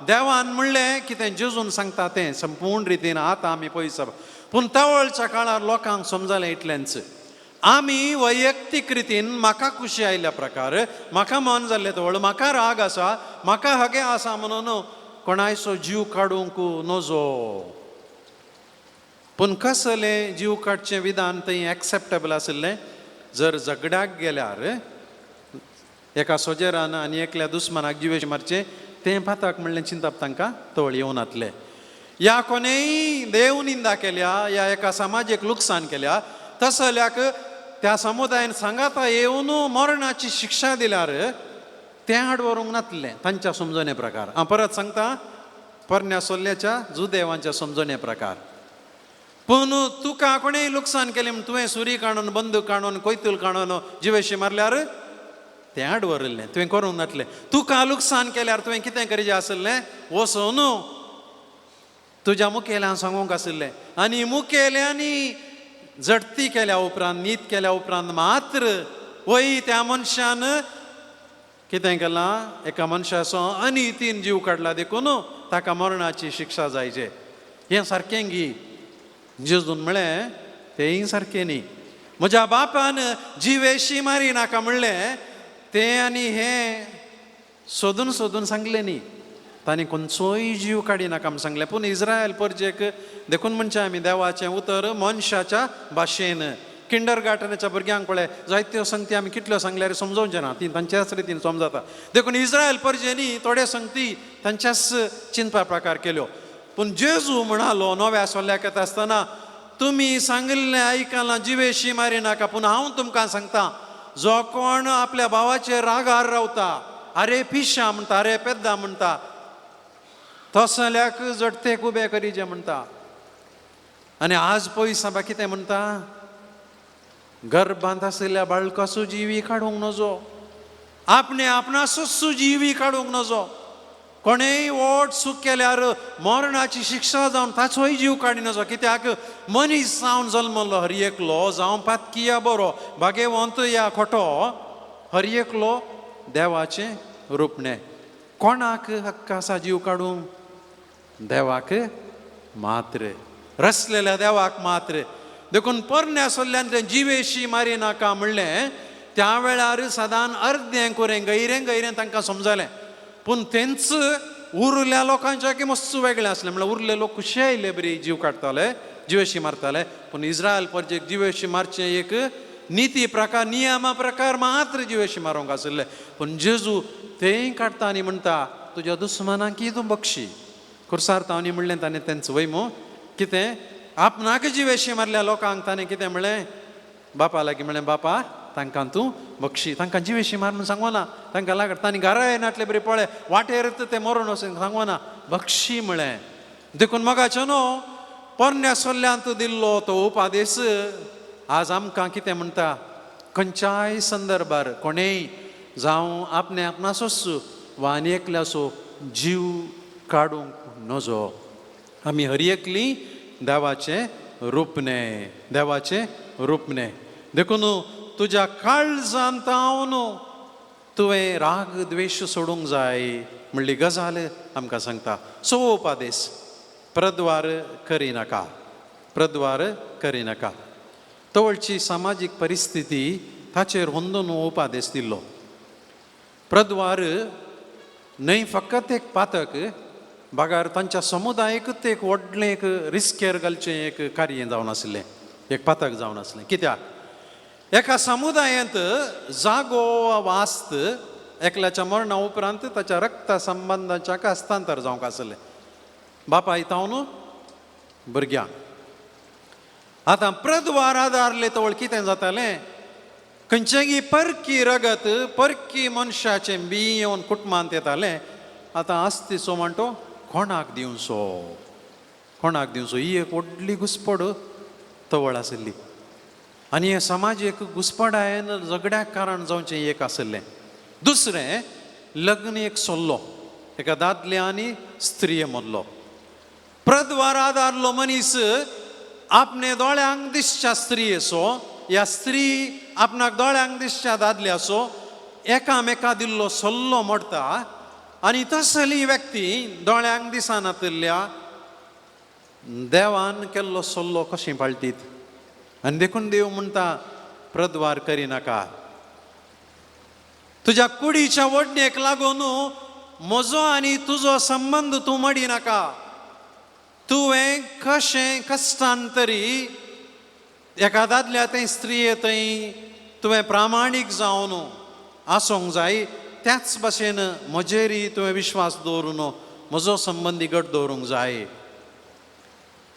देवान म्हणलें कितें जेजून सांगता तें संपूर्ण रितीन आतां आमी पळयसा पूण त्या काळार लोकांक समजलें इतलेंच आमी वैयक्तीक रितीन म्हाका खुशी आयल्या प्रकार म्हाका मन जाल्लें तवळ म्हाका राग आसा म्हाका हगे आसा म्हणून कोणायचो जीव काडूंक नजो पूण कसलें जीव काडचें विधान थंय एक्सेप्टेबल आसलें जर झगड्याक गेल्यार एका सोजेरान आनी एकल्या दुस्मानाक जिवेश मारचें तें पाताक म्हणलें चिंतप तांकां तवळ येवन येतलें या कोणेय देव निंदा केल्या या एका समाजीक लुकसाण केल्या तसल्याक त्या समुदायान सांगाता येवन मरणाची शिक्षा दिल्यार तें हाड व्हरूंक नातलें तांच्या समजणे प्रकार हांव परत सांगता पोरण्या सोल्ल्याच्या जुदेवांच्या समजणे प्रकार पूण तुका कोणेय लुकसाण केलें म्हण तुवें सुरी काडून बंदूक काडून कोयतूल काडून जिवेशी मारल्यार तें हाड व्हरलें तुवें करूंक नातलें तुका लुकसाण केल्यार तुवें कितें करचें आसलें वचून तुज्या मुखेल्यान सांगूंक आसलें आनी मुखेल्यांनी झडती केल्या उपरांत नीत केल्या उपरांत मात्र वय त्या मनशान कितें केलां एका मनशाचो अनितीन जीव काडला देखून ताका मरणाची शिक्षा जायचे हें सारकें गी जेजून म्हळें तेंय सारकें न्ही म्हज्या बापान जिवेशी मारी नाका म्हणलें तें आनी हें सोदून सोदून सांगलें न्ही तांणी खंयचोय जीव काडी नाका म्हण सांगलें पूण इस्रायल परजेक देखून म्हणचे आमी देवाचें उतर मनशाच्या भाशेन किंडर गार्टनाच्या भुरग्यांक पळय जायत्यो संगती आमी कितल्यो सांगल्यार समजोवचें ना ती तांच्याच रितीन समजता देखून इस्रायल परजेनी थोड्यो संगती तांच्याच चिंतपा प्रकार केल्यो पूण जेजू म्हणालो नव्या सोल्ल्याक येता आसतना तुमी सांगिल्लें आयकलां जिवेशी मारी नाका पूण हांव तुमकां सांगता जो कोण आपल्या भावाचेर रागार रावता आरे पिशा म्हणटा आरे पेद्दा म्हणटा तसल्याक जडतेक उबें करीचें म्हणटा आनी आज पळय साबा कितें म्हणटा गर्भांत आसलेल्या बाळकाचो जिवी काडूंक नजो आपणे आपणाचो जिवी काडूंक नजो कोणेय वोट चूक केल्यार मरणाची शिक्षा जावन ताचोय जीव काडी नजो कित्याक मनीस जावन जल्मलो हर एकलो जावं पातकी या बरो भाग्यवंत या खोटो हर एकलो देवाचें रुपणें कोणाक हक्क आसा जीव काडूंक देवाक मात्र रचलेल्या देवाक मात्र देखून पोरण्या सोल्ल्यान तें जिवेशी मारी नाका म्हणलें त्या वेळार सदांच अर्दें कोरें गैरें गैरें तांकां समजलें पूण तेंच उरल्या लोकांचें की मस्त वेगळें आसलें म्हणल्यार उरले लोक खुशी आयले बरी जीव काडटाले जिवेशी मारताले पूण इस्रायल परजेक जिवेशी मारचें एक निती प्रकार नियमा प्रकार मात्र जिवेशी मारूंक आसलें पूण जेजू तेंय काडटा आनी म्हणटा तुज्या दुस्मानाक तूं बक्षी खुर्सार तांणी म्हणलें ताणें तेंच वयमो कितें आपणाक जिवेशी मारल्या लोकांक ताणें कितें म्हणलें बापा लागीं म्हणलें बापा तांकां तूं बक्षी तांकां जिवेशी मार म्हूण सांगो ना तांकां लागत तांणी घरा येनातले बरे पळय वाटेर ते मरून वचून सांगो ना बक्षी म्हळें देखून मगाच्यो न्हू पोरण्या सोल्ल्यांत दिल्लो तो उपादेश आज आमकां कितें म्हणटा खंयच्याय संदर्भार कोणेय जावं आपणे आपणाचोच वा आनी एकल्याचो जीव काडूंक नजो आमी हर एकली देवाचें रुपणें देखून तुज्या काळजांत तावन तुवें राग द्वेश सोडूंक जाय म्हणली गजाल आमकां सांगता सो उपादेश प्रद्वार करिनाका तवळची सामाजीक परिस्थिती ताचेर हुंदून उपादेश दिल्लो प्रद्वार न्हय फकत एक पातक बागार तांच्या समुदायाकूच एक व्हडलें एक रिस्केर घालचें एक कार्य जावन आसलें, एक पातक जावन आसलें. कित्याक एका समुदायांत जागो वा आस्त एकल्याच्या मरणा उपरांत ताच्या रक्त संबंदाच्या हस्तांतर जावंक आसलें. बापाय तावन भुरग्यांक. आतां प्रद्वार आदारले तवळ कितें जातालें, खंयचेय परकी रगत परकी मनशाचें बी येवन कुटुंबांत येतालें. आतां आस्तीचो म्हणटो कोणाक दिवचो, कोणाक दिवचो, ही एक व्हडली घुसपड तवळ आसली. आनी हे समाजीक घुसपडायन झगड्याक कारण जावचें एक आसलें. दुसरें, लग्न एक सोल्लो एका दादले आनी स्त्रिये मदलो. प्रद्वार आदारलो मनीस आपणे दोळ्यांक दिसच्या स्त्रियेचो या स्त्री आपणाक दोळ्यांक दिसच्या दादल्याचो एकामेका दिल्लो सल्लो मोडटा. आनी तसली व्यक्ती दोळ्यांक दिसनातल्या देवान केल्लो सल्लो कशें पाळटीत. आनी देखून देव म्हणटा प्रद्वार करिनाका. तुज्या कुडीच्या वडणेक लागून म्हजो आनी तुजो संबंद तूं मडिनाका. तुवें कशें कश्टान तरी एका दादल्या थंय स्त्रिये थंय तुवें प्रामाणीक जावन आसूंक जाय. त्याच भाशेन म्हजेरय तुवें विश्वास दवरून म्हजो संबंद इगट दवरूंक जाय.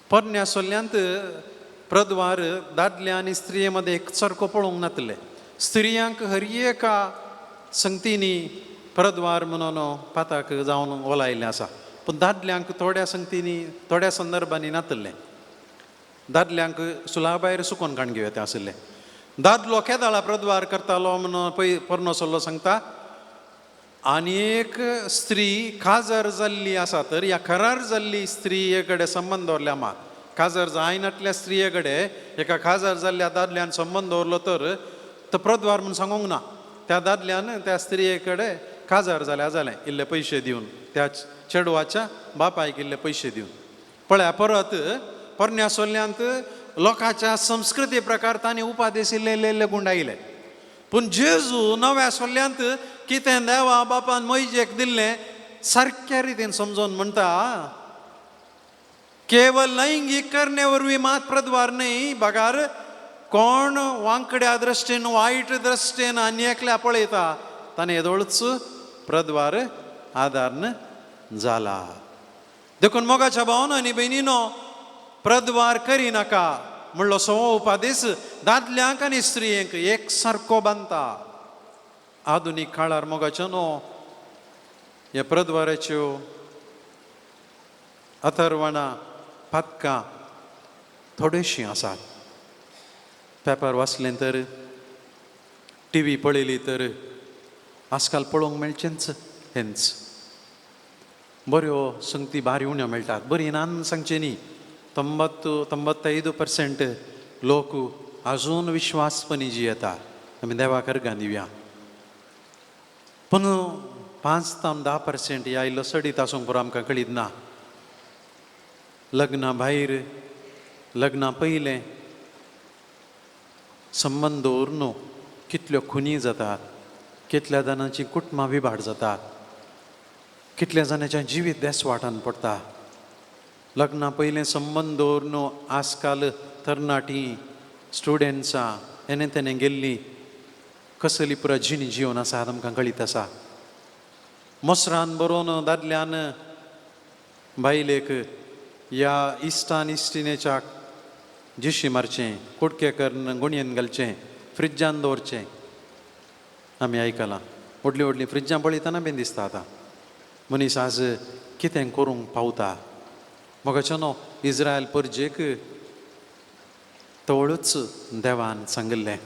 पोरण्या सोल्ल्यांत प्रद्वार दादल्या आनी स्त्रिये मदें एक सारको पळोवंक नातले. स्त्रियांक हर एका संगतींनी प्रद्वार म्हणून पाताक जावन ओलायिल्लें आसा. पूण दादल्यांक थोड्या संगतींनी थोड्या संदर्भांनी नातलें. दादल्यांक सुला भायर सुकोन काण घेवया आसलें. दादलो केदाळा प्रद्वार करतालो म्हणून पळय पोरनो सल्लो सांगता. आनी एक स्त्री काजर जाल्ली आसा तर ह्या करार जाल्ली स्त्रिये कडेन संबंद दवरल्या मा. काजर जायनातल्या स्त्रिये कडेन एका काजर जाल्ल्या दादल्यान संबंद दवरलो तर तो प्रद्वार म्हूण सांगूंक ना. त्या दादल्यान त्या स्त्रिये कडेन काजार जाल्या जालें इल्ले पयशे दिवन, त्या चेडवाच्या बापायक इल्ले पयशे दिवन. पळया परत पोरण्या सोल्ल्यांत लोकांच्या संस्कृती प्रकार तांणी उपादेश इल्ले इल्ले गुंडायले. पूण जेजू नव्या सोल्ल्यांत कितें देवा बापान मोयजेक दिल्लें सारक्या रितीन समजोवन म्हणटा केवळ लैंगीक करणे वरवीं मात प्रद्वार न्हय. बागार कोण वांकड्या दृश्टेन वायट दृश्टेन आनी एकल्या पळयता ताणें येदोळच प्रद्वार आदारन जाला. देखून मोगाच्या भावानो आनी भयणीनो, प्रद्वार करिनाका म्हणलो सवो उपादेश दादल्यांक आनी स्त्रियेक एक सारको बांदता. आधुनीक काळार मोगाच्या न्हू हे प्रद्वाराच्यो अथर्वणां पातकां थोडीशीं आसात. पेपर वाचलें तर टी पळयली तर आजकाल पळोवंक मेळचेंच हेंच. बऱ्यो संगती भायर येवण्यो मेळटात. बरी नान सांगचें न्ही. 95% लोक आजून विश्वासपणी जियेता. आमी देवाक अर्गां दिवया. पूण 5 ते 10% ह्या इल्लो सडीत आसूंक पुरो आमकां कळीत ना. लग्ना भायर लग्ना पयलें संबंद दवरून कितल्यो खुनी जातात, कितल्या जाणांची कुटुंबां विभाड जातात, कितल्या जाणांचें जिवीत देसवाटान पडटा. लग्ना पयलें संबंद दवरून आजकाल तरणाटी स्टुडंट्सां हें तेणें गेल्लीं कसली पुरो जीण जिवन आसात आमकां कळीत आसा. मोसरान बरोवन दादल्यान बायलेक ह्या इश्टान इश्टिणेच्या जिशी मारचें, कुडके करून गुणयेन घालचें, फ्रिज्जान दवरचें. आमी आयकलां. व्हडलीं व्हडलीं फ्रिज्जां पळयतना बीन दिसता आतां मनीस आज कितें करूंक पावता. मोगाचें न्हू इज्रायल परजेक तवळूच देवान सांगिल्लें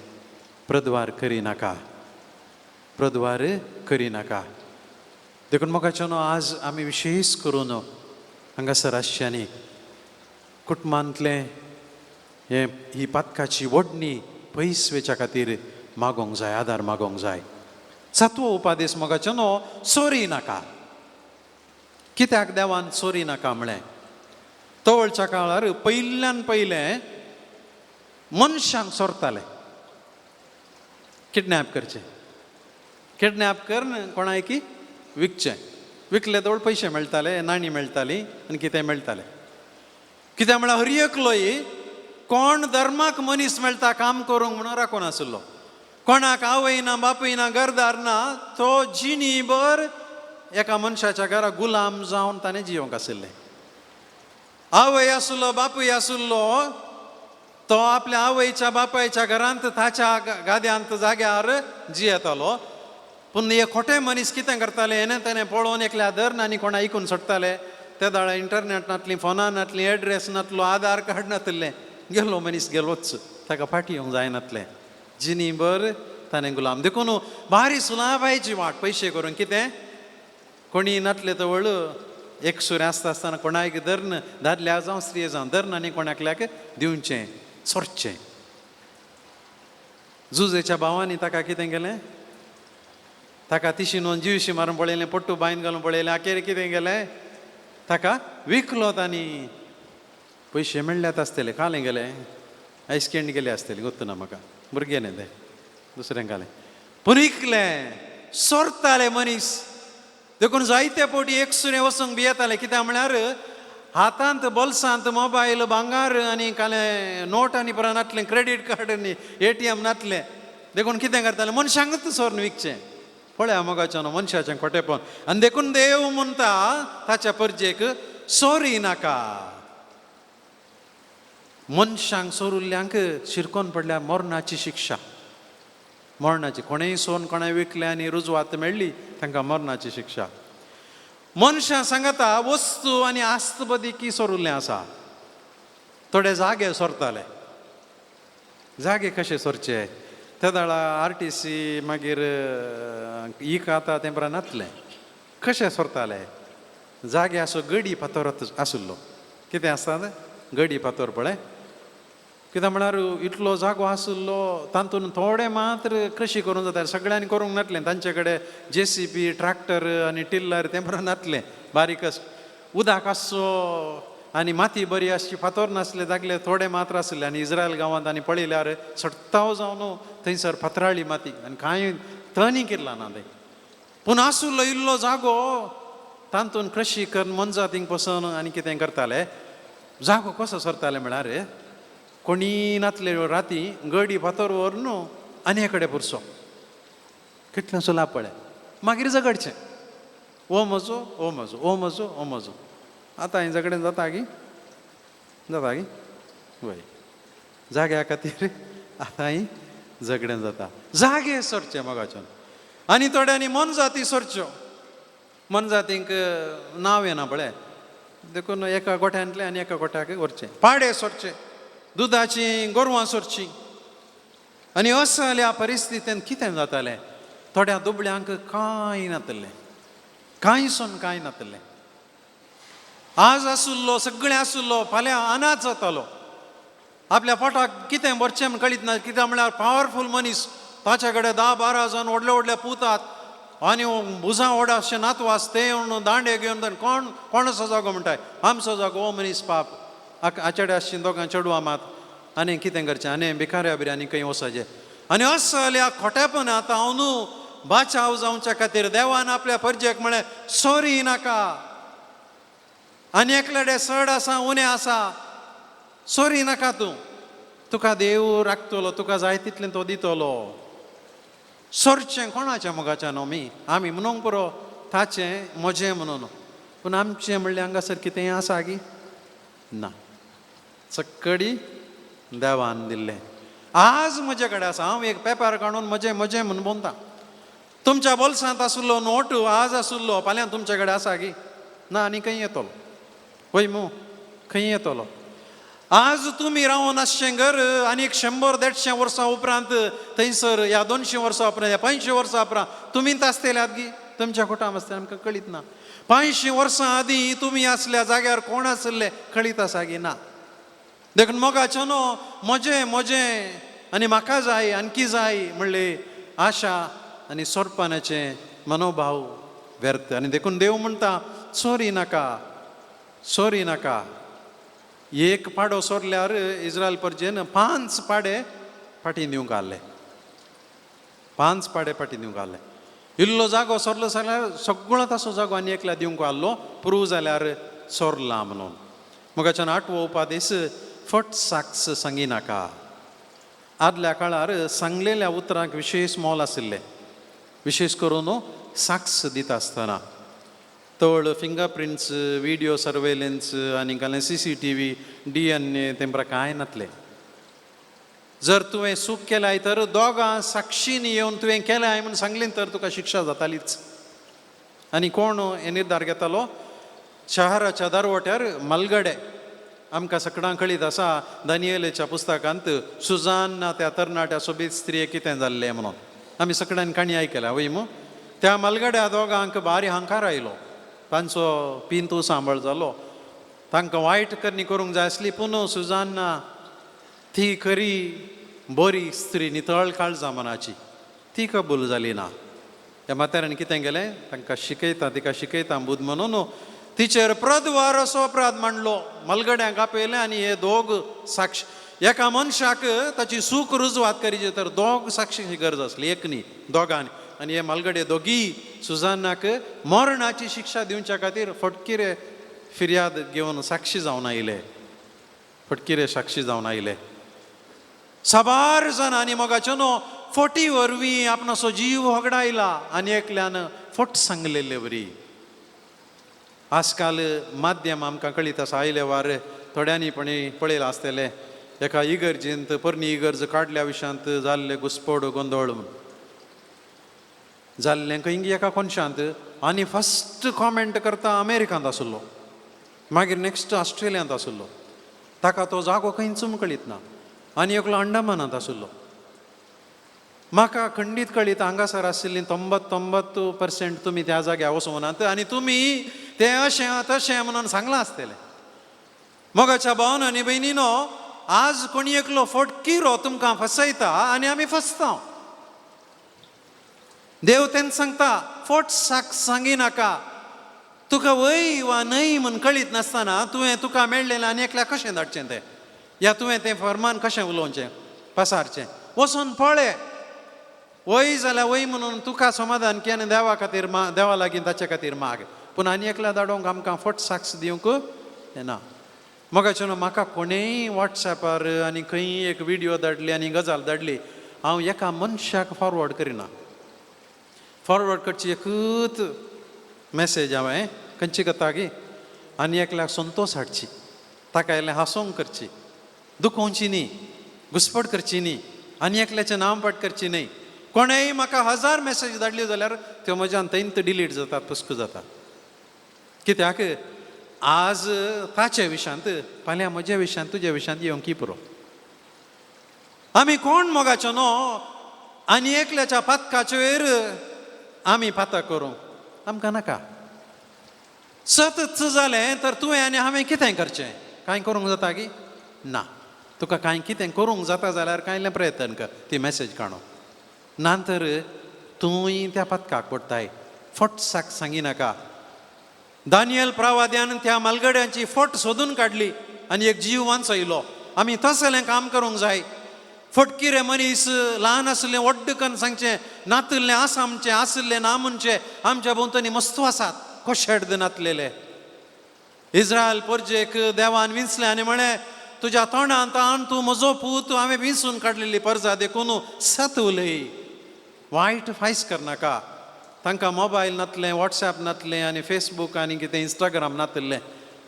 प्रद्वार करिनाका, प्रद्वार करिनाका. देखून मोगाचें न्हू आज आमी विशेश करून हांगासर आसच्यांनी कुटुंबांतलें ही पातकाची वडणी पयस वेच्या खातीर मागोंक जाय, आदार मागोंक जाय. 7वो उपादेश मोगाचें न्हू चोरी नाका. कित्याक देवान चोरी नाका म्हळें? तवळच्या काळार पयल्यान पयलें मनशांक चोरताले. किडनॅप करचें, किडनॅप करून कोणायकी विकचें. विकले दवळ पयशे मेळटाले, नाणी मेळटाली आनी कितें मेळटालें. कित्याक म्हळ्यार हर एकलोय कोण धर्माक मनीस मेळटा काम करूंक म्हणून राखून आसलो. कोणाक आवय ना, बापूय ना, घरदार ना, तो जिणीभर एका मनशाच्या घरा गुलाम जावन ताणें जिवंक आशिल्लें. आवय आसलो, बापूय आसलो, तो आपल्या आवयच्या बापायच्या घरांत ताच्या गाद्यांत जाग्यार जियेतालो. पूण हे खोटे मनीस कितें करताले, हेणे तेणें पळोवन एकल्या धर आनी कोणा ऐकून सोडटाले. त्या दाळा इंटरनेट नातली, फोनार नातली, एड्रेस नातलो, आधार कार्ड नातलें. गेलो मनीस गेलोच, ताका फाटी येवंक जायनातलें. जिणीभर ताणें गुलाम देखून भारी सुलाबायची वाट पयशे करून. कितें कोणी नातले तवळ एक सुरे आसता आसतना कोणाक धरन, दादल्या जावं स्त्रिये जावं धरन आनी कोणाकल्याक दिवचें, सोडचें. जुजेच्या भावांनी ताका कितें केलें, ताका तिशीनोवन जिवशी मारून पळयलें, पट्टू बायन घालून पळयलें. आखेर कितें केलें, ताका विकलो आनी पयशे मेळ्ळेत आसतले. कालें गेलें, आयस्कँड गेले आसतले, गोत्तू ना म्हाका, भुरगे न्ही ते, दुसऱ्यांक घालें. पूण विकलें, सोरताले मनीस. देखून जायते फावटी एकसुरे वचूंक भियेताले. कित्याक म्हळ्यार हातांत बोल्सांत मोबायल, भांगार आनी काले नोट आनी परत नातलें, क्रेडीट कार्ड आनी ATM नातलें. देखून कितें करताले, मनशांकच सोरून विकचें. पळया मोगाच्यान मनशाचें खोटेपण. आनी देखून देव म्हणटा ताच्या परजेक, सोरी नाका. मनशांक सोरुल्ल्यांक शिरकोन पडल्यार मरणाची शिक्षा, मरणाची. कोणेय सोन कोणें विकलें आनी रुजवात मेळ्ळी तांकां मरणाची शिक्षा. मनशां सांगता वस्तू आनी आस्त बदिकी सोरुल्लें आसा. थोडे जागे सोरताले. जागे कशे सोरचे, त्या दाळा RTC मागीर ईक आतां तें बरें नातलें. कशे सोरताले, जागे असो गडी फातर आसुल्लो. कितें आसता गडी फातर पळय. कित्याक म्हळ्यार इतलो जागो आसुल्लो, तातूंत थोडे मात्र कृशी करूंक जातालें. सगळ्यांनी करूंक नातलें. तांचे कडेन JCB, ट्रॅक्टर आनी टिल्लर तें बरें नातलें. बारीक उदक आसचो आनी माती बरी आसची, फातर नासले जागले थोडे मात्र आसले. आनी इज्रायल गांवांत आनी पळयल्यार सट्टाव जावन थंयसर फातराळी माती आनी कांय तणी केल्ला ना थंय. पूण आसुल्लो इल्लो जागो, तातूंत कृशी करून मनजां थिंग पसून आनी कितें करताले. जागो कसो सरताले म्हळ्यार कोणी नातले राती गडी फातर व्हरून आनी कडेन पुरसो. कितलें सुलाब पळय. मागीर झगडचें, ओ म्हजो, ओ म्हजो, ओ म्हजो, ओ म्हजो. आतां हांवें झगडें जाता गी, जाता गी वय. जाग्या खातीर आतां हांवें झगडें जाता. जागे सोरचे मोगाच्यान. आनी थोड्यांनी मन जाती सोरच्यो. मन जातींक नांव येना पळय. देखून एका गोठ्यांतले आनी एका गोठ्याक व्हरचें. पाडे सोरचे, दुदाची गोरवां सोरचीं. आनी असल्या परिस्थितींत कितें जातालें, थोड्या दुबळ्यांक कांय नातलें, कांय सोन कांय नातलें. आज आसुल्लो सगळें आसुल्लो फाल्यां अनाथ जातालो. आपल्या पोटाक कितें भरचें म्हण कळीत ना. कित्याक म्हळ्यार पावरफूल मनीस, ताचे कडेन 10-12 जाण व्हडले व्हडले पुतात आनी भुजां व्हडा अशें नातवास, ते येवन दांडे घेवन कोण कोणाचो जागो म्हणटाय, आमचो जागो. ओ मनीस पाप, आचेडे आसची दोगां चेडवां मात, आनी कितें करचें, आनी भिकाऱ्या बिऱ्यांनी खंय वचचें. आनी असल्या खोटेपणांत हांव न्हू बाचाव जावच्या खातीर देवान आपल्या परजेक म्हळें सोरी नाका. आनी एकलेडे चड आसा, उणें आसा, सोरी नाका तूं. तुका देव राखतलो, तुका जाय तितलें तो दितलो. सोरचें कोणाचें मोगाच्यान आमी म्हणूंक पुरो ताचें म्हजें म्हणून. पूण आमचें म्हणलें हांगासर कितेंय आसा गी ना. सक्कडी देवान दिल्लें. आज म्हजे कडेन आसा, हांव एक पेपर काडून म्हजें म्हणून बोलता. तुमच्या बोल्सांत आसुल्लो नोट आज आसुल्लो फाल्यां तुमचे कडेन आसा गी ना, आनी खंय येतलो पळय मू, खंय येतलो. आज तुमी रावन आसचें घर आनीक 100-150 वर्सां उपरांत थंयसर, ह्या 200 वर्सां उपरांत, ह्या 500 वर्सां उपरांत तुमीच आसतल्यात गी. तुमच्या कुटाम आसतलें आमकां कळीत ना. 500 वर्सां आदीं तुमी आसल्या जाग्यार कोण आसले कळीत आसा गी ना. देखून मोगाचें न्हू, म्हजें आनी म्हाका जाय, आणकी जाय म्हणले आशा आनी सोरपणाचें मनोभाव व्यर्थ. आनी देखून देव म्हणटा सोरी नाका, सोरी नाका. एक पाडो सोरल्यार इज्रायल परजेन 5 पाडे फाटीं दिवंक आहले. 5 पाडे फाटीं दिवंक आहले. इल्लो जागो सोरलो जाल्यार सगळो तसो जागो आनी एकल्या दिवंक आसलो प्रूव जाल्यार सोरला म्हणून. मुगाच्यान 8वो उपादेश फट साक्स सांगी नाका. आदल्या काळार सांगलेल्या उतरांक विशेश मोल आशिल्लें, विशेष करून साक्स दिता आसतना. तळ फिंगर प्रिंट्स, व्हिडिओ सर्वेलन्स आनी CCTV, DNA तेंपरा कांय नासलें. जर तुवें चूक केल्याय तर दोगां साक्षीन येवन तुवें केल्याय म्हणून सांगलें तर तुका शिक्षा जातालीच. आनी कोण हे निर्धार घेतालो? शहराच्या दरवट्यार मलगडे. आमकां सगळ्यांक कळीत आसा दानियेलाच्या पुस्तकांत सुजान्ना त्या तरणाट्या सोबीत स्त्रियेक कितें जाल्लें म्हणून. आमी सगळ्यांनी काणी आयकल्या वय मू. त्या मलगड्या दोगांक भारी हंकार आयलो, तांचो पिंतू सांबाळ जालो. तांकां वायट करणी करूंक जाय आसली, पूण सुजान्ना ती खरी बरी स्त्री, नितळ काळजां मनाची, ती कबूल जाली ना. त्या म्हाताऱ्यान कितें केलें? तांकां शिकयता, तिका शिकयता बुद्ध म्हणून तिचेर प्रद्वार असो अपराध मांडलो. मलगड्यांक आपयलें आनी हे दोग साक्ष. एका मनशाक ताची सूख रुजवात करीची तर दोग साक्षीची गरज आसली, एक न्ही दोगांनी. आनी हे मलगडे दोगी सुजान्नाक मरणाची शिक्षा दिवच्या खातीर फटकिरे फिर्याद घेवन साक्षी जावन आयले. फटकिरे साक्षी जावन आयले. साबार जाणांनी मोगाच्यो न्हू फटी वरवीं आपणाचो जीव होगडायला आनी एकल्यान फट सांगलेले वरी. आजकाल माध्यम आमकां कळीत आसा. आयले वार थोड्यांनी पळयलां आसतलें एका इगर्जेंत परनी इगर्ज काडल्या विशयांत जाल्ले घुस्पोड गोंदळ जाल्लें खंय एका कोनशांत. आनी फस्ट कॉमेंट करता अमेरिकांत आसलो, मागीर नेक्स्ट ऑस्ट्रेलियांत आसलो. ताका तो जागो खंयचूच कळीत ना. आनी एकलो अंडमानांत आसलो. म्हाका खंडीत कळीत हांगासर आशिल्लीं 99% तुमी त्या जाग्यार वचूनात आनी तुमी तें अशें तशें म्हणून सांगलां आसतलें. मोगाच्या भावन आनी भयणीनो, आज कोणी एकलो फटकिरो तुमकां फसयता आनी आमी फसता. देव तेंच सांगता फट सांगी नाका. तुका वय वा न्हय म्हूण कळीत नासतना तुवें तुका मेळ्ळेलें आनी एकल्याक कशें धाडचें तें, या तुवें तें फर्मान कशें उलोवचें पसारचें. वचून पळय. वय जाल्यार वय म्हणून तुका समाधान की आनी देवा खातीर देवा लागीं ताचे खातीर माग. पूण आनी एकल्या धाडोवंक आमकां फट साक्ष दिवंक ना. मोगाचें न्हू, म्हाका कोणेय वॉट्सॅपार आनी खंय एक व्हिडिओ धाडली आनी गजाल धाडली, हांव एका मनशाक फॉरवर्ड करिना. फॉरवर्ड करची एकूच मॅसेज हांवें खंयची करता गी, आनी एकल्याक संतोश हाडची, ताका इल्लें हांसोवंक करची, दुखोवची न्ही, घुसपट करची न्ही, आनी एकल्याचें नांवपाट करची न्ही. कोणेय म्हाका 1000 मॅसेज धाडल्यो जाल्यार त्यो म्हज्यान थंयत डिलीट जातात, पुस्क जाता. कित्याक आज ताचे विशयांत, फाल्यां म्हज्या विशयांत, तुज्या विशयांत येवंक की पुरो. आमी कोण मोगाच्यो न्हू, आनी एकल्याच्या पातकाचे वयर आमी पातक करूंक आमकां नाका. सतत जालें तर तुवें आनी हांवें कितें करचें? कांय करूंक जाता गी ना. तुका कांय कितें करूंक जाता जाल्यार कांय प्रयत्न कर ती मॅसेज काडूंक. नंतर तूंय त्या पथकाक पडटाय. फट सांगी नाका. दानियल प्रवाद्यान त्या मलगड्यांची फट सोदून काडली आनी एक जीव वाचयलो. आमी तसलें काम करूंक जाय. फटकिरे मनीस ल्हान आसलें व्हड्ड करून सांगचें, नातल्लें आसा आमचें, आसलें ना म्हणचें. आमच्या भोंवतणी मस्तू आसात कोशेड नातलेले. इस्रायल परजेक देवान विंचलें आनी म्हळें, तुज्या तोंडांत आण तूं म्हजो पूत, हांवें विंचून काडलेली परजा देखून सत उलय, वायट फायस करनाका. तांकां मोबायल नातलें, वॉट्सॅप नातलें आनी फेसबूक आनी कितें इंस्टाग्राम नातलें.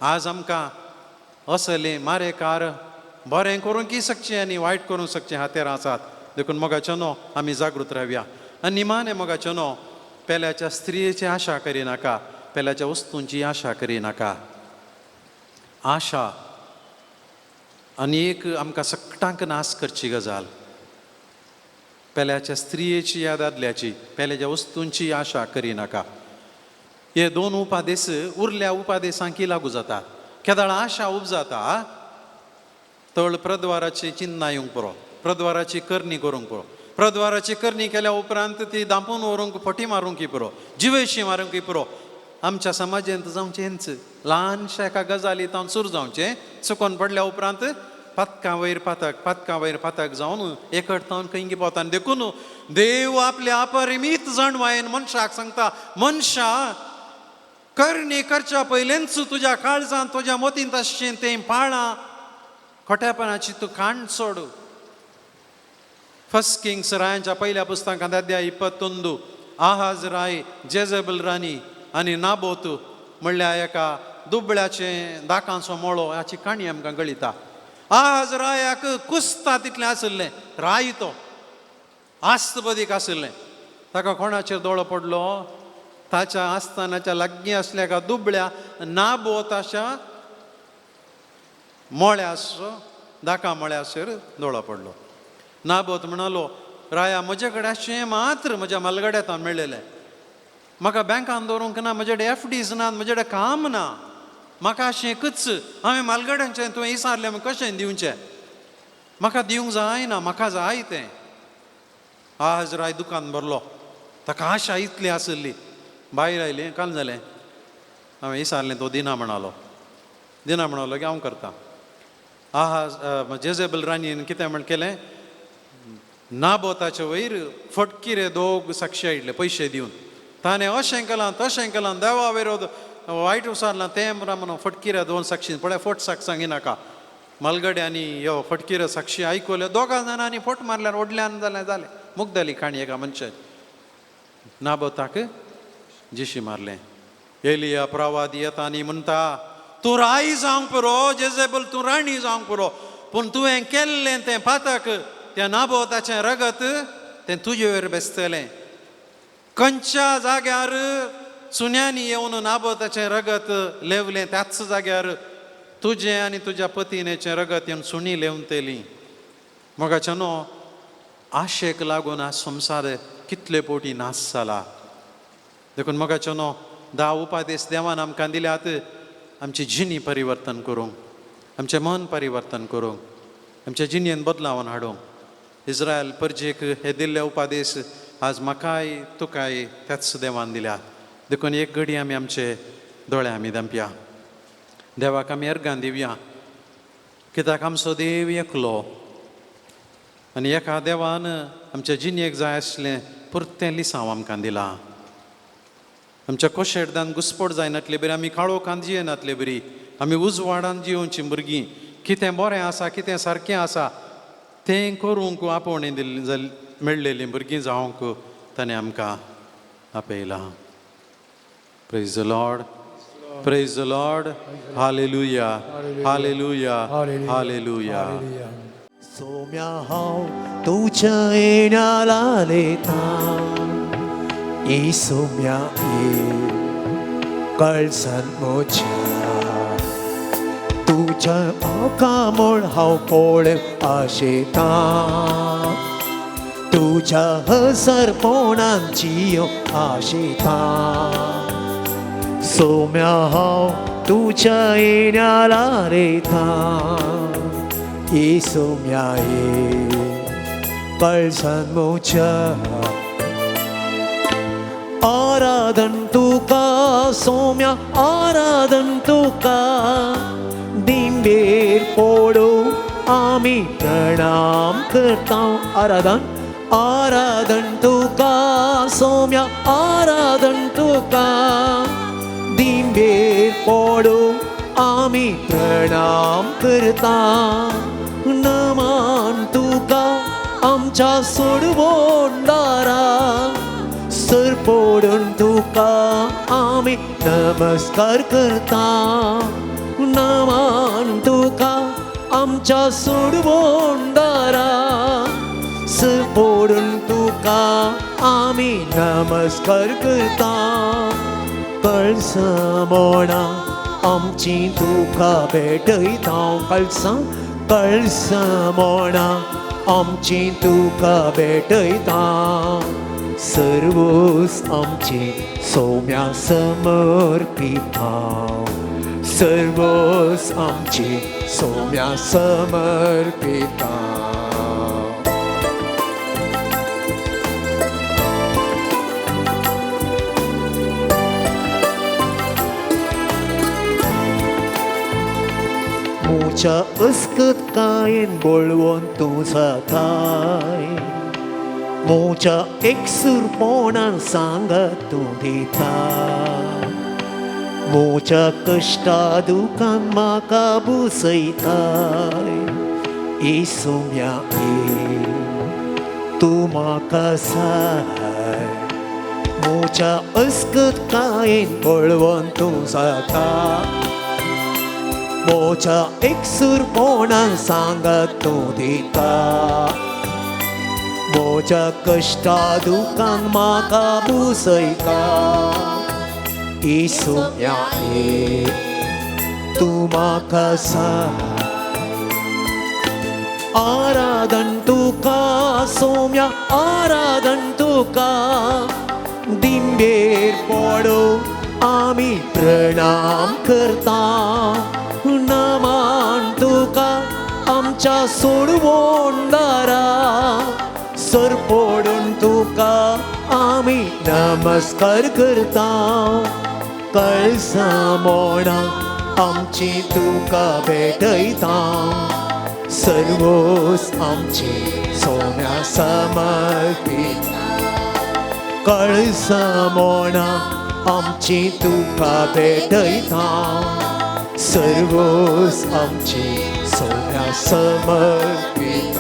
आज आमकां असलें मारेकार बरें करूंक शकचें आनी वायट करूंक शकचें हातेर आसात. देखून मोगाचें न्हू, आमी जागृत रावया. आनी निमाणें मोगाचें न्हू, पेल्याच्या स्त्रियेची आशा करिनाका, पेल्याच्या वस्तूंची आशा करिनाका. आशा आनी एक आमकां सगळ्यांक नाश करची गजाल. पेल्याच्या स्त्रियेची या दादल्याची, पेल्याच्या वस्तूंची आशा करिनाका. हे दोन उपादेश उरल्या उपादेशांकी लागू जाता. केदाळ आशा उपजाता, तळ प्रद्वाराची चिन्ह येवंक पुरो, प्रद्वाराची करणी करूंक पुरो. प्रद्वाराची करणी केल्या उपरांत ती दांपून व्हरूंक, फटी मारूंक पुरो, जिवेशी मारूंक पुरो. आमच्या समाजांत जावचें हेंच ल्हानशा एका गजालींत हांव सूर जावचें, चुकोन पडल्या उपरांत पातकां वयर पातक जावन एकठांवन खंय पावता देखून देव आपल्या अपरिमीत जाणवायेन मनशाक सांगता, मनशा करणी करच्या पयलेंच तुज्या काळजांत तुज्या मोतीन तशें तें पाळा, खोट्यापणाची तूं काण सोड. फर्स्ट किंग्स रायांच्या पहिल्या पुस्तकांत अध्याय 21 आहाज राय, जेजेबल राणी आनी नाबोत म्हणल्यार एका दुबळ्याचें दाकांचो मोळो हाची काणी आमकां कळिता. आहाज रायाक कुसता तितलें आशिल्लें, राय तो आस्तबदीक आशिल्लें. ताका कोणाचेर दोळो पडलो? ताच्या आस्थानाच्या लागीं आसल्या एका दुबळ्या नाबोत अशा मोळ्याचो दाका मोळ्याचेर दोळो पडलो. नाबोत म्हणालो, राया म्हजे कडेन अशें मात्र म्हज्या मालगड्यांत मेळ्ळेलें, म्हाका बँकान दवरूंक ना, म्हजे कडेन FDs नात, म्हजे कडेन काम ना, म्हाका अशें कच हांवें मालगड्यांचें तुवें विचारलें कशें दिवचें, म्हाका दिवंक जायना, म्हाका जाय तें. आज राय दुकान भरलो, ताका आशा इतली आशिल्ली. भायर आयली, काल जालें, हांवें विचारलें तो दिना म्हणालो की हांव करतां. जेजेबल राणीन कितें म्हण केलें, नाबोताचे वयर फटकिरे दोग साक्षी आयिल्ले पयशे दिवन. ताणें अशें केलां तशें केलां, देवा विरोध वायट विचारलां, तें म्हणून फटकिऱ्या 2 साक्षी पळय फट सांगिनाका. मालगड्यांनी ह्यो फटकिऱ्यो साक्षी आयकल्यो, 2 जाणांनी फट मारल्यार ओडल्यान जालें. मुग्धली काणी एका मनशाची. नाबोताक जिशी मारलें. एलिया प्रवादी येता आनी म्हणटा, तूं राई जावंक पुरो, जेजेबल तूं राणी जावंक पुरो, पूण तुवें केल्लें तें पातक, त्या नाबोताचें रगत तें तुजे वयर बेसतलें. खंयच्या जाग्यार सुन्यांनी येवन नाबोताचें रगत लेवलें, त्याच जाग्यार तुजें आनी तुज्या पत्नीचें रगत येवन सुणी लेवतली. मोगाच्या न्हू, आशेक लागून आज संवसार कितले पोटी नाश जाला. देखून मोगाच्या न्हू, 10 उपादेश देवान आमकां दिल्यात आमची जिणी परिवर्तन करूंक, आमचें मन परिवर्तन करूंक, आमच्या जिणेन बदलावन हाडूंक. इस्रायल परजेक हे दिल्ले उपादेश आज म्हाकाय तुकाय त्याच देवान दिल्यात. देखून एक घडी आमी आमचे दोळे आमी धांपया, देवाक आमी अर्गां दिवया, कित्याक आमचो देव एकलो आनी एका देवान आमच्या जिणेक जाय आसलें पुर्तें लिसांव आमकां दिलां. आमच्या कोशेडदान घुस्पट जायनातले बरी, आमी काळोखांत जियेनातले बरी, आमी उजवाडान जियोवचीं भुरगीं. कितें बरें आसा, कितें सारकें आसा तें करूंक आपोवणी मेळ्ळेलीं भुरगीं जावंक ताणें आमकां आपयलां. Praise the lord, praise the lord, hallelujah, hallelujah, hallelujah. सोम्या हांव तुज्या येण्याला लेता, सोम्या ये कळसान म्हज्या, तुज्या ओकामोळ हांव पळोवंक आशेता, तुज्या हसरपणान जियोंक आशेता. सोम्या हांव तुज्या येण्याला लेता, सोम्या ये कळसान म्हज्या. आराधन तुका सोम्या, आराधन तुका, दिंबेर पडून आमी प्रणाम करता. आराधन, आराधन तुका सोम्या, आराधन तुका, दिंबेर पडून आमी प्रणाम करता. नमान तुका आमच्या सोडवोंडारा, सर पडून तुका आमी नमस्कार करता. नमान तुका आमच्या सोडवोंडारा, सर पडून तुका आमी नमस्कार करता. कळसां मोणा आमची तुका भेटयता, कळसां कळसां मोणा आमची तुका भेटयता. सर्वोस आमचे सोम्या समर्पिता, सर्वोस आमचे सोम्या समर्पिता. मोच्या अस्कतकायेन बोळवून तूं जाताय मोच्या एकसुरपणान सांगत तूं दिताय मोच्या कश्टा दुखान म्हाका बुसयताय येसुम्या तूं म्हाका साय मोच्या अस्कतकायेन बोळवून तूं जाता मोच्या एकसुरपणान सांगत तूं दिता मोच्या कश्टा दुखान म्हाका बुसयता येसुम्या तूं म्हाका साय आराधन तुका सोम्या आराधन तुका दिंबेर पडो आमी प्रणाम करता नमान तुका आमच्या सोडवोंडारा सर पडून तुका आमी नमस्कार करता कळसा मोडा आमची तुका भेटयता सर्वोस आमची सोम्या समर्पित कळसा मोडा आमची तुका भेटयता सर्वोस आमची सोम्या समर्पित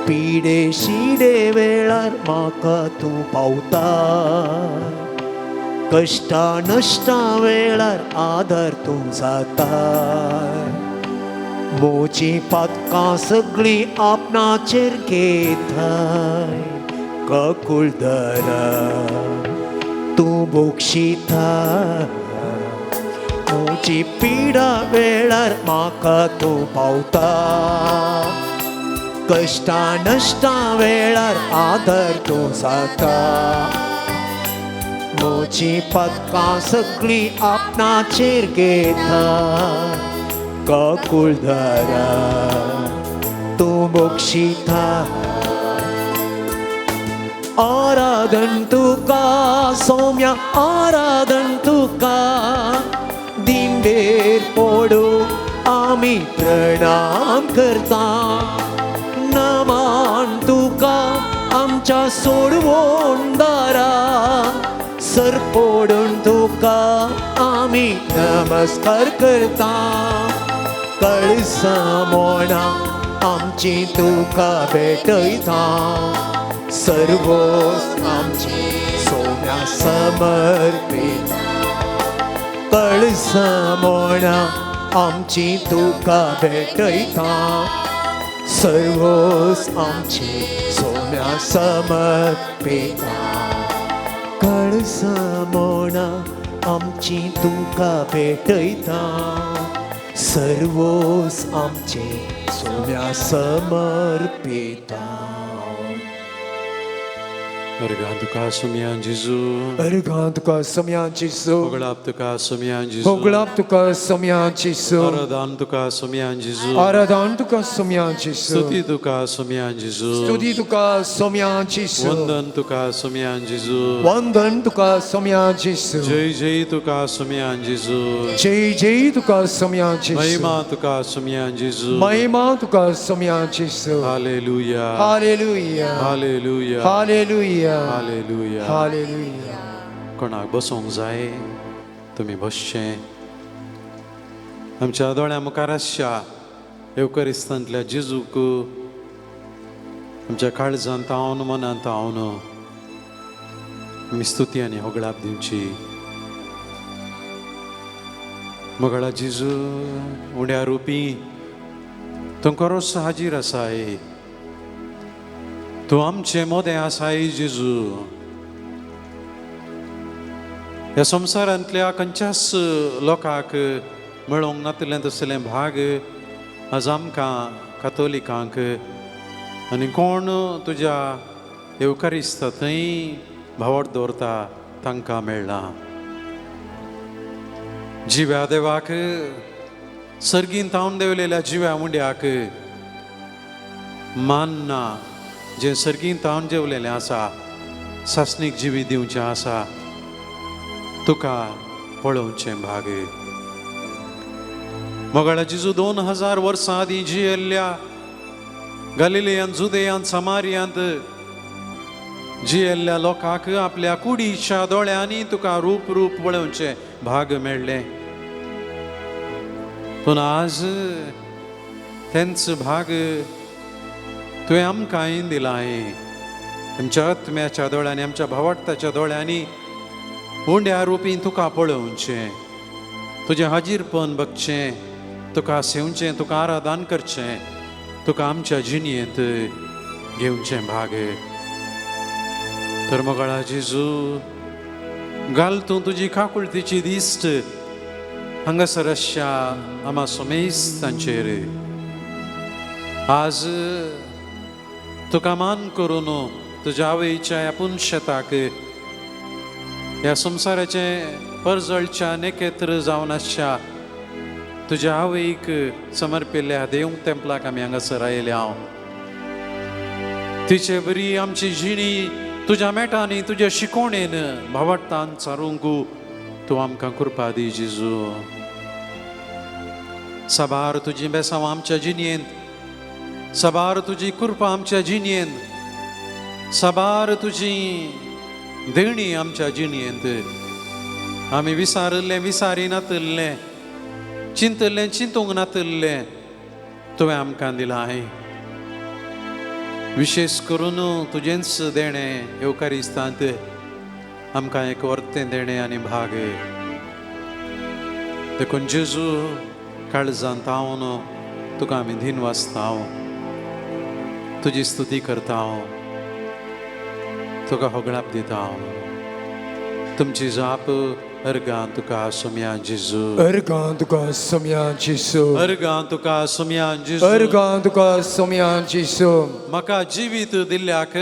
पिडे शिडे वेळार म्हाका तूं पावता कश्टा नश्टा वेळार आदार तूं जाता मोची पातकां सगळीं आपणाचेर घेताय ककुळदर तूं बोक्षिता मोची पिडा वेळार म्हाका तूं पावता कश्टा नश्टा वेळार आदर तूं जाता मोची पदकां सगळीं आपणाचेर घेता ककुळदर तूं बोक्षिता आराधन तुका सोम्या आराधन तुका दिंबेर पडू आमी प्रणाम करता नमान तुका आमच्या सोडवोंडारा सर पडून तुका आमी नमस्कार करता कळसा मोडा आमची तुका भेटयता सर्वोस आमची सोम्या समर्पित कळसा मोडा आमची तुका भेटयता सर्वोस आमची सोम्या समर्पित कळसा मोडा आमची तुका भेटयता सर्वोस आमची Saumya समर्पिता Obrigado, tuka sumian Jesus. Obrigado tuka somian Jesu Oglap tuka sumian Jesus. Oglap tuka somian Jesu Aradan tuka sumian Jesus. Aradan tuka somian Jesu Stuti tuka sumian Jesus. Studi tuka somian Jesu Vandan tuka sumian Jesus. Vandan tuka somian Jesu Jai Jai tuka sumian Jesus. Jai Jai tuka somian Jesu Mahima tuka sumian Jesus. Mahima tuka somian Jesu Hallelujah. Hallelujah Hallelujah. Hallelujah Hallelujah. Hallelujah कोणाक बसोंक जाय तुमी बसचें आमच्या दोळ्या मुखार आसच्या येवकरिस्तांतल्या जेजूक आमच्या काळजांत हांवन मनांत हांवन आमी स्तुती आनी होगळाप दिवची मोगळा जेजू उड्या रुपी तूं खरोच हाजीर आसाय तूं आमचें मोदें आसाय जेजू ह्या संवसारांतल्या खंयच्याच लोकांक मेळोंक नातलें तसलें भाग आज आमकां कातोलिकांक आनी कोण तुज्या येवकारिस्त थंय भावट दवरता तांकां मेळना जिव्या देवाक सर्गीन तावन देवलेल्या जिव्या मुंड्याक मान ना जें सर्गीन तावन जेवलेलें आसा सासणीक जिवीत दिवचें आसा तुका पळोवचें भागे. मोगाळा जेजू 2000 वर्सां आदीं जियेल्ल्या गलिलेयांत, जुदेयांत, समारियांत जियेल्ल्या लोकांक आपल्या कुडीच्या दोळ्यांनी तुका रूप रूप पळोवचें भाग मेळ्ळें. पूण आज तेंच भाग तुवें आमकांय दिलाय. आमच्या आत्म्याच्या दोळ्यांनी, आमच्या भावार्थाच्या दोळ्यांनी उंड्या रुपी तुका पळोवचें, तुजें हाजीरपण बघचें, तुका सेवचें, तुका आराधन करचें, तुका आमच्या जिणयेंत घेवचें भागे. तर मोगाळा जेजू घाल तूं तुजी काकुळतीची दिश्ट हांगासर अशा आमा सोमेस्तांचेर. आज तुका मान करून तुज्या आवयच्या ह्या पुनशेताक ह्या संवसाराचें परजळच्या नेकेत्र जावन आसच्या तुज्या आवयक समर्पिल्ल्या देव तेंपलाक आमी हांगासर आयले. हांव तिचे बरी आमची जिणी तुज्या मेटांनी, तुज्या शिकोणेन भावार्थान चारूंक तूं आमकां कृपा दी जेजू. सबार तुजी बेसांव आमच्या जिणयेंत, सबार तुजी कृपा आमच्या जिणयेंत, सबार तुजी देणी आमच्या जिणयेंत. आमी विसारल्ले विसारी नातल्ले, चिंतल्ले चिंतूंक नातल्ले तुवें आमकां दिलाय. विशेष करून तुजेंच देणें येवकारिस्तांत आमकां एक वर्तें देणें आनी भाग. देखून जेजू काळजांत हांव तुका आमी दिन वाचता, हांव तुजी स्तुती करता, हांव तुका होगळाप दिता. हांव तुमची जाप अर्गां तुका सोम्या जेजू, अर्गां तुका सोम्या जेजू, अर्गां तुका सोम्या जेजू, अर्गां तुका सोम्या जेजू. म्हाका जिवीत दिल्ल्याक,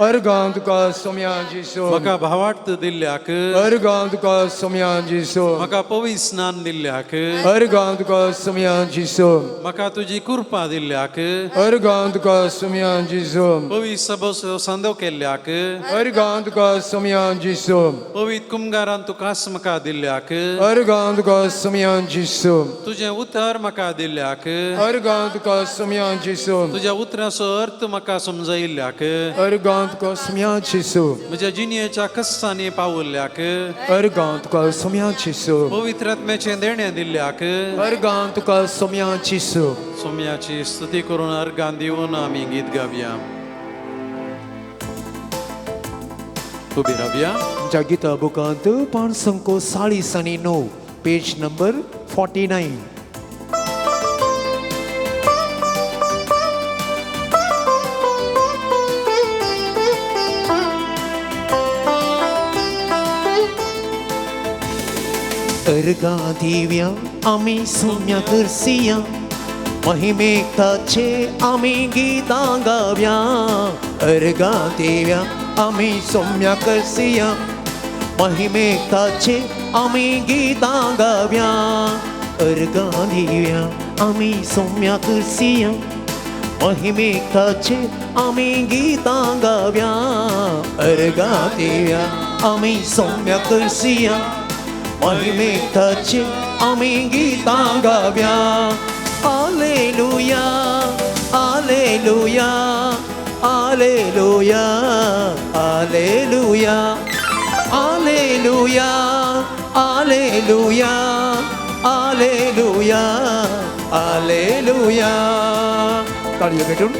अर्गां तुका सोम्या जेजू, म्हाका भावार्थ दिल्ल्याक, अर्गां तुका सोम्या जेजू, म्हाका पवित्र स्नान दिल्ल्याक, अर्गां तुका सोम्या जेजू, म्हाका तुजी कृपा दिल्ल्याक, अर्गां तुका सोम्या जेजू, पवित्र सभो सांदो केल्ल्याक, अर्गां तुका सोम्या जेजू, पवित्र कुमगारान तुका म्हाका दिल्ल्याक, अर्गां तुका सोम्या जेजू, तुजें उतर म्हाका दिल्ल्याक, अर्गां तुका सोम्या जेजू, तुज्या उतराचो अर्थ म्हाका समजयल्ल्याक, अर्गां तुका सोम्या जेजू, म्हज्या जिणयेच्या कस्सांनी पावल्ल्याक, अर्गां तुका सोम्या जेजू, पवित्र आत्म्याचें देणें दिल्ल्याक, अर्गां तुका सोम्या जेजू. सोम्याची स्तुती करून अर्गां दिवन आमी गीत गावया. उबी रावया. तुमच्या गिता बुकांत पान संको 40 आनी 9, पेज नंबर 49. अर्गा दिव्या आमी सोम्या करसिया, महिमेक ताचे आमी गितां गावया. अर्गा दिव्या आमी सोम्या करसिया, महिमेक ताचे आमी गितां गावया. अर्गा दिव्या आमी सोम्या करसिया, महिमेक ताचे आमी गितां गावया. अर्गा दिव्या आमी सोम्या करसिया, महिमेक ताचे आमी गितां गावया. Hallelujah, hallelujah, hallelujah, hallelujah, hallelujah, hallelujah, hallelujah, hallelujah. ताळयो भेटून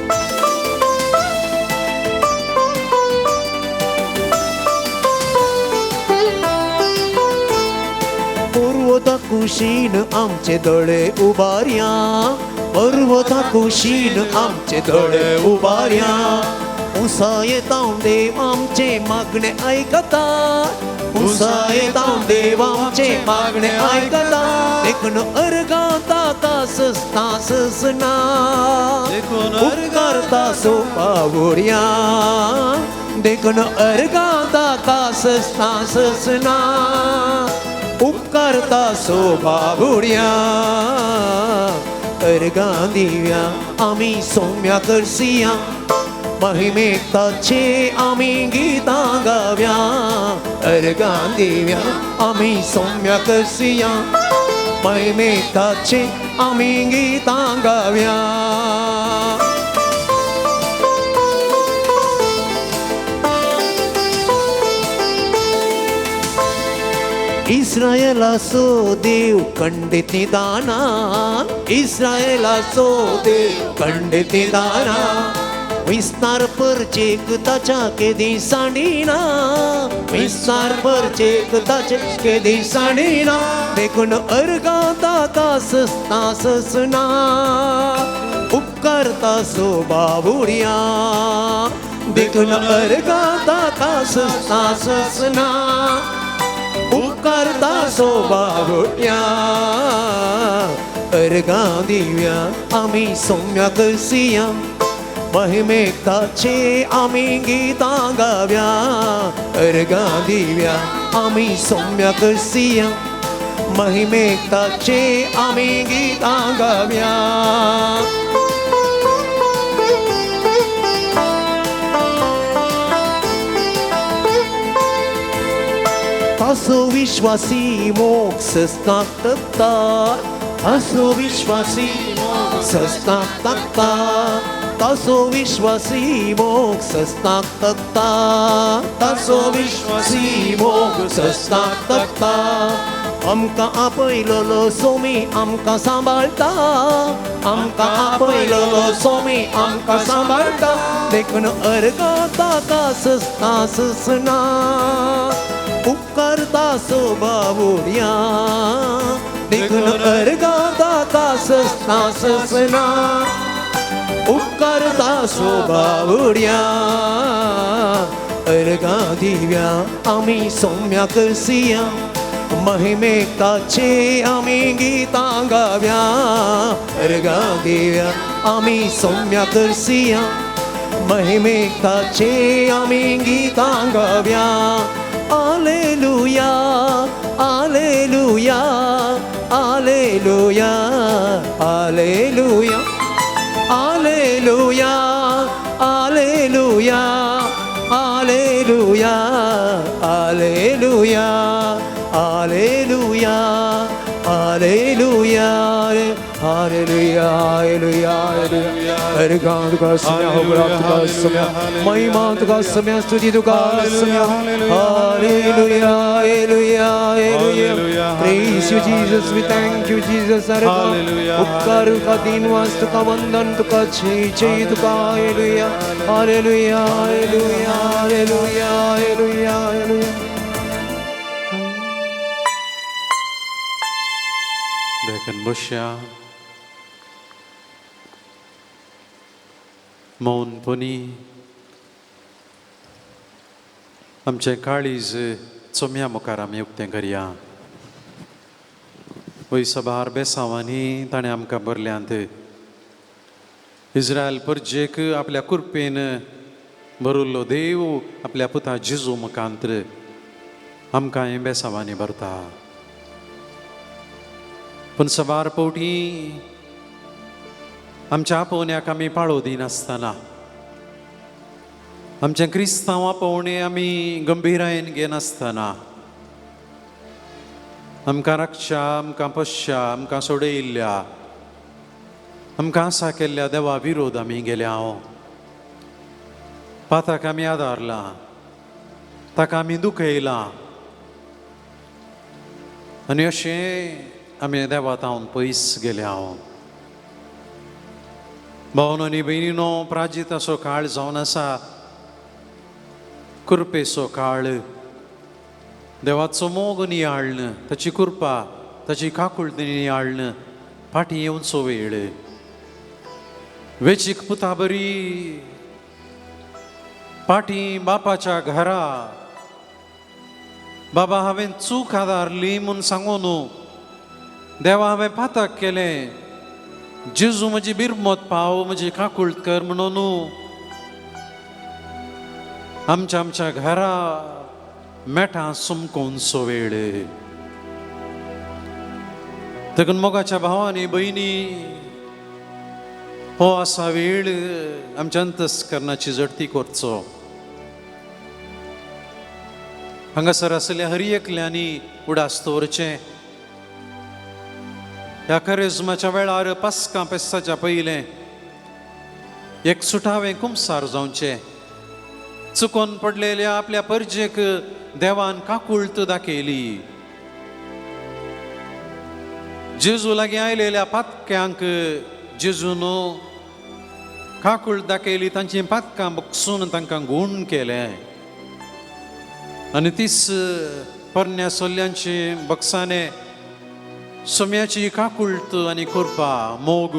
पर्वता कुशीन आमचे दोळे उबार्या, पर्वता कुशीन आमचे दोळे उबार्या. उसा येतां देव आमचे मागणे ऐकता, उसा येतां देव आमचे मागणे ऐकता. देखून अर्गां तास तास ना, देखून उपकारता सो पावोर्या. देखून अर्गां तास तास ना, उपकारता सोभा बुड्या. अर्गां दिव्या आमी सोम्या करसिया, महिमेक ताचे आमी गितां गाव्या अर्गां दिव्या आमी सौम्याक सिया महिमेक ताचे आमी गितां गाव्या इस्रायेलाचो देव खंडित निदाना इस्रायेलाचो देव खंडित निदाना विस्तार परचेक ताच्या केदी सांडिना विस्तार परचेक ताचे केदी सांडिना देखून अर्गा ताका ससना उपकार ताचो बाबुड्या देखून अर्गा ताका ससना उपकारता सोबावट्या अर्गां दिव्या आमी सौम्याक सिया महिमेक ताचे आमी गितां गाव्या अर्गां दिव्या आमी सौम्याक सिया महिमेक ताचे आमी गितां गाव्या तासो विश्वासी मोग सस्ताक तकता तासो विश्वासी मोग सस्ताक तकता तासो विश्वासी मोग सस्ताक तकता तासो विश्वासी मोग सस्ताक तकता आमकां आपयलोलो सोमी आमकां सांबाळटा आमकां आपयलोलो सोमी आमकां सांबाळटा देखून अर्गां ताका सस्ता ससना उपकारता सोबावुड्या देखून अर्गां ताका ससना ससना उपकारता सोबावुड्या अर्गां दिव्या आमी सौम्याक सिया महिमेक ताचे आमी गितां गाव्या अर्गां दिव्या आमी सौम्याक सिया महिमेक ताचे आमी गितां गाव्या Alleluia, Alleluia, Alleluia, Alleluia, Alleluia, Alleluia, Alleluia, Alleluia, Alleluia, Alleluia, Alleluia, Alleluia, Alleluia. अर्गां तुका सम्या होबराक तुका सम्या महिमा तुका सम्या स्तुती तुका सम्या hallelujah hallelujah hallelujah praise you Jesus we thank you Jesus अर्गां उपकार तुका दिनवास तुका वंदन तुका जय तुका hallelujah hallelujah hallelujah hallelujah hallelujah hallelujah देखन बशा मौनपणी आमचें काळीज चोम्या मुखार आमी उक्तें करया वयसभार बेसांवांनी ताणें आमकां बरल्यांत इस्रायल परजेक आपल्या कुरपेन भरिल्लो देव आपल्या पुता जेजू मुखांतर आमकां हे बेसांवांनी भरता पूण सवार पोवटी आमच्या आपोवण्याक आमी पाळो दिनासतना आमचें क्रिस्तांव आपोवणें आमी गंभीरायेन घेनासतना आमकां रक्षा आमकां पश्चा आमकां सोडयिल्ल्या आमकां आसा केल्ल्या देवा विरोध आमी गेल्या हांव पाताक आमी आदारलां ताका आमी दुखयलां आनी अशें आमी देवातावन पयस गेल्या हांव भावनांनी भयणीनो प्राजिताचो काळ जावन आसा कृपेचो काळ देवाचो मोग नियाळन ताची कृपा ताची काकुळटी नियाळन फाटीं येवचो वेळ वेचीक पुता बरी फाटीं बापाच्या घरा बाबा हांवें चूक आदारली म्हूण सांगून देवा हांवें पाताक केलें जेजू म्हजी बिरमत पाव म्हजी काकुळट कर म्हणून आमच्या घरा मेठां सुमकोवचो वेळ देखून मोगाच्या भावांनी भयणी हो असा वेळ आमच्या अंतस्करणाची जडती करचो. हांगासर आसल्या हर एकल्यांनी उडास दवरचें. ह्या करेजमाच्या वेळार पास्कां पेस्ताच्या पयलें एक सुटावें कुमसार जावचें. चुकोन पडलेल्या आपल्या परजेक देवान काकुळट दाखयली. जेजू लागीं आयलेल्या पातक्यांक जेजून काकुळट दाखयली. तांची पातकां बगसून तांकां गूण केलें. आनी तीच परण्या सोल्यांची बगसाने सोम्याची काकुळट आनी कुरपा मोग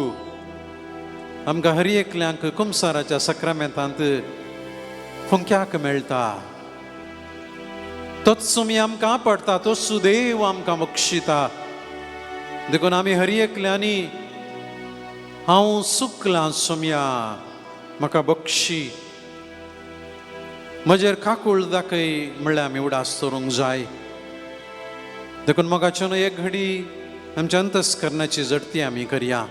आमकां हर एकल्यांक कुमसाराच्या सक्रामेंतांत फुंक्याक मेळटा. तोच सोमी आमकां आपडटा, तोच देव आमकां बक्षिता. देखून आमी हर एकल्यांनी हांव सुकलां सोम्या म्हाका बक्षी, म्हजेर काकुळ दाखय म्हणल्यार आमी उडास दवरूंक जाय. देखून मोगाच्यान एक घडी आमच्या अंतस्करणाची जडती आमी करया.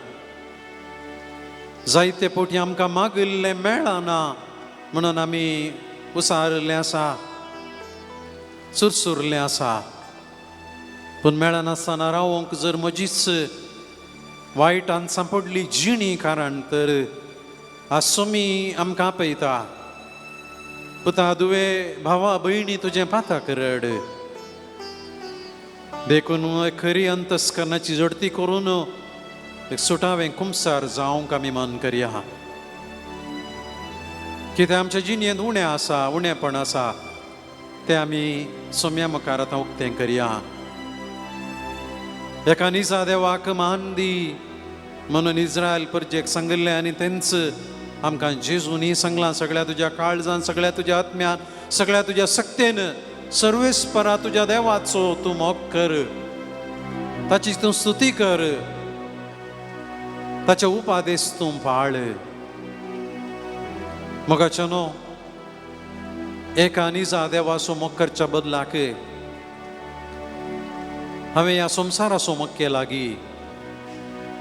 जायते फावटी आमकां मागिल्लें मेळना म्हणून आमी उसारले आसा, सुरसुरले आसा. पूण मेळनासतना रावोंक जर म्हजीच वायटान सांपडली जिणी कारण तर आसोमी आमकां आपयता. पुता दुवे भावा भयणी तुजें पाताक रड. देखून खरी अंतस्करणाची जडती करून एक सुटावें कुमसार जावंक आमी मन करया. कितें आमच्या जिणेंत उणें आसा, उणेंपण आसा तें आमी सोम्या मुखार आतां उक्तें करया. एका निजा देवाक मान दी म्हणून इस्रायल परजेक सांगिल्लें आनी तेंच आमकां जेजूनी सांगलां. सगळ्या तुज्या काळजान, सगळ्या तुज्या आत्म्यान, सगळ्या तुज्या सक्तेन सर्वेस्परा तुज्या देवाचो तूं मोग कर, ताची तूं स्तुती कर, ताचे उपादेश तूं पाळ. मोगाच्यानो एका निजा देवाचो मोग करच्या बदलाक हांवें ह्या संवसाराचो मोग केला की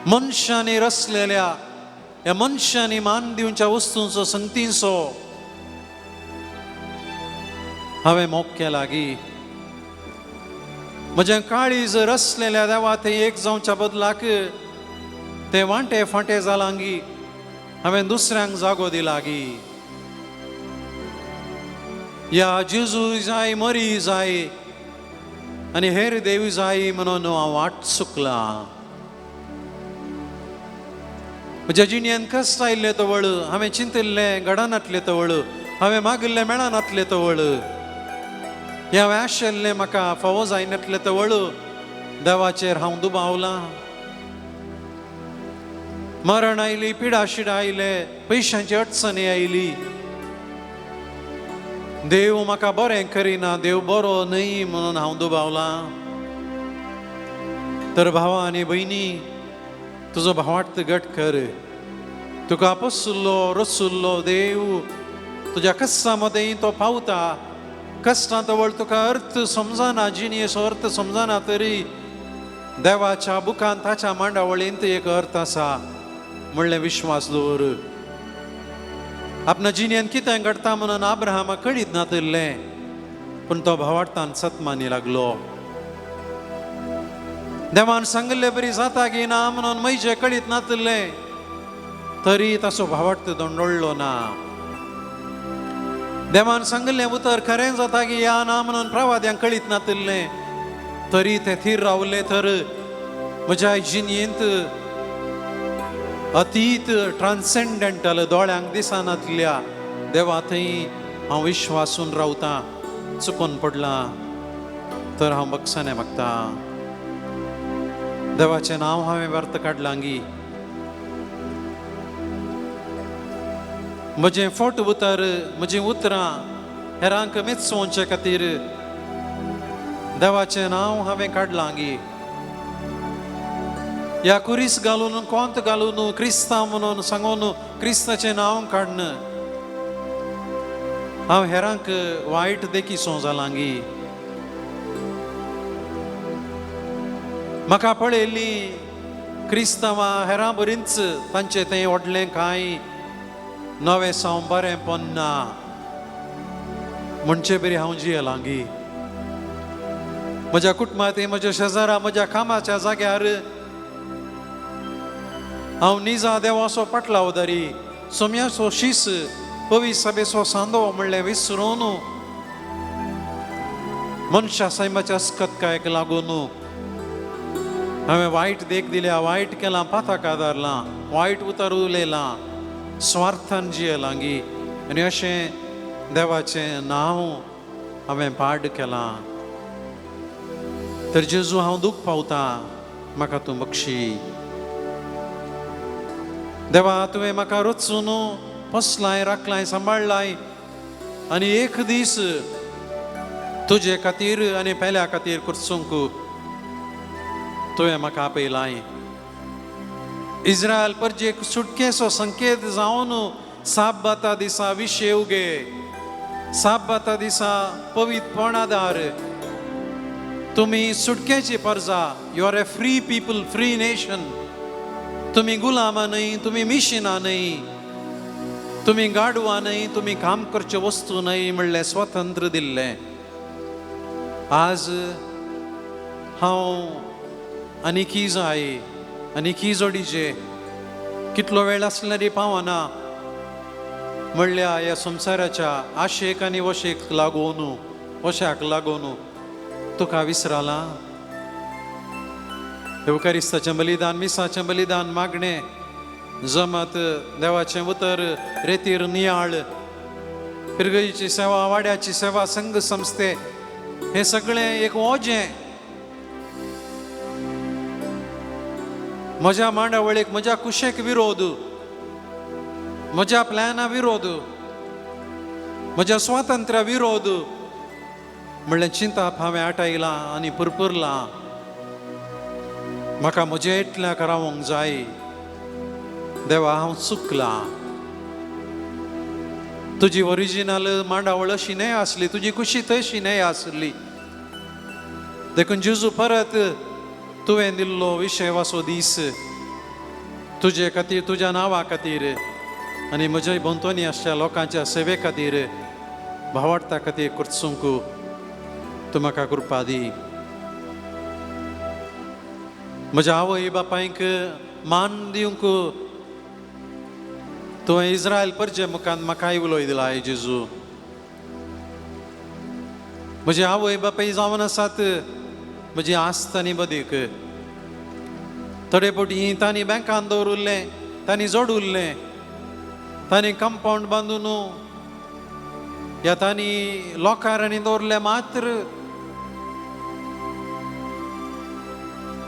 मनशांनी रचलेल्या ह्या मनशांनी मान दिवच्या वस्तूंचो संगतीचो हांवें मोग केला की म्हजें काळीज रचलेल्या देवा थंय एक जावच्या बदलाक तें वांटे फाटें जालां गी हांवें दुसऱ्यांक जागो दिला गी. या जेजू जाय, मरी जाय आनी हेर देव जाय म्हणून हांव वाट चुकलां. म्हज्या जिणेंत कश्ट आयिल्ले तवळ, हांवें चिंतिल्लें घडनातलें तवळ, हांवें मागिल्लें मेळनातलें तवळ, हें हांवें आशिल्लें म्हाका फावो जायनातलें तवळ देवाचेर हांव दुबावलां. मरण आयली, पिडा शिडा आयले, पयशांची अडचणी आयली, देव म्हाका बरें करिना, देव बरो न्हय म्हणून हांव दुबावलां. तर भावा आनी भयणी, तुजो भावार्थ घट कर. तुका आपसुल्लो रचुल्लो देव तुज्या कश्टा मदें तो पावता. कश्टां तवळ तुका अर्थ समजना, जिणेचो अर्थ समजना तरी देवाच्या बुकान ताच्या मांडावळींत एक अर्थ आसा म्हणलें विश्वास दवर. आपणा जिणेंत कितें घडटा म्हणून अब्राहमाक कळीत नातलें, पूण तो भावार्थान सतमानी लागलो. देवान सांगिल्लें बरी जाता की ना म्हणून मैजे कळीत नातलें, तरी ताचो भावार्थ दोंडोळ्ळो ना. देवान सांगिल्लें उतर खरें जाता की या ना म्हणून प्रवाद्यांक कळीत नातलें, तरी ते थीर रावले. तर म्हज्या जिणेंत अतीत ट्रान्सेंडेंटल दोळ्यांक दिसनातल्या देवा थंय हांव विश्वासून रावतां. चुकून पडलां तर हांव बक्षाने मागता. देवाचें नांव हांवें व्यर्थ काडलां गी. म्हजें फोट उतर, म्हजीं उतरां हेरांक मेचोवचे खातीर देवाचें नांव हांवें काडलां गी. ह्या कुरीस घालून, कोंत घालून क्रिस्तांव म्हणून सांगून क्रिस्ताचें नांव काडन हांव हेरांक वायट देखीसो जालां गी. म्हाका पळयल्ली क्रिस्तांवां हेरां बरींच तांचें तें व्हडलें कांय नवें सावन बरें पोन्ना म्हणचे बरी हांव जियेलांगी. म्हज्या कुटुंबांत म्हज्या शेजारा म्हज्या कामाच्या जाग्यार हांव निजा देवाचो पाटलावदारी सोम्याचो शीस पवित्र सभेचो सांदो म्हणलें विसरून मनशा सैमाच्या अस्कतकायेक लागून हांवें वायट देख दिल्या, वायट केलां, पाताक आदारलां, वायट उतर उलयलां, स्वार्थान जियेलांगी आनी अशें देवाचें नांव हांवें पाड केलां. तर जेजू हांव दूख पावतां, म्हाका तूं बक्षी. देवा तुवें म्हाका रचून पोसलाय, राखलाय, सांबाळलाय आनी एक दीस तुजे खातीर आनी पेल्या खातीर करचूंक तुवें म्हाका आपयलाय. इस्रायल परजेक सुटकेचो संकेत जावन साबाता दिसा विशे उगे, साबाता दिसा पवित्रपणादार तुमी सुटकेची परजा. You are a free people, free nation. तुमी गुलामां न्हय, तुमी मिशिनां न्हय, तुमी गाडवां न्हय, तुमी काम करच्यो वस्तू न्हय म्हणलें स्वतंत्र दिल्लें. आज हांव आनी जाय आनी जोडीचे कितलो वेळ आसल्यार पावना म्हणल्या ह्या संवसाराच्या आशेक आनी वशेक लागून, वशाक लागून तुका विसरालां. एवकारिस्ताचें बलिदान, मिसाचें बलिदान मागणें, जमत देवाचें उतर, रेतीर नियाळ, पिरगईची सेवा, वाड्याची सेवा, संघ संस्थे, हे सगळें एक ओजें. म्हज्या मांडावळीक, म्हज्या कुशेक विरोध, म्हज्या प्लॅना विरोध, म्हज्या स्वातंत्र्या विरोध म्हणलें चिंताप हांवें आटायलां आनी पुरपुरलां. म्हाका म्हजें इतल्याक रावूंक जाय. देवा हांव चुकलां. तुजी ओरिजिनल मांडावळ अशी न्हय आसली, तुजी कुशी तशी न्हय आसली. देखून जेजू परत तुवें दिल्लो विशेवाचो दीस तुजे खातीर, तुज्या नांवा खातीर आनी म्हज्या भोंवतणी आसच्या लोकांच्या सेवे खातीर, भावार्था खातीर करचूंक तूं म्हाका कृपा दी. म्हज्या आवय बापायक मान दिवंक तुवें इस्रायल परजे मुखांत म्हाकाय उलोय दिलाय जेजू. म्हजे आवय बापाय जावन आसात म्हजी आस्त आनी बदीक. थोडे पोटी तांणी बँकान दवरुल्लें, तांणी जोड उरलें, तांणी कंपाऊंड बांदून या तांणी लोकांनी दवरलें, मात्र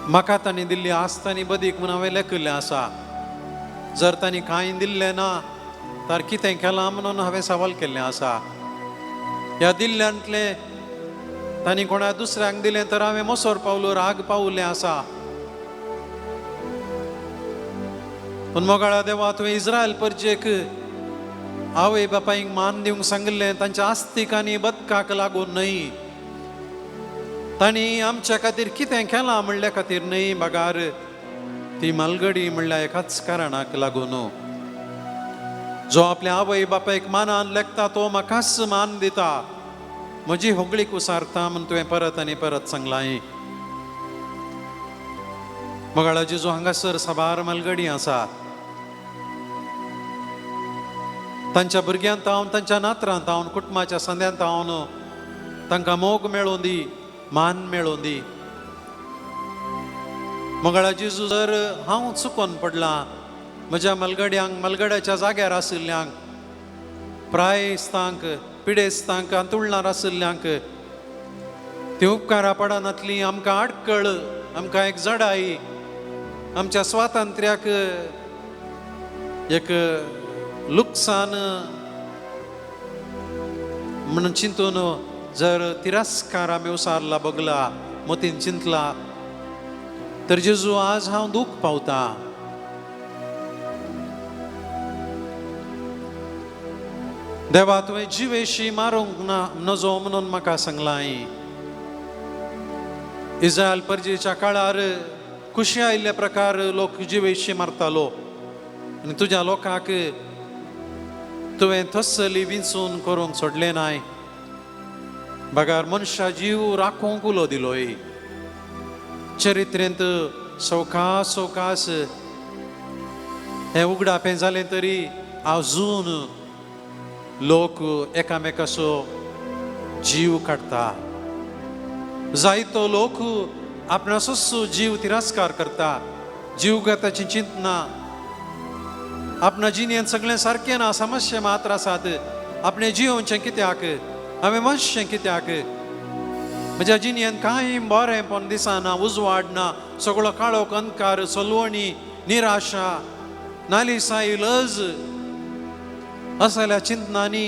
म्हाका तांणी दिल्ली आस्त आनी बदीक म्हूण हांवें लेखिल्लें आसा. जर तांणी कांय दिल्लें ना तर कितें केलां म्हणून हांवें सवाल केल्लें आसा. ह्या दिल्ल्यांतलें तांणी कोणा दुसऱ्यांक दिलें तर हांवें मोसोर पावलो, राग पावलें आसा. पूण मोगाळा देवा तुवें इस्रायल परजेक आवय बापायक मान दिवंक सांगिल्लें तांच्या आस्तीक आनी बदकाक लागून न्हय, तांणी आमच्या खातीर कितें केलां म्हणल्या खातीर न्हय, बागार ती मालगडी म्हणल्या एकाच कारणाक लागून. जो आपल्या आवय बापायक मानान लेखता तो म्हाकाच मान दिता, म्हजी होगळीक उसारता म्हूण तुवें परत आनी परत सांगलां. मोगाळा जेजू हांगासर साबार मालगडी आसा. तांच्या भुरग्यांत हांव, तांच्या नातरांत हांव, कुटुंबाच्या संद्यांत हांव तांकां मोग मेळोवन दी, मान मेळोवन दी. मोगाळा जेजू जर हांव चुकोन पडलां, म्हज्या मलगड्यांक, मलगड्याच्या जाग्यार आशिल्ल्यांक, प्रायस्तांक, पिडेस्तांक अंतुळणार आशिल्ल्यांक ती उपकारां पडनातली आमकां आडकळ, आमकां एक जडाई, आमच्या स्वातंत्र्याक एक लुकसाण म्हणून चिंतून जर तिरस्कार आमी उसारला, बगला, मतीन चिंतला तर जेजू आज हांव दूख पावतां. देवा तुवें जिवेशी मारूंक नजो म्हणून म्हाका सांगलां. इस्रायल परजेच्या काळार खुशी आयिल्ल्या प्रकार लोक जिवेशी मारतालो आनी तुज्या लोकांक तुवें थस्सली विंचून करूंक सोडलें नाय. बागार मनशा जीव राखूंक उलो दिलोय. चरित्रेंत सवकास हें उगडापें जालें तरी आजून लोक एकामेकाचो जीव काडटा. जायतो लोक आपणाचोच जीव तिरस्कार करता. जीवघाताची चिंतना. आपणा जिणेंत सगळें सारकें ना, समस्या मात्र आसात. आपणें जियोवचें कित्याक, हांवें मातशें कित्याक, म्हज्या जिणेंत कांय बरेंपण दिसना, उजवाड ना, सगळो काळोख अंधकार, सलवणी, निराशा, नालिसाई, लज असल्या चिंतनांनी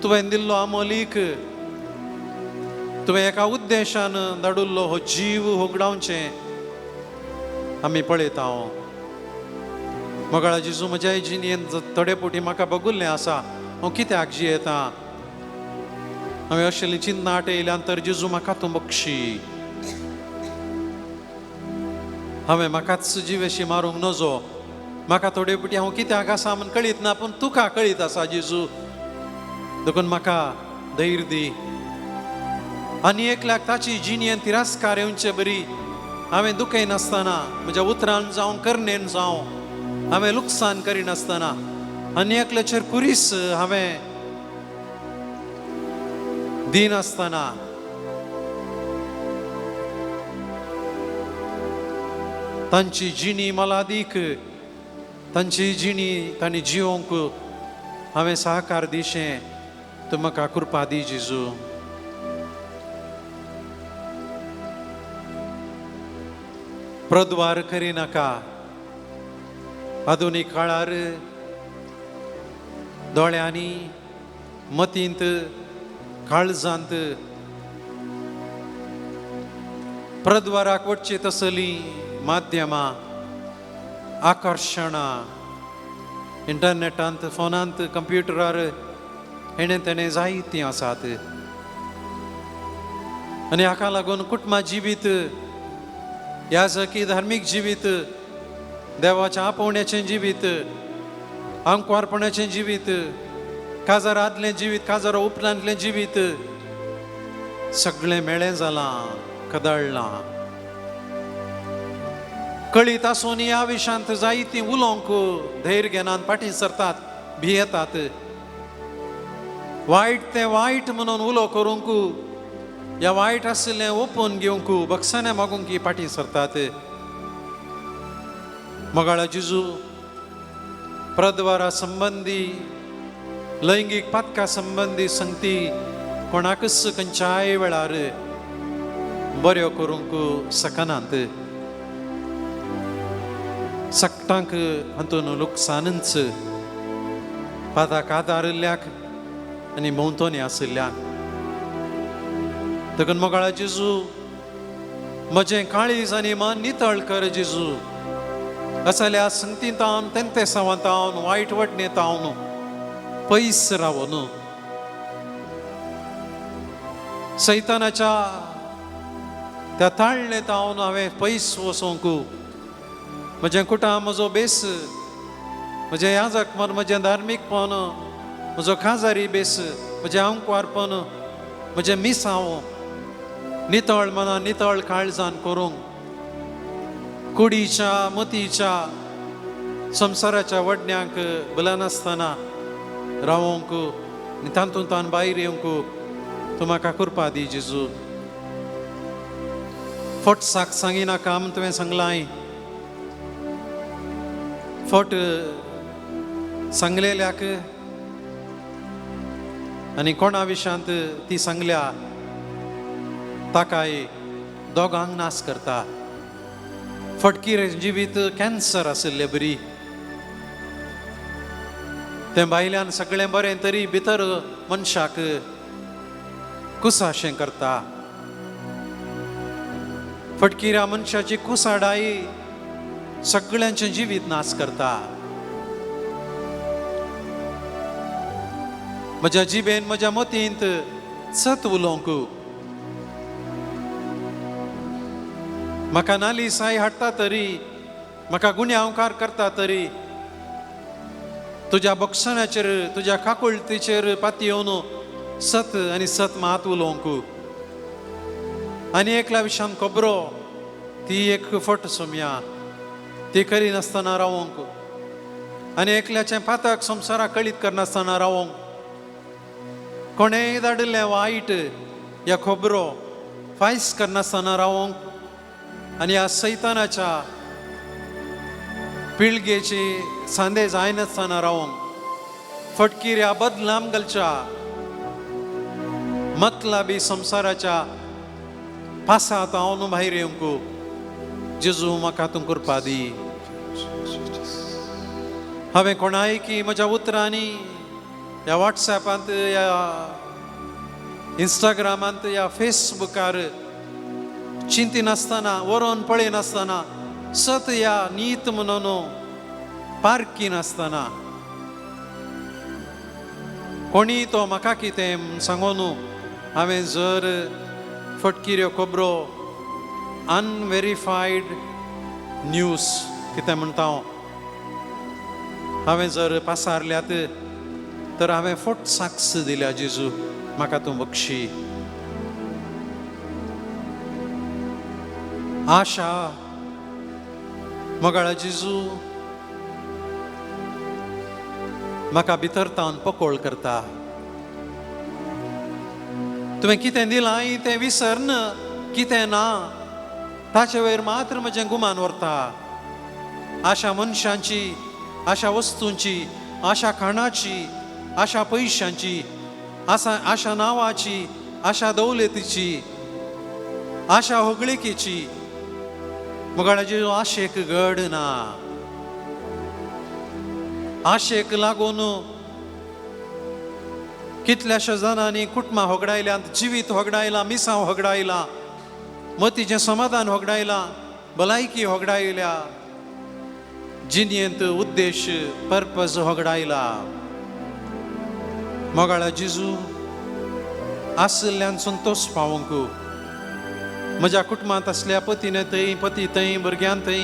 तुवें दिल्लो आमोलीक तुवें एका उद्देशान धाडुल्लो हो जीव उगडावचें आमी पळयता. मोगाळा जेजू, म्हज्या जिणेंत थोडे फावटी म्हाका बगुल्लें आसा हांव कित्याक जियेता. हांवें अशेली चिंतना आटयल्यान तर जेजू म्हाका तूं बक्षी. हांवें म्हाकाच जिवेशी मारूंक नजो. म्हाका थोडे फावटी हांव कित्याक आसा म्हूण कळीत ना, पूण तुका कळीत आसा जेजू. देखून म्हाका धैर्य दी. आनी एकल्याक ताची जिणेंत तिरस्कार येवचे बरी हांवें दुखय नासतना, म्हज्या उतरान जावं करनेन जावं हांवें लुकसाण करिनासतना आनी एकल्याचेर कुरीस हांवें दिनासतना तांची जिणी मोलादीक, तांची जिणी तांणी जिवोवंक हांवें सहकार दिशें तूं म्हाका कृपा दी जेजू. प्रद्वार करिनाका. आधुनीक काळार दोळ्यांनी, मतींत, काळजांत प्रद्वाराक वचची तसली माध्यमां, आकर्शणां इंटरनेटांत, फोनांत, कंप्युटरार हेणे तेणे जायतीं आसात. आनी हाका लागून कुटुंबा जिवीत, याजकी धार्मीक जिवीत, देवाच्या आपोवण्याचें जिवीत, आंकवारपणाचें जिवीत, काजार आदलें जिवीत, काजार उपरांतलें जिवीत सगळें मेळें जालां, कदळ्ळां. कळीत आसून ह्या विशयांत जायतीं उलोवंक धैर्य घेनात, फाटीं सरतात, भियेतात. वायट तें वायट म्हणून उलो करूंक, ह्या वायट आसलें ओपून घेवंक, बक्षांनी मागूंक फाटीं सरतात. मोगाळा जेजू, प्रद्वारा संबंधी, लैंगीक पातका संबंधी संगती कोणाकच खंयच्याय वेळार बऱ्यो करूंक शकनात. सक्तांक हातून लुकसानच, पाताक आदारिल्ल्याक आनी भोंवतणी आशिल्ल्याक. देखून मोगाळा जेजू, म्हजें काळीज आनी मन नितळ कर जेजू. असल्या संगतींतावन, तेंते सावंतावन, वायट वटणेतावन पयस रावून सैतानाच्या त्या ताळणेतावन हांवें पयस वचोंक, म्हजें कुटाम, म्हजो बेस, म्हजें याजकपण, म्हजें धार्मीकपण, म्हजो काजारी बेस, म्हजें आंकवारपण, म्हजें मिसांव नितळ मनान, नितळ काळजान करूंक, कुडीच्या, मतीच्या, संवसाराच्या वडण्यांक भिलनासतना रावोंक आनी तातूंतल्यान भायर येवंक तूं म्हाका कृपा दी जेजू. फट सांगिनाका म्हूण तुवें सांगलां. फट सांगलेल्याक आनी कोणा विशयांत ती सांगल्या ताकाय दोगांक नास करता. फटकी जिवीत कॅन्सर आशिल्ले बरी, तें भायल्यान सगळें बरें तरी भितर मनशाक कुसाशें करता. फटकिऱ्या मनशाची कुसाडाई सगळ्यांचें जिवीत नास करता. म्हज्या जिबेन, म्हज्या मतींत सत उलोवंक, म्हाका नाली साय हाडटा तरी, म्हाका गुन्यांवकार करता तरी, तुज्या बक्षणाचेर तुज्या काकुळतीचेर पाती येवन सत आनी सत मात उलोवंक. आनी एकल्या विशयान खबरो ती एक फट सोम्या ती करिनासतना रावोंक, आनी एकल्याचें पातक संवसाराक कळीत करनासतना रावोंक. कोणेय धाडिल्लें वायट या खबरो फायस करनासतना रावोंक, आनी ह्या सैतानाच्या पिळगेची सांदे जायनासतना रावोंक. फटकीर ह्या बदलाम घालच्या मतलाबी संवसाराच्या पासांत हांव न्हू भायर येवंक. जेजू म्हाका तूं करपा दी. हांवें कोणाय की म्हज्या उतरांनी ह्या वॉट्सॅपांत, ह्या इंस्टाग्रामांत, ह्या फेसबुकार चिंतिनासतना, वरोन पळयनासतना, सत ह्या नीत म्हणून पारकी नासतना कोणी तो म्हाका कितें सांगो न्हू. हांवें जर फटकिऱ्यो खबरो अनव्हेरीफायड न्यूज कितें म्हणटा हांवें जर पासारल्यात तर हांवें फट साक्ष दिल्या. जेजू म्हाका तूं बक्षी. आशा मोगाळा जेजू म्हाका भितरतावन पकोळ करता. तुवें कितें दिलां तें विसरन, कितें ना ताचे वयर मात्र म्हजें गुमान व्हरता. आशा मनशांची, आशा वस्तूंची, आशा खाणाची, आशा पयशांची, आशा नांवाची, आशा दौलतीची, आशा होगळिकेची मोगाळ्याची आशेक घड ना. आशेक लागून कितल्याशा जाणांनी कुटुंबां होगडायल्यांत, जिवीत होगडायलां, मिसांव होगडायलां, मतीचें समाधान होगडायलां, भलायकी होगडायल्या, जिणेंत उद्देश पर्पज होगडायला. मोगाळा जेजू आसल्यान संतोश पावोंक. म्हज्या कुटुंबांत असल्या पतीने थंय, पती थंय, भुरग्यां थंय,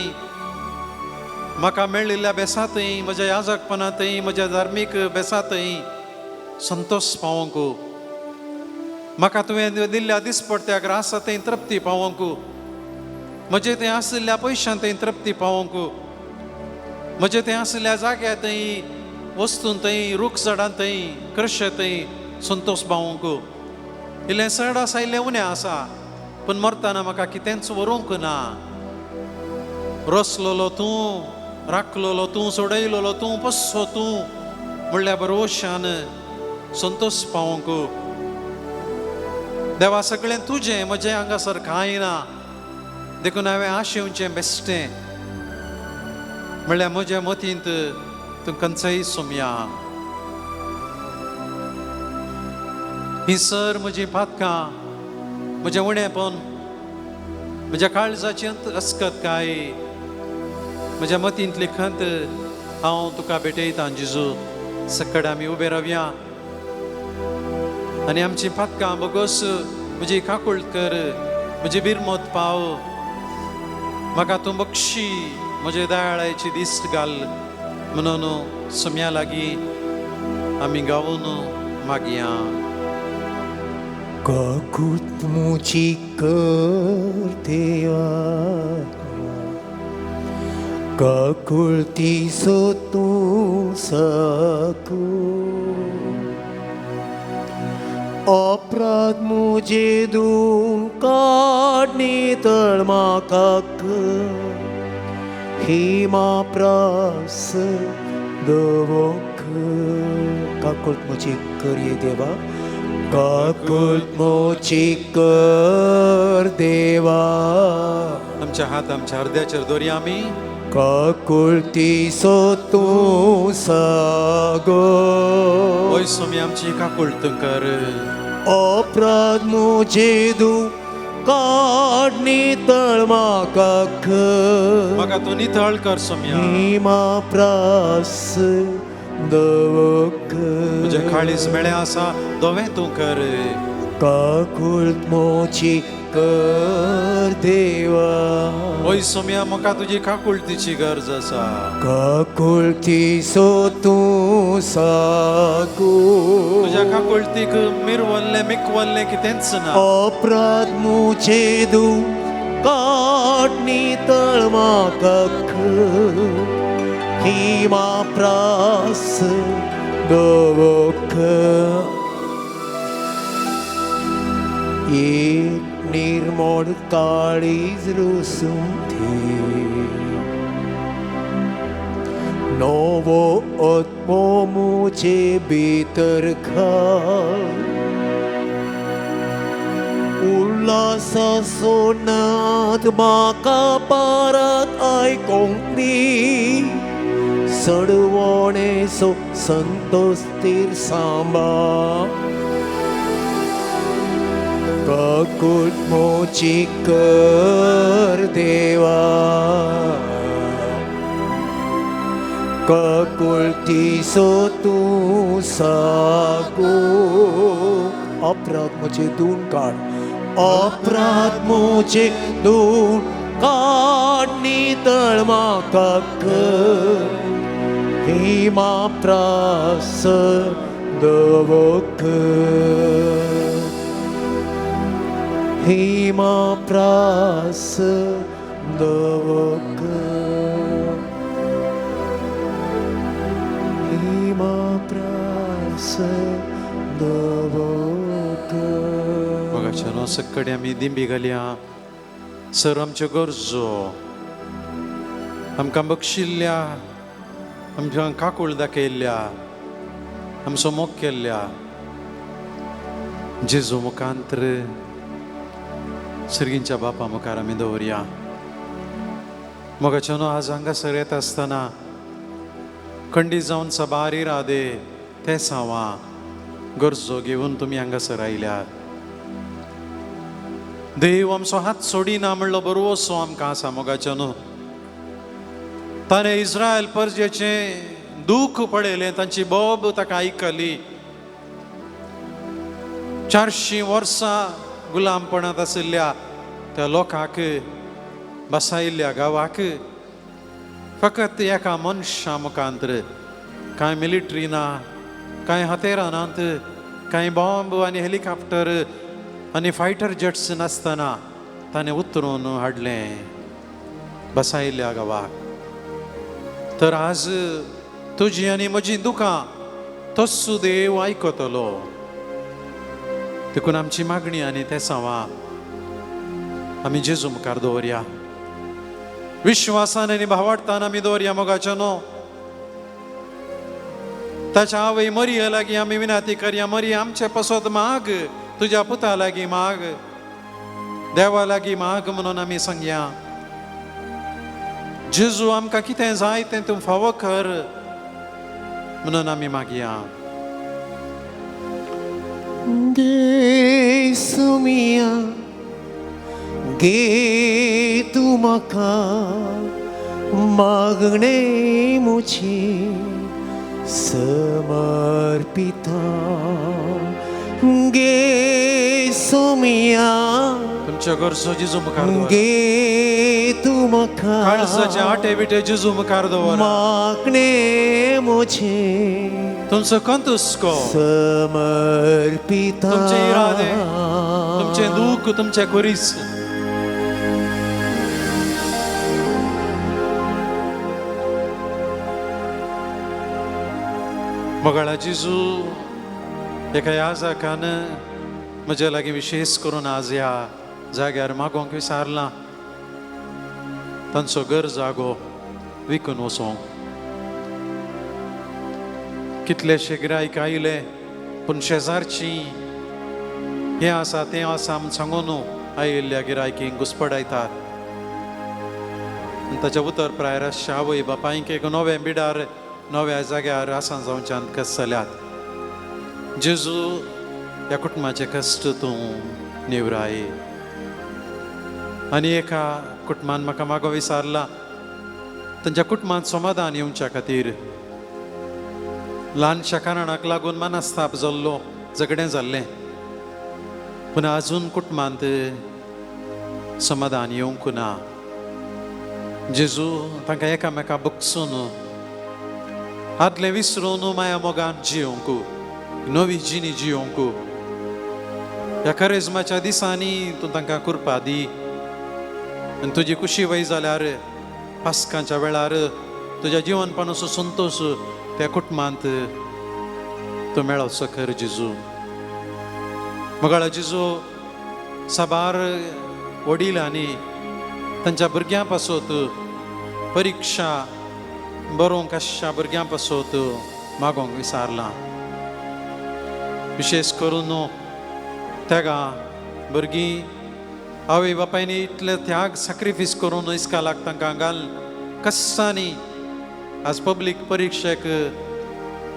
म्हाका मेळिल्ल्या बेसांतय, म्हज्या याजकपणांतय, म्हज्या धार्मीक बेसांतय संतोश पावोंक. म्हाका तुवें दिल्ल्या दिसपट्ट्या ग्रासांत थंय तृप्ती पावोंक. म्हजे थंय आसल्या पयशांत थंय तृप्ती पावोंक. म्हजे थंय आसल्या जाग्यार थंय, वस्तूंत थंय, रूख झाडांत थंय, कृष्य थंय संतोश पावोंक. इल्लें सड आसा, इल्लें उणें आसा, पूण मरतना म्हाका कितेंच व्हरूंक ना. रसलोलो तूं, राखलोलो तूं, सोडयलोलो तूं, पस्सो तूं म्हणल्या बरोशान संतोश पावोंक. देवा सगळें तुजें, म्हजें हांगासर कांय ना. देखून हांवें आशेवचें बेश्टें म्हणल्यार म्हज्या मतींत तूं खंयचंय सोम्या. ही सर म्हजी पातकां, म्हजें उणेंपण, म्हज्या काळजाची अस्कतकाय, म्हज्या मतींतली खंत हांव तुका भेटयतां. जेजू सकड आमी उबे रावया आनी आमची पातकां बोगोस म्हजी काकूळ कर, म्हजी बिरमत पाव. म्हाका तूं बक्षी, म्हजे दयाळायेची दिश्ट घाल म्हणून सोम्या लागीं आमी गावून मागया. काकूत मुची कर देवा, काकुळती सो तूं सकू. अपराध मुजे दून काडणी तळ म्हाका हिमा प्रास दवोक. काकुळत मुची कर ये देवा, काकुळत मुची कर देवा. आमच्या हात आमच्या हृदयाचेर दवरया आमी. काकुळती सो तूं सागो. ओय सोमी आमची काकुळत कर. अपराध मुजे दूं काडणी तळ म्हाका म्हाका तूं नितळ कर सोम्या. हिमा प्रास दवोक. म्हजे काळीज मेळ्ळें आसा धोवें तूं कर. काकुळत मोची कर देवा ओय सोम्या म्हाका तुजी काकुळतीची गरज आसा काकुळती सो तूं सागू तुज्या काकुळतीक मिरवल्लें मिकवल्लें कितेंच ना अपराध मुचे दू काडणी तळ म्हाका हिमा प्रास दोवोक एक निर्मोड काळीज रुसून थी नवो आत्मो मुचे भितर घाल उल्हासाचो नाद म्हाका परत आयकोंक दी सडवणेचो संतोष तीर सांबाळ काकुळत मोची कर देवा काकुळती सो तूं सागू अपराध मुझे दून काढ अपराध मुझे दून काढणी तळ म्हाका हिमा प्रास दवोक हिमा प्रास दवोक हिमा प्रास दवोक मोगाच्यान सककडे आमी दिंबी घालया सर आमच्यो गरजो आमकां बक्षिल्ल्या आमकां काकूळ दाखयल्ल्या आमचो मोग केल्ल्या जेजू मुखांतर सर्गींच्या बापा मुखार आमी दवरया मोगाच्यान आज हांगासर येता आसतना खंडीत जावन सबारी रादे ते सावा गरजो घेवन तुमी हांगासर आयल्या देव आमचो हात सोडिना म्हणलो बरो असो आमकां आसा मोगाच्यान ताणें इस्रायल परजेचें दूख पडयलें तांची बोब ताका आयकली 400 वर्सां गुलामपणांत आशिल्ल्या त्या लोकांक बसायिल्ल्या गांवाक फकत एका मनशा मुखांतर कांय मिलिटरी ना कांय हतेरां नात कांय बॉम्ब आनी हेलिकॉप्टर आनी फायटर जेट्स नासतना ताणें उतरून हाडलें बसायिल्ल्या गांवाक तर आज तुजी आनी म्हजी दुकां तस्सू देव आयकतलो देखून आमची मागणी आनी ते सावा आमी जेजू मुखार दवरया विश्वासान आनी भावार्थान आमी दवरया मोगाच्यानो ताच्या आवय मरिये लागीं आमी विनंती करया मरी आमचे पसत माग तुज्या पुता लागीं माग देवा लागीं माग म्हणून आमी सांगया जेजू आमकां कितें जाय तें तूं फावो कर म्हणून आमी मागया गे सुमिया गे तू म्हाका मागणे मुझी समर्पिता गे सुमिया तुमच्या गरजो जेजू मुखार दवर गे तू म्हाका काळजाचे आटे बिटे जेजू मुखार दवर मागणे मुझे तुमचो कंतुस्को समर्पिता तुमचे इरादे तुमचे दूख तुमचे कुरीस मोगाळा जेजू एका ह्या जाकान म्हज्या लागीं विशेष करून आज ह्या जाग्यार मागोंक विचारलां तांचो घर जागो विकून वचोंक कितलेशे गिरायक आयले पूण शेजारची हें आसा तें आसा म्हूण सांगून आयिल्ल्या गिरायकींक घुस्पडायतात आनी ताच्या उतर प्राय रातचे आवय बापायक एक नवे बिडार नव्या जाग्यार आसा जावच्यान कस जाल्यात जेजू ह्या कुटुंबाचे कश्ट तूं निवराय आनी एका कुटुंबान म्हाका मागो विचारला तांच्या कुटुंबांत समाधान येवच्या खातीर ल्हानशा कारणाक लागून मनस्ताप जाल्लो झगडें जाल्लें पूण अजून कुटुंबांत समाधान येवंक ना. जेजू तांकां एकामेका बगसून आदलें विसरून माया मोगान जियोंक, नवी जिणी जियोंक ह्या करेजमाच्या दिसांनी तूं तांकां कृपा दी. आनी तुजी खुशी वय जाल्यार पास्कांच्या वेळार तुज्या जिवनपणाचो संतोश त्या कुटुंबांत तूं मेळोचो कर जेजू. मोगाळ जेजू साबार वडिलांनी तांच्या भुरग्यां पासत परिक्षा बरोवंक आशिल्ल्या भुरग्यां पासत मागोंक विचारलां. विशेष करून तेगा भुरगीं आवय बापायनी इतले त्याग सॅक्रिफीस करून इस्कालाक तांकां घाल कस्सांनी आज पब्लीक परिक्षेक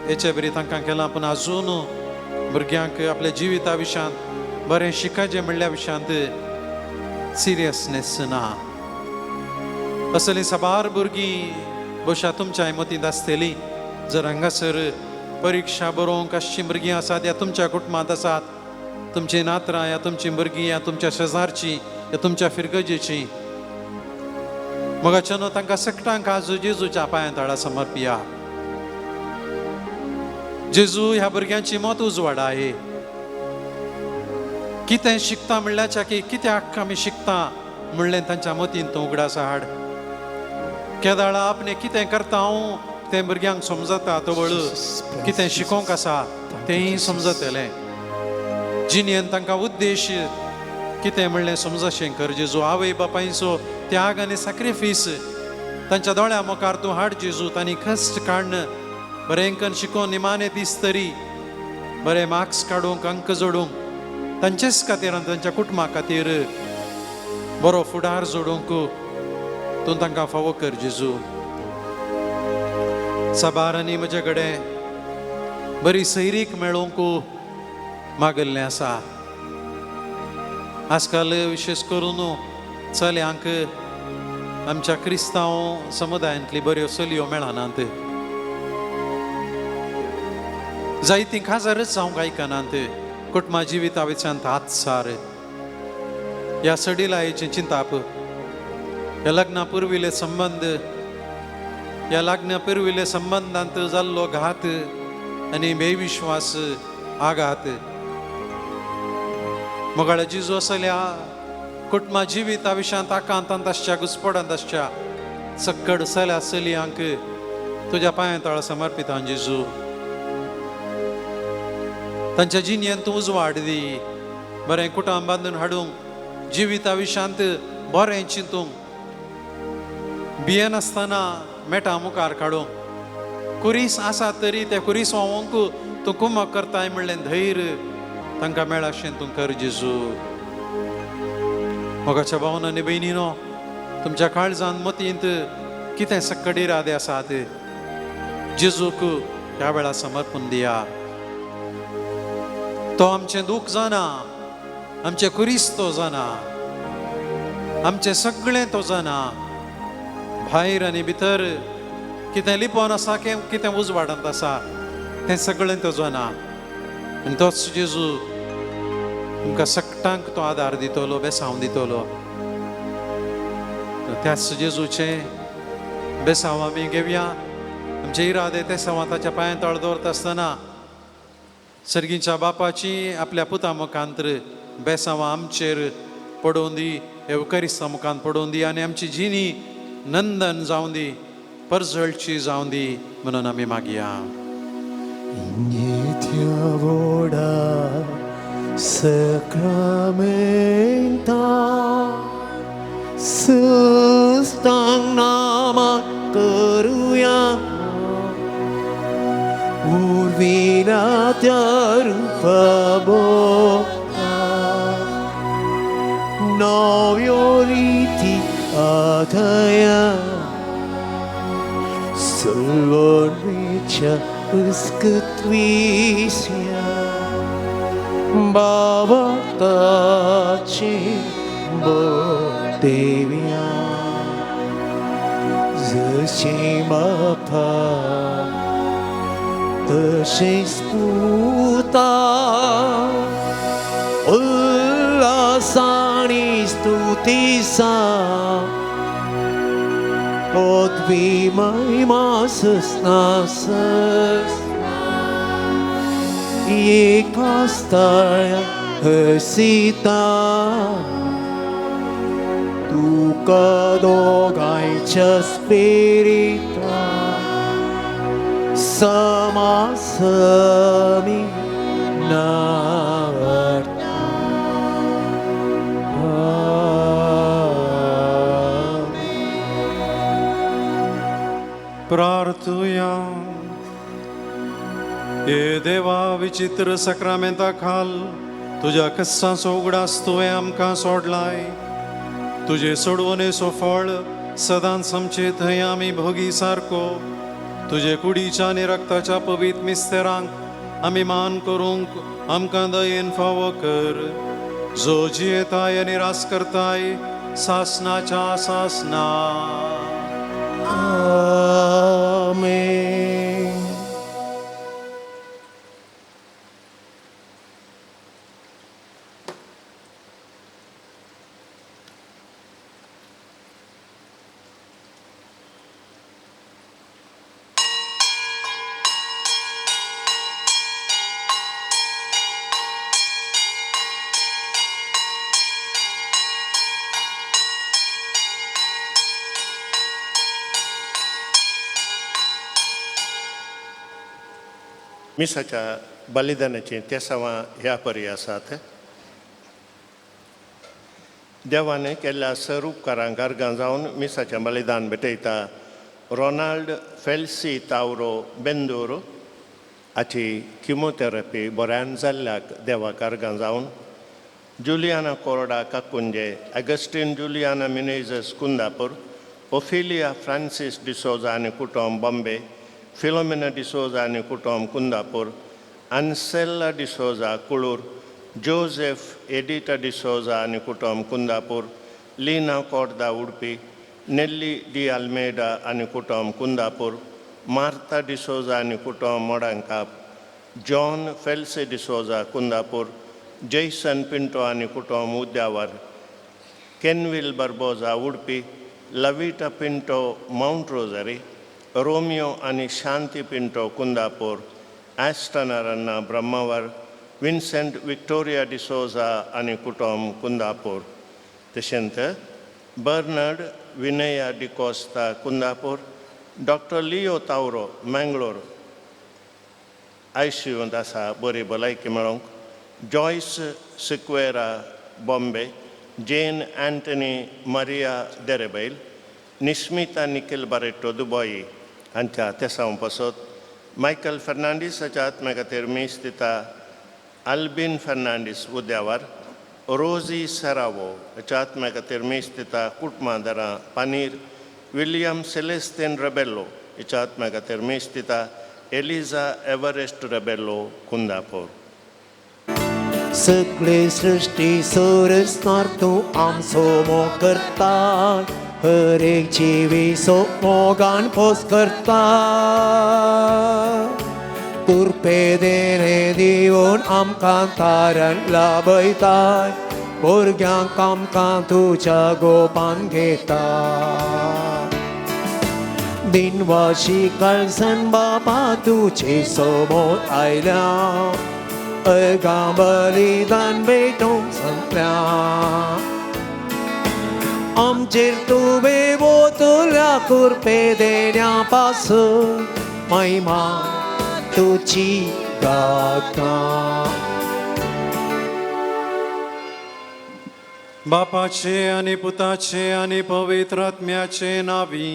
हेचे बरी तांकां केलां. पूण आजून भुरग्यांक आपल्या जिविता विशयांत बरें शिकायचें म्हणल्या विशयांत सिरियसनेस ना. असलीं साबार भुरगीं भशा तुमच्या मतींत आसतलीं. जर हांगासर परिक्षा बरोवंक आसचीं भुरगीं आसात या तुमच्या कुटुंबांत आसात, तुमचीं नातरां या तुमचीं भुरगीं या तुमच्या शेजारचीं या तुमच्या फिरगजेचीं, मोगाच्यान तांकां सकटांक आज जेजूच्या पांया तळा समर्पिया. जेजू ह्या भुरग्यांची मत उजवाडाय. कितें शिकता म्हणल्याच्या की कित्याक आमी शिकता म्हणलें तांच्या मतीन तूं उगडास हाड. केदाळा आपणें कितें करता हांव तें भुरग्यांक समजता. तो वळ कितें शिकोवंक आसा तेंय समजतलें. जिणेन तांकां उद्देश कितें म्हणलें समजशें कर जेजू. आवय बापायचो त्याग आनी सॅक्रिफीस तांच्या दोळ्या मुखार तूं हाड जेजू. तांणी कश्ट काडन बरेंकन शिकोवन निमाणे दीस तरी बरे मार्क्स काडूंक अंक जोडूंक तांचेच खातीर आनी तांच्या कुटुंबा खातीर बरो फुडार जोडूंक तूं तांकां फावो कर जेजू. साबारांनी म्हजे कडेन बरी सैरीक मेळोवंक मागल्लें आसा. आजकाल विशेष करून चल्यांक आमच्या क्रिस्तांव समुदायांतली बऱ्यो चलयो मेळनात. जायतीं काजारच जावंक आयकनात. कुटुंबा जिविता विचांत हातसार ह्या सडिलायेचें चिंताप, ह्या लग्ना पुर्विले संबंध, ह्या लग्ना पुर्विले संबंधांत जाल्लो घात आनी बेविश्वास आघात. मोगाळ जेजू असल्या कुटुंबा जिविता विशयांत आकांतांत आसच्या घुस्पडांत आसच्या सक्कड चल्या चलयांक तुज्या पांया तळा समर्पिता जेजू. तांच्या जिणेंत तूं उजवाड दी. बरें कुटुंब बांदून हाडूंक जिविता विशयांत बरें चिंतूंक भियेन आसतना मेटा मुखार काडूंक कुरीस आसा तरी ते कुरीस व्हांवोंक तूं कुमक करताय म्हणलें धैर्य तांकां मेळाशें तूं कर जेजू. मोगाच्या भावनांनी भयणीनो तुमच्या काळजांत मतींत कितें सक्कड इरादे आसात जेजूक ह्या वेळा समर्पण दिया. तो आमचें दूख जाणा, आमचें कुरीस तो जाणा, आमचें सगळें तो जाणा. भायर आनी भितर कितें लिपोवन आसा कितें उजवाडांत आसा तें सगळें तो जाणा. आनी तोच जेजू तुमकां सकटांक तो आदार दितलो, बेसांव दितलो. त्याच जेजूचें बेसांव आमी घेवया. आमचे इरादे ते संवाताच्या पांया तळ दवरता आसतना सर्गीच्या बापाची आपल्या पुता मुखांत बेसांवां आमचेर पडोवन दी, एवकरिस्ता मुखांत पडोवन दी आनी आमची जिणी नंदन जावं दी, परजळची जावं दी म्हणून आमी मागया. Urvina tearupa boca Novioriti adaya Salvorvicha uskutvisya Baba tachi bodevya Zashimapa Tășești puta उल्हासानी स्तुतीसा पदवी महिमा सुस्नासस एका स्थळा हसिता तुका दोगांच्या स्पिरिता समासमी नावर्ता प्रार्थुया. हे देवा विचित्र सक्रामेंता खाल तुझ्या कस्साचो उगडास तुवें आमकां सोडलाय. तुजे सोडवणेचो फळ सदांच आमचे थंय आमी भोगी सारको तुजे कुडीच्या आनी रक्ताच्या पवित्र मिस्तेरांक आमी मान करूंक आमकां दयेन फावो कर. जो जियेताय आनी रास करताय सासनाच्या सासना. आमेन. मिसाच्या बलिदानाची 30वां ह्या परी आसात. देवाने केल्ल्या सर उपकारांक अर्गां जावन मिसाचें बलिदान भेटयता रोनाल्ड फेल्सी तावरो बेंदूर हाची किमोथेरपी बऱ्यान जाल्ल्याक देवाक अर्गां जावन जुलियाना कोरडा काकुंजे अगस्टीन जुलियाना मिनेझस कुंदापूर ओफिलिया फ्रांसीस डिसोजा आनी कुटुंब बॉम्बे फिलोमिना डिसोजा आनी कुटुंब कुंदापूर आन्सेला डिसोजा कुळूर जोसेफ एडिटा डिसोजा आनी कुटुंब कुंदापूर लीना कोर्दा उडपी नेल्ली डी आल्मेडा आनी कुटुंब कुंदापूर मार्ता डिसोजा आनी कुटुंब मोडांकाप जॉन फेल्से डिसोजा कुंदापूर जैसन पिंटो आनी कुटुंब उद्यावर केनविल बर्बोजा उडपी लविटा पिंटो माउंट रोजरी रोमियो आनी शांती पिंटो कुंदापूर ॲस्टन अरन्ना ब्रह्मावर विन्सेंट विक्टोरिया डिसोजा आनी कुटुंब कुंदापूर तशेंच बर्नर्ड विनया डिकोस्ता कुंदापूर डॉक्टर लियो तावरो मँगलोर आयसीयूंत आसा बरी भलायकी मेळोवंक जॉयस सिक्वेरा बॉम्बे जेन अँटनी मारिया देरेबैल निश्मिता निखिल बारेटो दुबई हांच्या तेसांव पासत मायकल फर्नांडीस हाच्या आत्म्या खातीर मीस दिता अल्बिन फर्नांडीस उद्यावर रोजी सेरावो हाच्या आत्म्या खातीर मीस दिता कुटमादरा पानीर विलियम सेलेस्तेन रेबेल्लो हाच्या आत्म्या खातीर मीस दिता एलिझा एव्हरेस्ट रेबेल्लो कुंदापूर. सगळे सृष्टी सोरसनार तूं आमचो मोग करता हर एक जिवी सो मोगान पोस करता कुर्पे देणे दिवन आमकां तारण लाभयताय भुरग्यांक आमकां तुज्या गोपान घेता दिनवाशी काळसन बाबा तुजे समोर आयल्या अर्गां बलिदान भेटोवंक सांगल्या आमचेर तुवें वोतल्या कुर्पे देण्या पासून महिमा तुजी गाता. बापाचे आनी पुताचे आनी पवित्र आत्म्याचे नावी.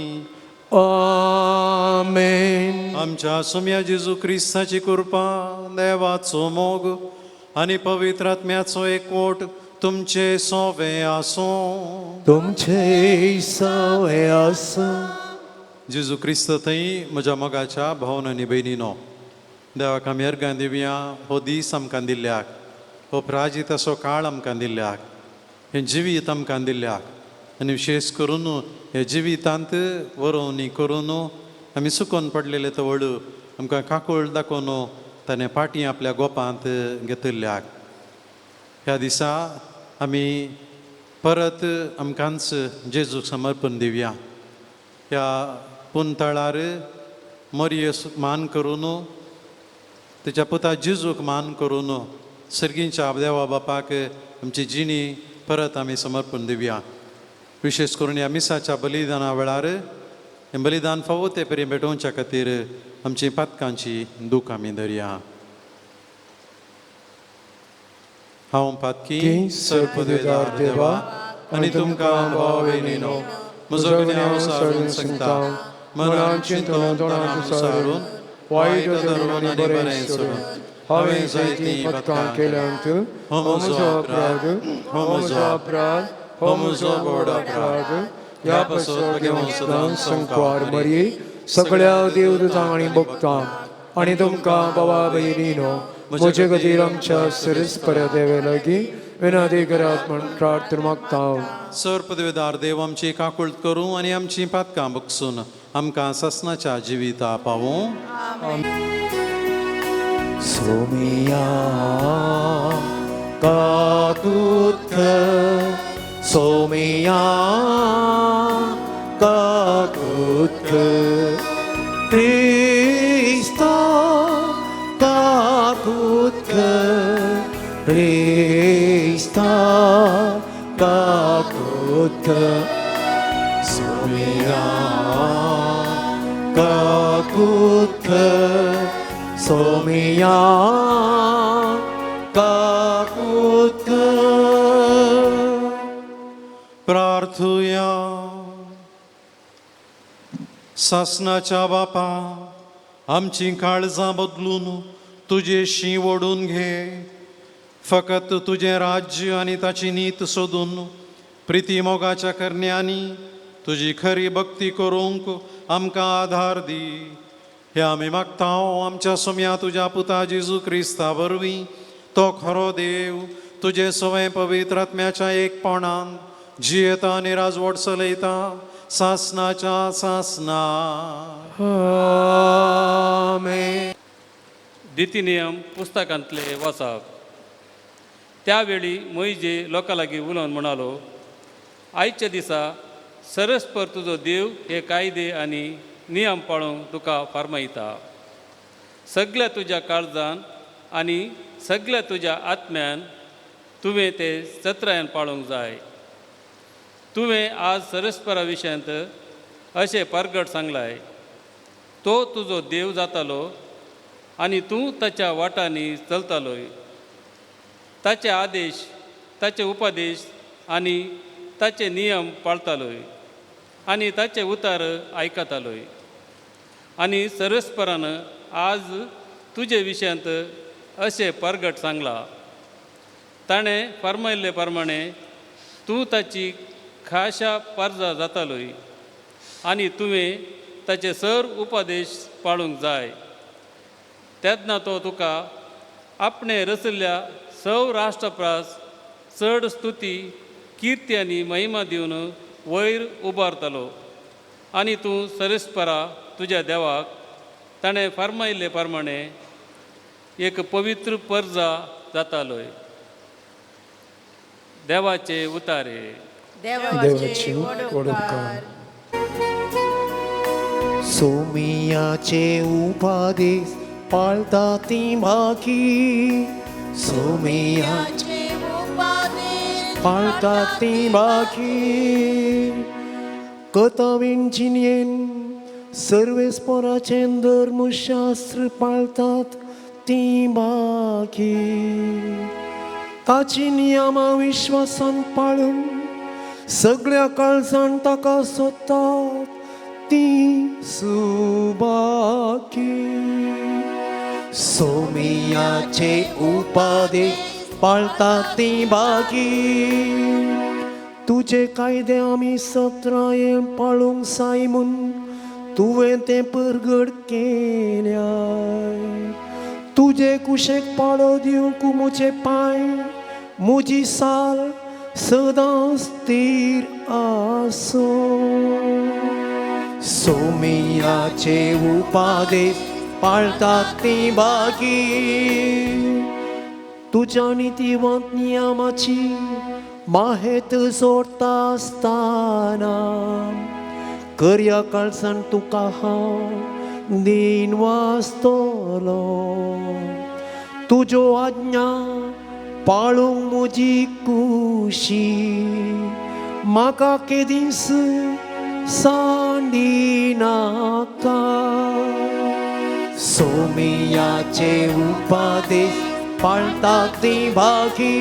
आमेन. आमच्या सुम्या जेजू क्रिस्ताची कृपा देवाचो मोग आनी पवित्र आत्म्याचो एकवट तुमचे सोवे आसो. तुमचे सवे आसो. जेजू क्रिस्त थंय म्हज्या मोगाच्या भावन आनी भयणीनो देवाक आमी अर्गां दिवया हो दीस आमकां दिल्ल्याक हो प्राजीत असो काळ आमकां दिल्ल्याक हें जिवीत आमकां दिल्ल्याक आनी विशेश करून हे जिवितांत वरोवणी करून आमी सुकोवन पडलेले तवळ आमकां काकूळ दाखोवन ताणें पाटी आपल्या गोपांत घेतिल्ल्याक ह्या दिसा आमी परत आमकांच जेजूक समर्पण दिवया. ह्या पुंतळार मरियेक मान करून तिच्या पुता जेजूक मान करून सर्गींच्या देवा बापाक आमची जिणी परत आमी समर्पण दिवया. विशेष करून ह्या मिसाच्या बलिदाना वेळार हें बलिदान फावो ते परी भेटोवच्या खातीर आमची पातकांची दूख आमी धरया. हांव पातकी सर्पदेदार देवा आनी तुमकां भाव भयणीनो म्हजो गुन्यांव सारून सांगता. मनान चिंतून तोंडान सारून वायट धरून आनी बरें सोडून हांवें जायतीं पातकां केल्यांत हो म्हजो अपराध, हो म्हजो अपराध, हो म्हजो व्हड अपराध. ह्या पासत घेवन सदांच संकवार मरी सगळ्या देवदूतांक आनी भक्तांक आनी तुमकां भावा भयणीनो म्हजे खातीर आमच्या सिरस्पऱ्या देवे लागीं विनादी करात म्हण प्रार्थना मागता. सर्पदेदार देव आमची काकुळट करूं आनी आमची पातकां बगसून आमकां ससनाच्या जिविता पावूं. सोमिया काकुत सोमिया काकुत Krista काकुत Krista काकुत सोमिया काकुत सोमिया काकुत. प्रार्थुया. सासनाच्या बापा आमची काळजां बदलून तुजेशी ओडून घे. फकत तुजें राज्य आनी ताची नीत सोदून प्रिती मोगाच्या करण्यांनी तुजी खरी भक्ती करूंक आमकां आधार दी. हे आमी मागता आमच्या सोम्या तुज्या पुता जेजू क्रिस्ता वरवीं तो खरो देव तुजे सवय पवित्र आत्म्याच्या एकपणान जियेता आनी राजवट चलयता सासनाच्या सासना. आमेन. दितिनियम पुस्तकांतले वाचप. त्यावेळी मोइजे लोकां लागीं उलोवन म्हणालो, आयच्या दिसा सरस्पर तुजो देव हे कायदे आनी नियम पाळूंक तुका फर्मायता. सगळ्या तुज्या काळजान आनी सगळ्या तुज्या आत्म्यान तुवें ते सत्रायन पाळूंक जाय. तुवें आज सरस्परा विशयांत अशें परगट सांगलाय, तो तुजो देव जातालो आनी तूं ताच्या वाटांनी चलतालोय. ताचे आदेश, ताचे उपदेश आनी ताचे नियम पाळतालोय आनी ताचे उतार आयकतालोय. आनी सरस्परान आज तुजे विशयांत अशें परगट सांगलां. ताणें फर्मायल्ले प्रमाणे तूं ताची खाशा परजा जातालोय आनी तुवें ताचे सर उपदेश पाळूंक जाय. तेन्ना तो तुका आपणे रचल्ल्या सव राष्ट्रप्रास चड स्तुती, किर्ती आनी महिमा दिवन वयर उबारतलो. आनी तूं सरस्परा तुज्या देवाक ताणें फर्मायल्ले प्रमाणे एक पवित्र परजा जातालोय. देवाचे उतारे. देवाची वडणूक. सोमियाचे उपादेश पाळता ती भागी. सोमियाचे उपादेश पाळता ती भागी. कथावीन जिनेन सर्वेस्पराचे धर्मशास्त्र पाळतात ती भागी. ताची नियमा विश्वासान पाळून सगळ्या काळजान ताका सोदतात ती सुभागी. सोमियाचे उपादेश पाळतात ती भागी. तुझे कायदे आमी सत्रायेन पाळूंक जाय म्हूण तुवें तें परगट केल्याय. तुजे कुशेक पाळो दिवंक म्हजे पांय, म्हजी साल सदां स्थिर आसो. सोमियाचे उपादेश पाळतात ती भागी. तुज्या नितीवंत नियमाची माहेत सोडता आसतना करया काळजान तुका हांव दिन वाचतलो तुज्यो आज्ञा पाळूंक म्हजी कुशी म्हाका केदीस सांडी नाका सोमियाचे उपादेश पाळटा ती भागी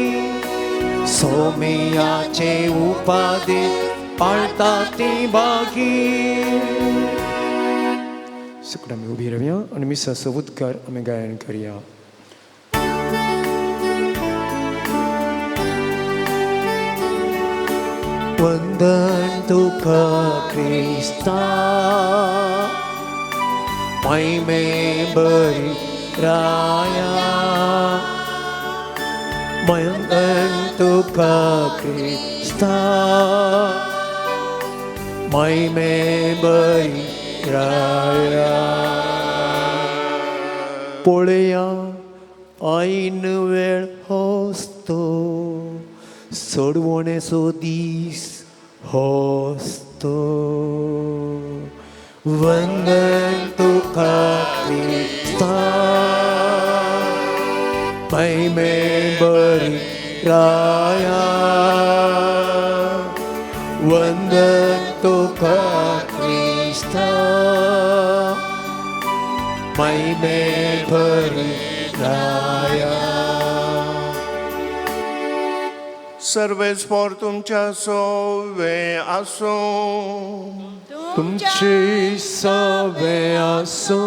सोमियाचे उपादेश पाळटा ती भागी सगळं आमी उभी रावया आनी मिसाचो उद्गार आमी गायन करया वंदन तुका क्रिस्ता महिमे बरी राया वंदन तुका क्रिस्ता महिमे बरी राया पळया आईन वेळ होस्तो सोडवणेचो दीस होस्तो वंदन तुका क्रिस्ता महिमे बरी राया वंदन तुका क्रिस्ता महिमे बरी राया सर्वेस्पोर तुमच्या सोवे आसो तुमची सवे आसो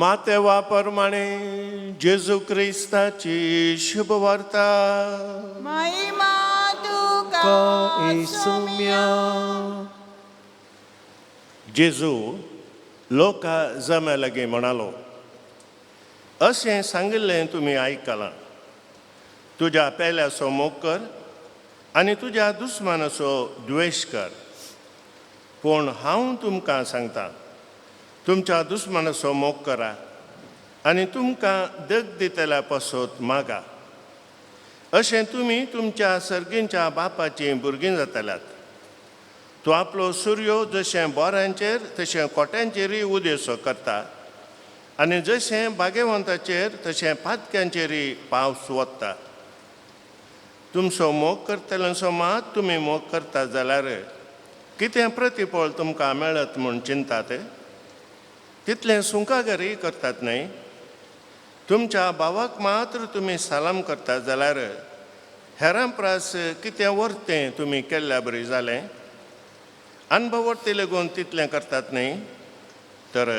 मातेवा प्रमाणे जेजू क्रिस्ताची शुभ वार्ता महिमा तुका का येसुम्या जेजू लोकां जम्या लागीं म्हणालो अशें सांगिल्लें तुमी आयकलां तुज्या पेल्याचो मोग कर आनी तुज्या दुस्मानाचो द्वेश कर पूण हांव तुमकां सांगतां तुमच्या दुस्मानाचो मोग करा आनी तुमकां दग दितल्या पासत मागा अशें तुमी तुमच्या सर्गींच्या बापाचीं भुरगीं जातल्यात तूं आपलो सूर्यो जशें बोरांचेर तशें कोट्यांचेरूय उदेसो करता आनी जशें बागेवंताचेर तशें पातक्यांचेरूय पावस वत्ता तुमचो मोग करतल्यांचो मात तुमी मोग करता जाल्यार कितें प्रतिफळ तुमकां मेळत म्हूण चिंतात तितलें सुंकागरी करतात न्हय तुमच्या भावाक मात्र तुमी सलाम करतात जाल्यार हेरां प्रास कितें वर्तें तुमी केल्ल्या बरी जालें अनभवटी लेगून तितलें करतात न्हय तर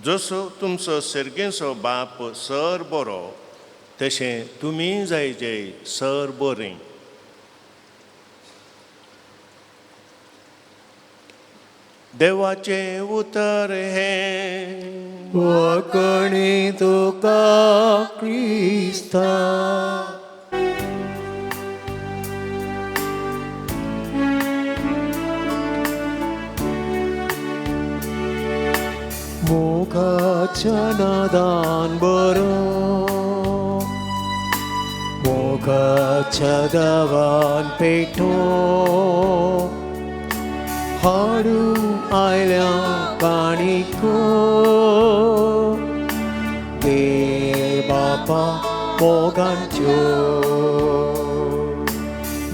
जसो तुमचो सर्गेचो बाप सर बरो तशें तुमी जायचे सर बरीं देवाचे उतर हे वकणी तुका क्रिस्ता मोगाच्या नादान बरो मोगाच्या दावान पेटो हाडू आयल्या काणिको दे बापा मोगांच्यो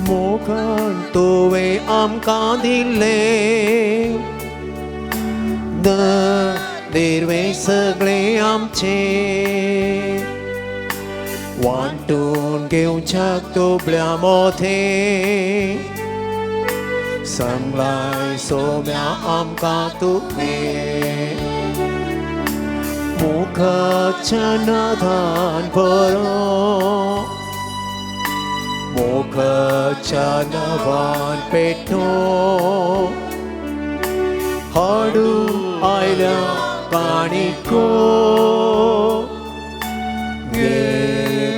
मोगान तुवें आमकां दिल्लें देर्वे सगळें आमचें वांटून घेवच्याक तोबल्या मोठे संगलाय सोम्या आमकां तुवें मोगाच्या नादान बरो मोगाच्या नवान पेटो हाडू आयल्या काणिको गे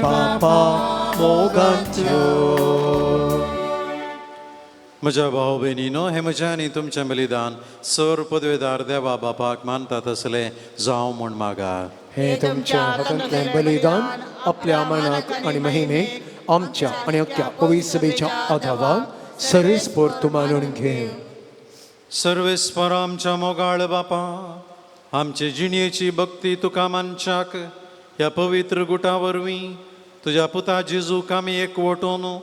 बापा मोगांच्यो म्हज्या भाव भयणीनो हे म्हजें आनी तुमचें बलिदान सर पदवेदार देवा बापाक मानता तसलें जावं म्हूण मागा हे तुमच्या हातांतलें बलिदान आपल्या मनाक आनी महिमेक आमच्या आणि अख्ख्या पवित्र सभेच्या आधारावर सर्वेस्पर तुम्हाला घे. सर्वेस्पर आमच्या मोगाळ बापा, आमचे जिणेची भक्ती तुका मानच्याक ह्या पवित्र गुटावरवीं तुझ्या पुता जेजूक आमी एकवटून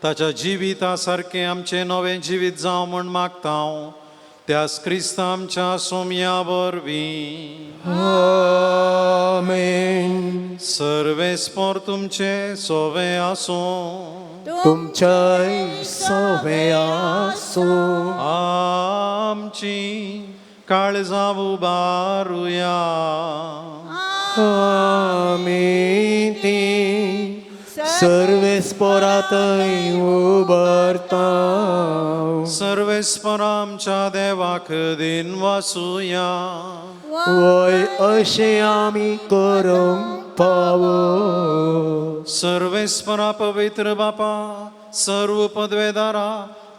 ताच्या जिविता सारकें आमचें नवें जिवीत जावं म्हूण मागता हांव. त्याच क्रिस्त आमच्या सोम्या वरवीं. आमेन. सर्वेस्पर तुमचे सोवे आसूं. तुमच्या सवे आसो. आमची काळजां उबारुया. आमी ती सर्वेस्परांतय उबारता. सर्वेस्पर आमच्या देवाक दिन वासुया. वय अशें आमी करूंक पावो. सर्वेस्परा पवित्र बापा, सर्व पदवेदारा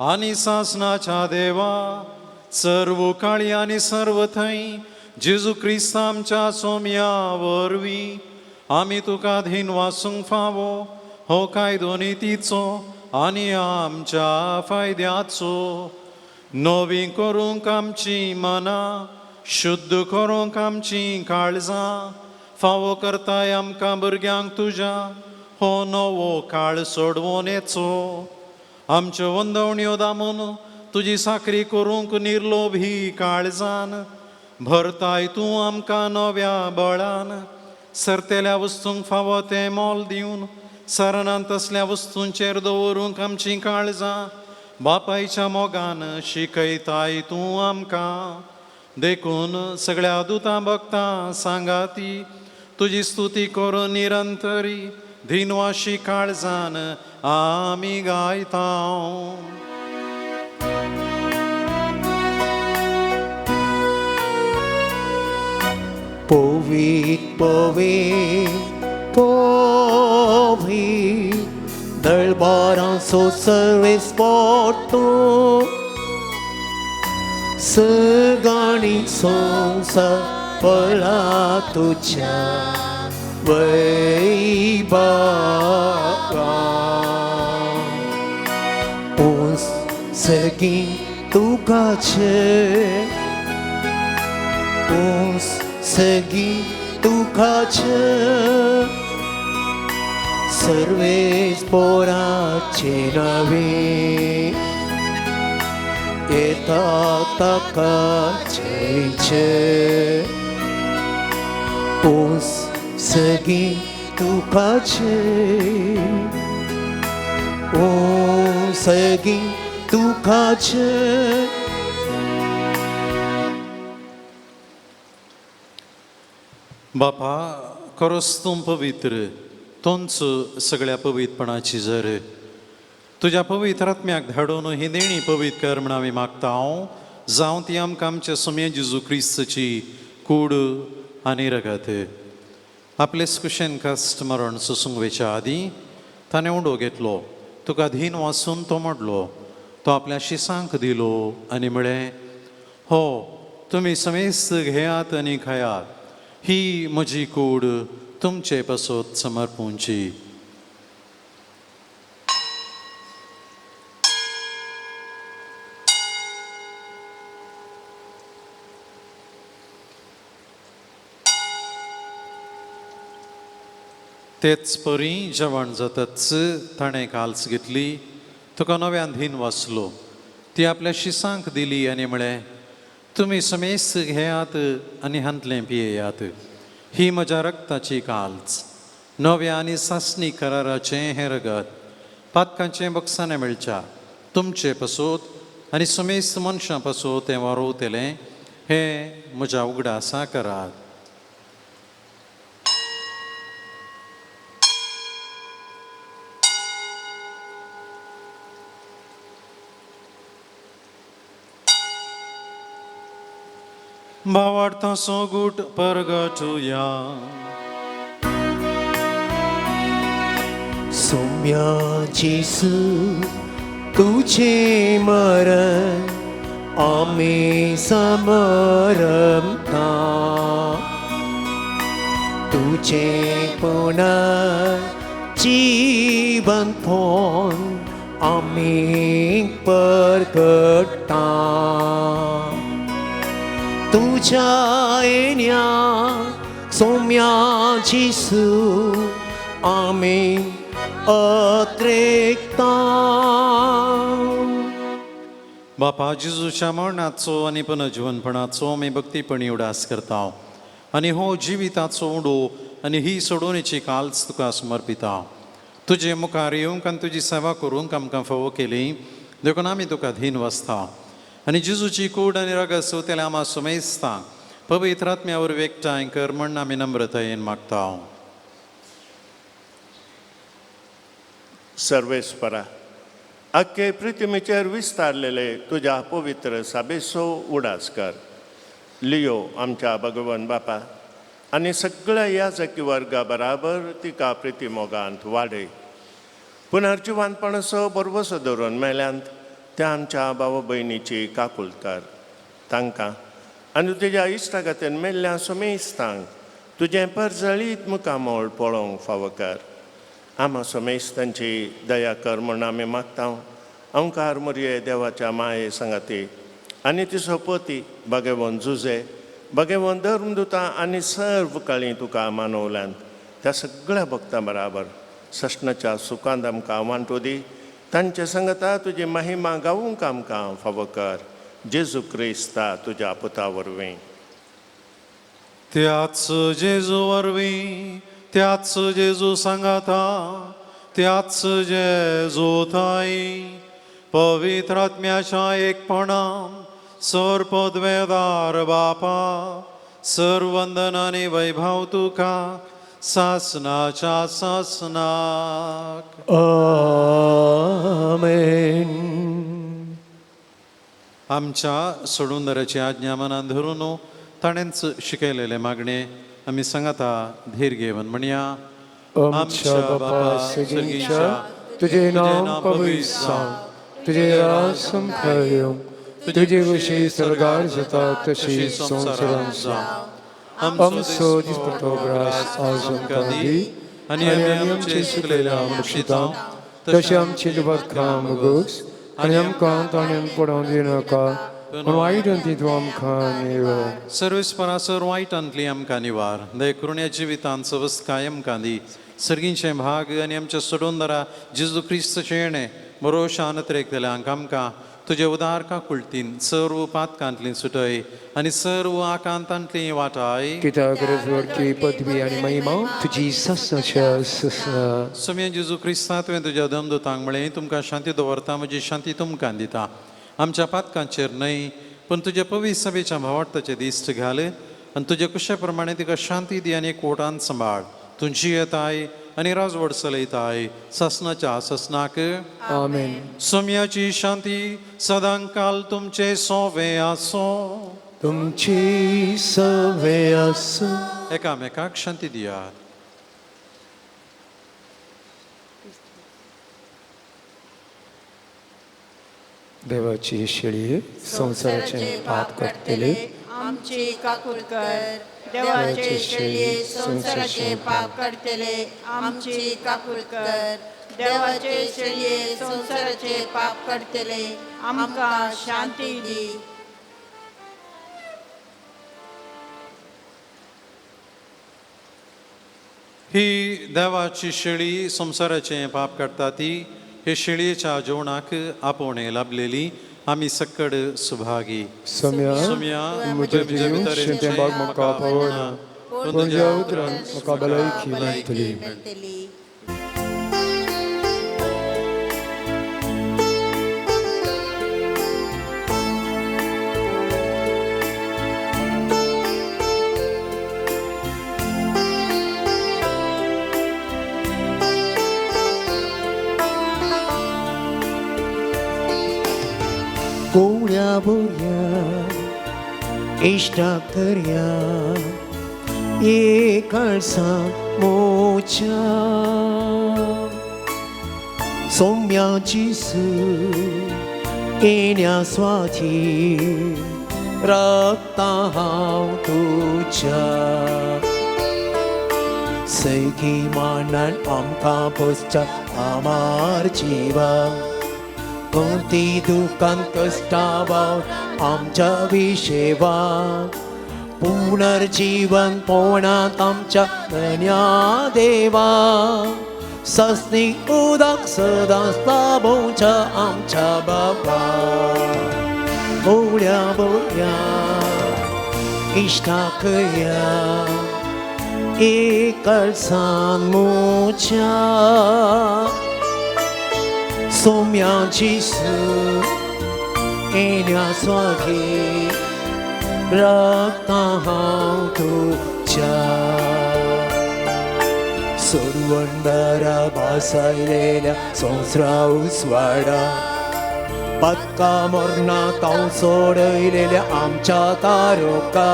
आनी सासनाच्या देवा, सर्व काळी आनी सर्व थंय जेजू क्रिस्त आमच्या सोम्या वरवीं आमी तुका धीन वासूंक फावो. हो कायदो नितीचो आनी आमच्या फायद्याचो. नवी करूंक आमची मनां, शुद्ध करूंक आमची काळजां, फावो करताय आमकां भुरग्यांक तुज्या हो नवो काळ सोडवून येचो. आमच्यो वंदवण्यो दामून तुजी साखरी करूंक निर्लोभी काळजान भरताय तूं आमकां नव्या बळान. सरतेल्या वस्तूंक फावो तें मोल दिवन सरनांत असल्या वस्तूंचेर दवरूंक आमची काळजां बापायच्या मोगान शिकयताय तूं आमकां. देखून सगळ्या दुतां भक्तां सांगाती तुजी स्तुती करून निरंतरी दिनवाशी काळजान आमी गायता. Povit, povit, dălbaran so सर्वेस्परतो. सगळी संसार पळा तुझ्या वैभवा. uns सगळी तुकाचे, uns सगळी तुकाचे. सर्वेस्पराचे नवे येता ताकाचे. uns सगळी तुकाचे, uns सगळी तुकाचे. बापा, खरोच तूं पवित्र, तोंच सगळ्या पवित्रपणाची जर तुज्या पवित्र आत्म्याक धाडून ही देणी पवित्र कर म्हण आमी मागता हांव. जावं ती आमकां आमच्या सोम्या जेजू क्रिस्तची कूड आनी रगत. आपलेच कुशेन कश्ट मरण सोसूंक वेच्या आदीं ताणें उंडो घेतलो. तुका धीन वाचून तो म्हणलो, तो आपल्या शिसांक दिलो आनी म्हळें, हो तुमी समेस्त घेयात आनी खायात. ही म्हजी कूड तुमचे पासत समर्पूंची. तेच परी जेवण जाताच ताणें काल्स घेतली, तुका नव्यान धीन वाचलो. ती आपल्या शिसांक दिली आनी म्हळें, तुमी समेस्त घेयात आनी हांतलें पियेयात. ही म्हज्या रक्ताची काल्स, नव्या आनी सासणी कराराचें हें रगत, पातकांचें बक्षांनी मेळच्या तुमचे पासत आनी समेस्त मनशां पासत तें वारोवतलें. हें म्हज्या उगडासा करात. भावार्था सोगूट परगटुया. सोम्या जेसू तुझे मरण आमी समरमता. तुझे पुनर्जीवन जीवनपण आम्ही परगटा तुझ्या येण्या सौम्याची सू आम्ही अत्रेकता बापा जेजूच्या मरणाचो आनी पुनर्जीवनपणाचो आमी भक्तीपणी उडास करता आनी हो जिविताचो उडो आनी ही सोडोवणेची काल्स तुका समर्पिता तुजे मुखार येवंक आनी तुजी सेवा करूंक आमकां फावो केली देखून आमी तुका धीन वसता आनी जेजूची कूड आनी रगत तेले आमा सुमेस्ता पवित्र आत्म्यावर एकठांय कर म्हण आमी नम्रतायेन मागता सर्वेस्परा अख्खे पृथ्वीचेर विस्तारलेले तुझ्या पवित्र साबेसो उडास कर लियो आमच्या भगवन बापा आनी सगळ्या याजकी वर्गा बराबर तिका प्रितीमोगांत वाडय पुनर्जीवनपणाचो बरवसो धरून मेल्यांत त्या आमच्या भाव भयणीची काकूल कर तांकां आनी तुज्या इश्टागतीन मेल्ल्या सुमेस्तांक तुजें परजळीत मुखामोळ पळोवंक फावो कर आमा सुमेस्तांची दया कर म्हूण आमी मागता ओंकार मुरये देवाच्या माये संगती आनी तिचो पती भगवंत जुजे भगवंत धर्मदुतां आनी सर्व काळी तुका मानवल्यान त्या सगळ्या भक्तां बराबर सष्णाच्या सुखांत आमकां वांटो दी तांचे संगता तुजी महिमा गावूंक आमकां फावो कर जेजू क्रिस्ता तुज्या पुता वरवीं त्याच जेजू वरवीं त्याच जेजू सांगाता त्याच जेजू थाई पवित्र आत्म्याच्या एकपणान सर पदवेदार बापा सर्व वंदन आनी वैभव तुका सासनाच्या सासनाक आमेन आमच्या सोडूंदराची आज्ञा मनात धरून ताणेंच शिकयलेले मागणे आमी सांगाता धीर घेवन म्हणया आमच्या बापा सगळीच्या तुझे नाम पवित्र जावं तुझे राज संखार येवं तुझे कशी सरगार जाता तशी संवसारांत जावं आमचो दिसपट्टो ग्रास आज आमकां दी आनी आमचे चुकलेल्या आमक्षिता तशें आमची दुबारकां मुगोस आनी आमकां ताणें पडोवन दिनाका पूण वायटांतली तूं आमकां निवड सर्वेस्परासर वायटांतली आमकां निवार दय करून ह्या जिवितांत सवस्त कायम दी सर्गींचे भाग आनी आमच्या सोडूनदारा जेजू क्रिस्ताचें येणें बरो शानत्रेक जाल्यांक आमकां तुजे उदार काकुळटीन सर्व पातकांतली सुटय आनी सर्व आकांतांतली वाटाय कित्याक रजवडची पदवी आनी महिमा तुजी सस्नाच्या सस्ना समें जेजू क्रिस्ता तुवें तुज्या दमदूतांक म्हळें तुमकां शांती दवरता म्हजी शांती तुमकां दिता आमच्या पातकांचेर न्हय पूण तुज्या पवित्र सभेच्या भावार्थाचे दिश्ट घाल आनी तुजे कुशे प्रमाणे तिका शांती दी आनी एकवटान सांबाळ तुजी येताय आनी राजवड चलयताय ससनाच्या ससनाक आमेन सोम्याची शांती सदांकाल तुमचे सोवे आसो तुमची सवे आसो एकामेकाक शांती दियात देवाची शेळी संसाराचे पाप करतले आमची काकूल कर देवाचे शेळये संसाराचे पाप करतले आमची काकूल कर देवाचे शेळये संसाराचे पाप करतले आमकां शांती दी ही देवाची शेळी संसाराचे पाप करता ती हे शेळयेच्या जेवणाक आपोवणे लाभलेली आमी सक्कड सुभागी सम्या म्हज्या जिवीत भाग म्हाका पावना पूण तुज्या उतरान म्हाका भलायकी मेळटली कोवळ्या बोलया इश्टा करया ये कळसा मोच्या सौम्याची सू येण्या स्वाती रक्ता हांव तुझ्या सैकीमानान आमकां पोसता आमार जिवाक कोणती दुकान कश्टावाव आमच्या विशेवा पुनर्जीवन पोवणात आमच्या धन्या देवा सस्नी उदक सदांच लाभोवच्या आमच्या बाबा बोल्या बोल्या इश्टाक या एकळसान मोच्या सोम्याची सूर येण्या स्वागी रक्ता हांव तुझ्या सुरवंदरा भासायलेल्या संवसरा उसवाडा पत्का मोरना ताव सोडयलेल्या आमच्या तारोका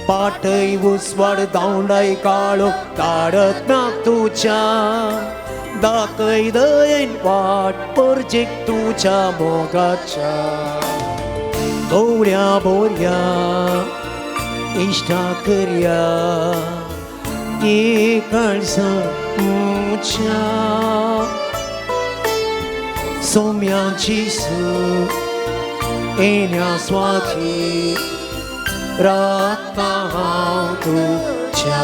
पाटय उसवाड दावंडाय काळो धाडत म्हाक तुझ्या दाखय दयेन वाट परजेक तुझ्या मोगाच्या बोल्या बोल्या इश्टा करया एकळसा मुच्या सोम्याची सूर येण्या स्वाती रक्ता हांव तुझ्या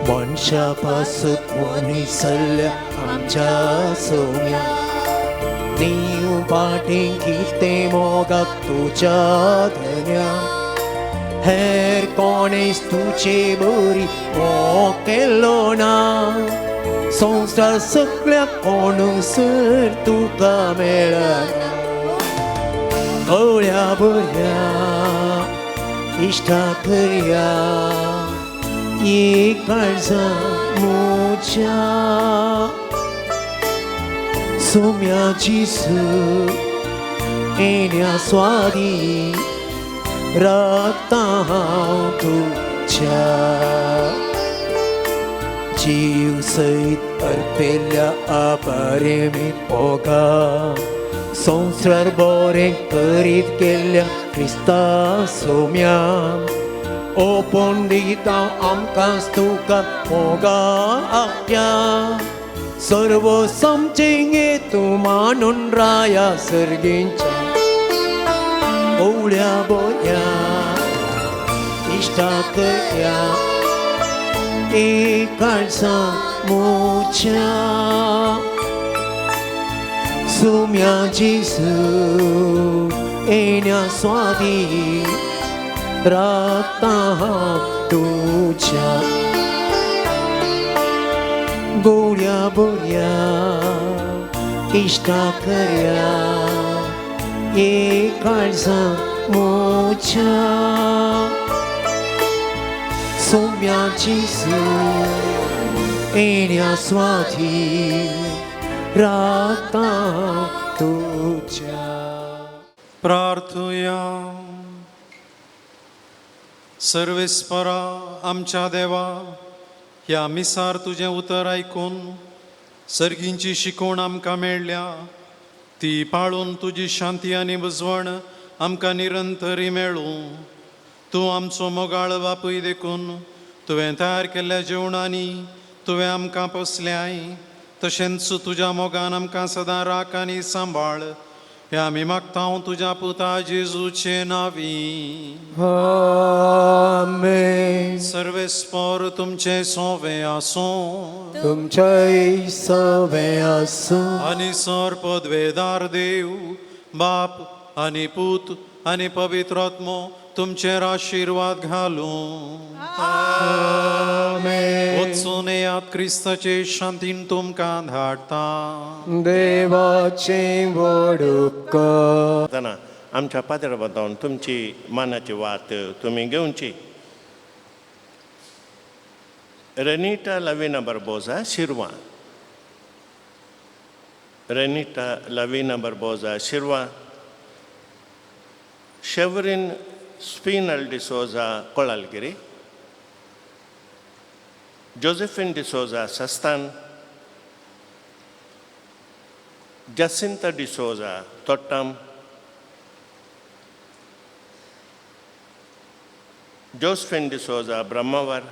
मनशापासून मनीसल्या आमच्या सोम्या नीव पाटीं किते मोगाक तुझ्या धन्या हेर कोणेच तुचे बरी मोग केलो ना संवसार सगळ्याक कोणूसर तुका मेळना बोल्या बोल्या इश्टा करया एकळसा मुच्या सोम्याची सूर येण्या स्वादी रक्ता हांव तुझ्या जीव सयत अर्पेल्या अपरिमीत मोगा संवसार बरें करीत गेल्ल्या क्रिस्ता सोम्या ओपोन दिता आमकां तुका मोगा आप्या सर्व समचेंगे तूं मानून राया सर्गींच्या बोल्या बोल्या इश्टा करया एकळसा मुच्या सोम्याची सूर येण्या स्वादी रक्ता हांव तुझ्या बोल्या बोल्या इश्टा करया एकळसा मुच्या सोम्याची सूर येण्या स्वाती रक्ता तुझ्या प्रार्थया सर्वेस्परा आमच्या देवा ह्या मिसार तुझें उतर आयकून सर्गींची शिकवण आमकां मेळ्ळ्या ती पाळून तुजी शांती आनी बुजवण आमकां निरंतरी मेळूं तूं आमचो मोगाळ बापूय देखून तुवें तयार केल्ल्या जेवणांनी तुवें आमकां पोसल्याय तशेंच तुज्या मोगान आमकां सदां राख आनी सांबाळ हे आमी मागता तुज्या पुता जेजूचे नांवी आमेन सर्वेस्पर तुमचे सोवे आसूं तुमचे सवे आसूं आनी सर पदवेदार देव बाप आनी पूत आनी पवित्र आत्मो तुमचेर आशिर्वाद घालूं आमेन वचून येयात क्रिस्ताचे शांतीन तुमकां धाडटा देवाचे वडूक जाना आमच्या पाद्र वतावन तुमची मानाची वात तुमी घेवची रनिटा Lavina बरबोजा शिरवां Renita Lavina Barbosa Shirwa, Chevrin Spinal de Souza Kolalgiri, Josephine de Souza Sastan, Jacinta de Souza Tottam, Josephine de Souza Brahmavar,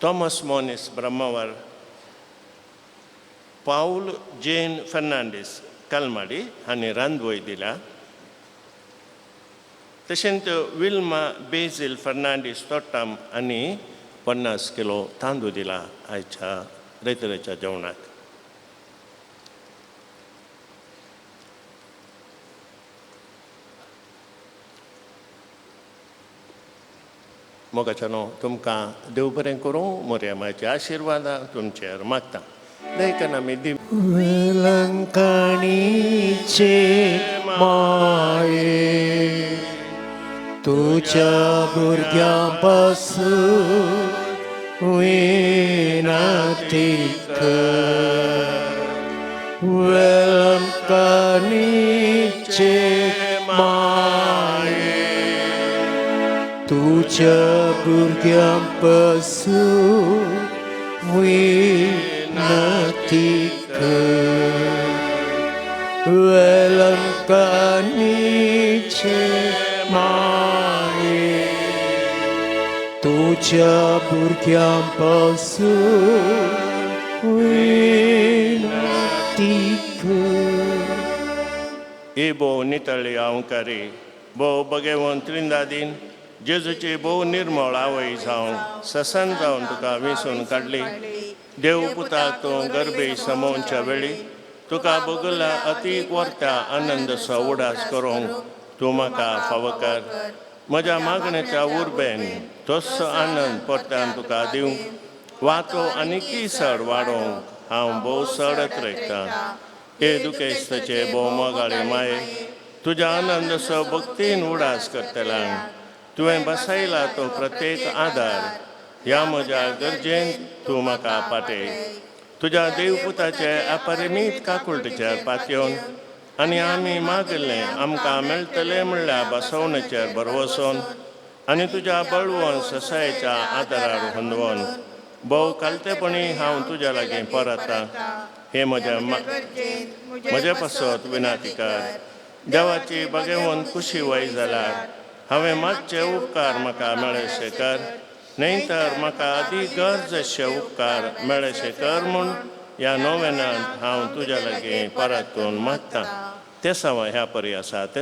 Thomas Moniz Brahmavar, Paul Jane Fernandez Kalmadi हांणी रांदवय दिला. तशेंच विल्मा बेझिल फर्नांडीस तोट्टाम हांणी 50 किलो तांदूळ दिला आयच्या रेतरेच्या जेवणाक. मोगाच्यानो तुमकां देव बरें करूं, मोरयामाचे आशिर्वाद तुमचेर मागता. देखून आमी दिव वेलंकणीचे माये तुझ्या भुरग्यांपासून विनंती कर. वेलंकणीचे माये तुझ्या भुरग्यांपासून विनंती कर. वेलंकणीचे माये तुझ्या भुरग्यांपासून विनंती कर. हे भोव नितळी अवकारी, भोव बगेवंत त्रिंदादीन, जेजूची भोव निर्मळ आवय जावन ससन जावन तुका विंसून काडली. देव पुताक तूं गर्भे समोवच्या वेळी तुका बगुला अतीक वर्त्या आनंदसो उडास करूंक तूं म्हाका फावो कर. म्हज्या मागणेच्या उर्बेन तोच आनंद परत्यान तुका दिवंक, वातो आनीकी चड वाडोवंक हांव भोव सडत रयता. हे दुखेस्तचे भोव मोगाळी माये, तुज्या आनंदसो भक्तीन उडास करतलां. तुवें बसयला तो प्रत्येक आदार ह्या म्हज्या गरजेंत तूं म्हाका पाटय. तुज्या देवपुताचे अपरिमीत काकुळटेचेर पातयेवन आनी आमी मागलें आमकां मेळटलें म्हणल्यार बसवणेचेर भरवोसोन आनी तुज्या बळवोन ससायेच्या आदारार हुंदवोन भोव कालतेपणी हांव तुज्या लागीं परतां. हे म्हजे पासत विनाती कर. देवाची बगेवून खुशी वय जाल्यार हांवें मातशे उपकार म्हाका मेळेशे कर, न्हय तर म्हाका अदीक गरजेचे उपकार मेळेशे कर म्हूण ह्या नोवेनांत हांव तुज्या लागीं परतून मागतां. ते सावन ह्या परी आसात.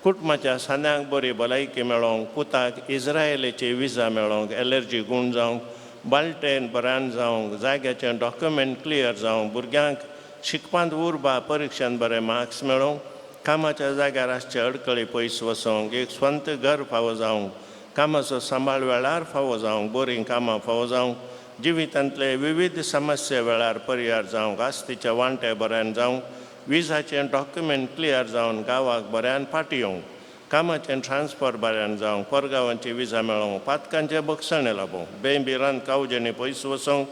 कुटुंबाच्या सान्यांक बरी भलायकी मेळोवंक, पुताक इज्रायेलीची विजा मेळोवंक, एलर्जी गूण जावंक, बाल्टेन बऱ्यान जावंक, जाग्याचें डॉक्युमेंट क्लियर जावंक, भुरग्यांक शिकपांत उर्बा परिक्षांत बरे मार्क्स मेळोवंक, कामाच्या जाग्यार आसचे अडकळी पयस वचोंक, एक स्वंत घर फावो जावंक, कामाचो सांबाळ वेळार फावो जावंक, बरीं कामां फावो जावंक, जिवितांतले विविध समस्या वेळार परिहार जावंक, आस्तीचे वांटे बऱ्यान जावंक, विजाचें डॉक्युमेंट क्लियर जावन गांवाक बऱ्यान फाटी येवंक, कामाचें ट्रान्सफर बऱ्यान जावंक, परगांवांची विजा मेळोवंक, पातकांचे बक्षणे लाभोवंक, बेबिरान कावजेनी पयस वचोंक,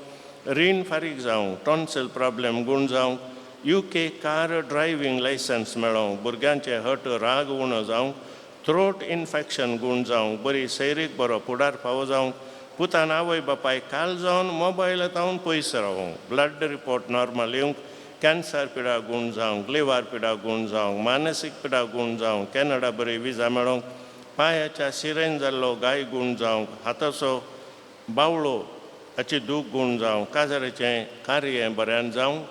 रीण फारीक जावंक, टॉन्सिल प्रॉब्लेम गूण जावंक, UK कार ड्रायव्हिंग लायसन्स मेळोवंक, भुरग्यांचे हट राग उणो जावंक, थ्रोट इन्फेक्शन गूण जावंक, बरी सैरीक बरो फुडार फावो जावंक, पुतान आवय बापायक काल जावन मोबायलांत पयस रावंक, ब्लड रिपोर्ट नॉर्मल येवंक, कॅन्सर पिडा गूण जावंक, लिव्हर पिडा गूण जावंक, मानसीक पिडा गूण जावंक, कॅनडा बरी विजा मेळोवंक, पांयाच्या शिरेन जाल्लो गाय गूण जावंक, हाताचो बावळो हाची दूख गूण जावंक, काजराचें कार्य बऱ्यान जावंक,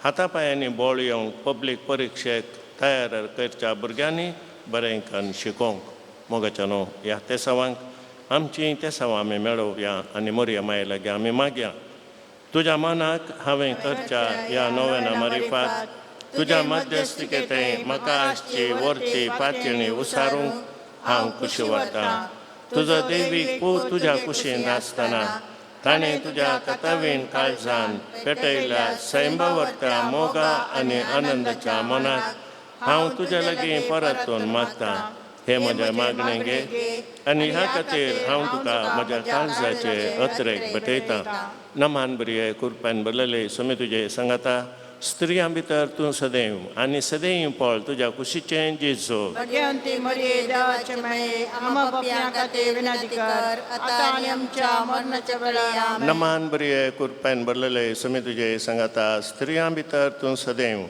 हातापायांनी बोळ येवंक, पब्लीक परिक्षेक तयार करच्या भुरग्यांनी बरें करून शिकोवंक. मोगाच्यानो ह्या तेसावांक आमची तेसावां आमी मेळोवया आनी मोरया माये लागीं आमी मागया. तुज्या मनाक हांवें करच्या ह्या नोवेना मारिफात तुज्या मध्यस्थिकेंत म्हाका आसची वरची पातयणी उसारूंक हांव कुशी व्हरतां. तुजो दैवीक पूत तुज्या कुशीन नाचतना ताणें तुज्या कतावीन काळजान पेटयल्या सैंबवर्त्या मोगा आनी आनंदाच्या मनाक हांव तुज्या लागीं परतून मागतां. हे म्हज्या मागणेंगे आनी ह्या खातीर हांव तुका म्हज्या काळजाचे अत्रेक भेटयतां. नमान बरी कृपेन भरलेले सुमी तुजे सांगाता स्त्रियां भितर तूं सदैव आनी सदैव पळ तुज्या कुशीचें जेजू. भगवंती मरिये देवाचे माये आम्हा पापियां खातीर विनंती कर आता आनी आमच्या मरणाच्या वेळार आमेन. नमान बरी कृपेन भरलेले सुमी तुजे सांगाता स्त्रियां भितर तूं सदैव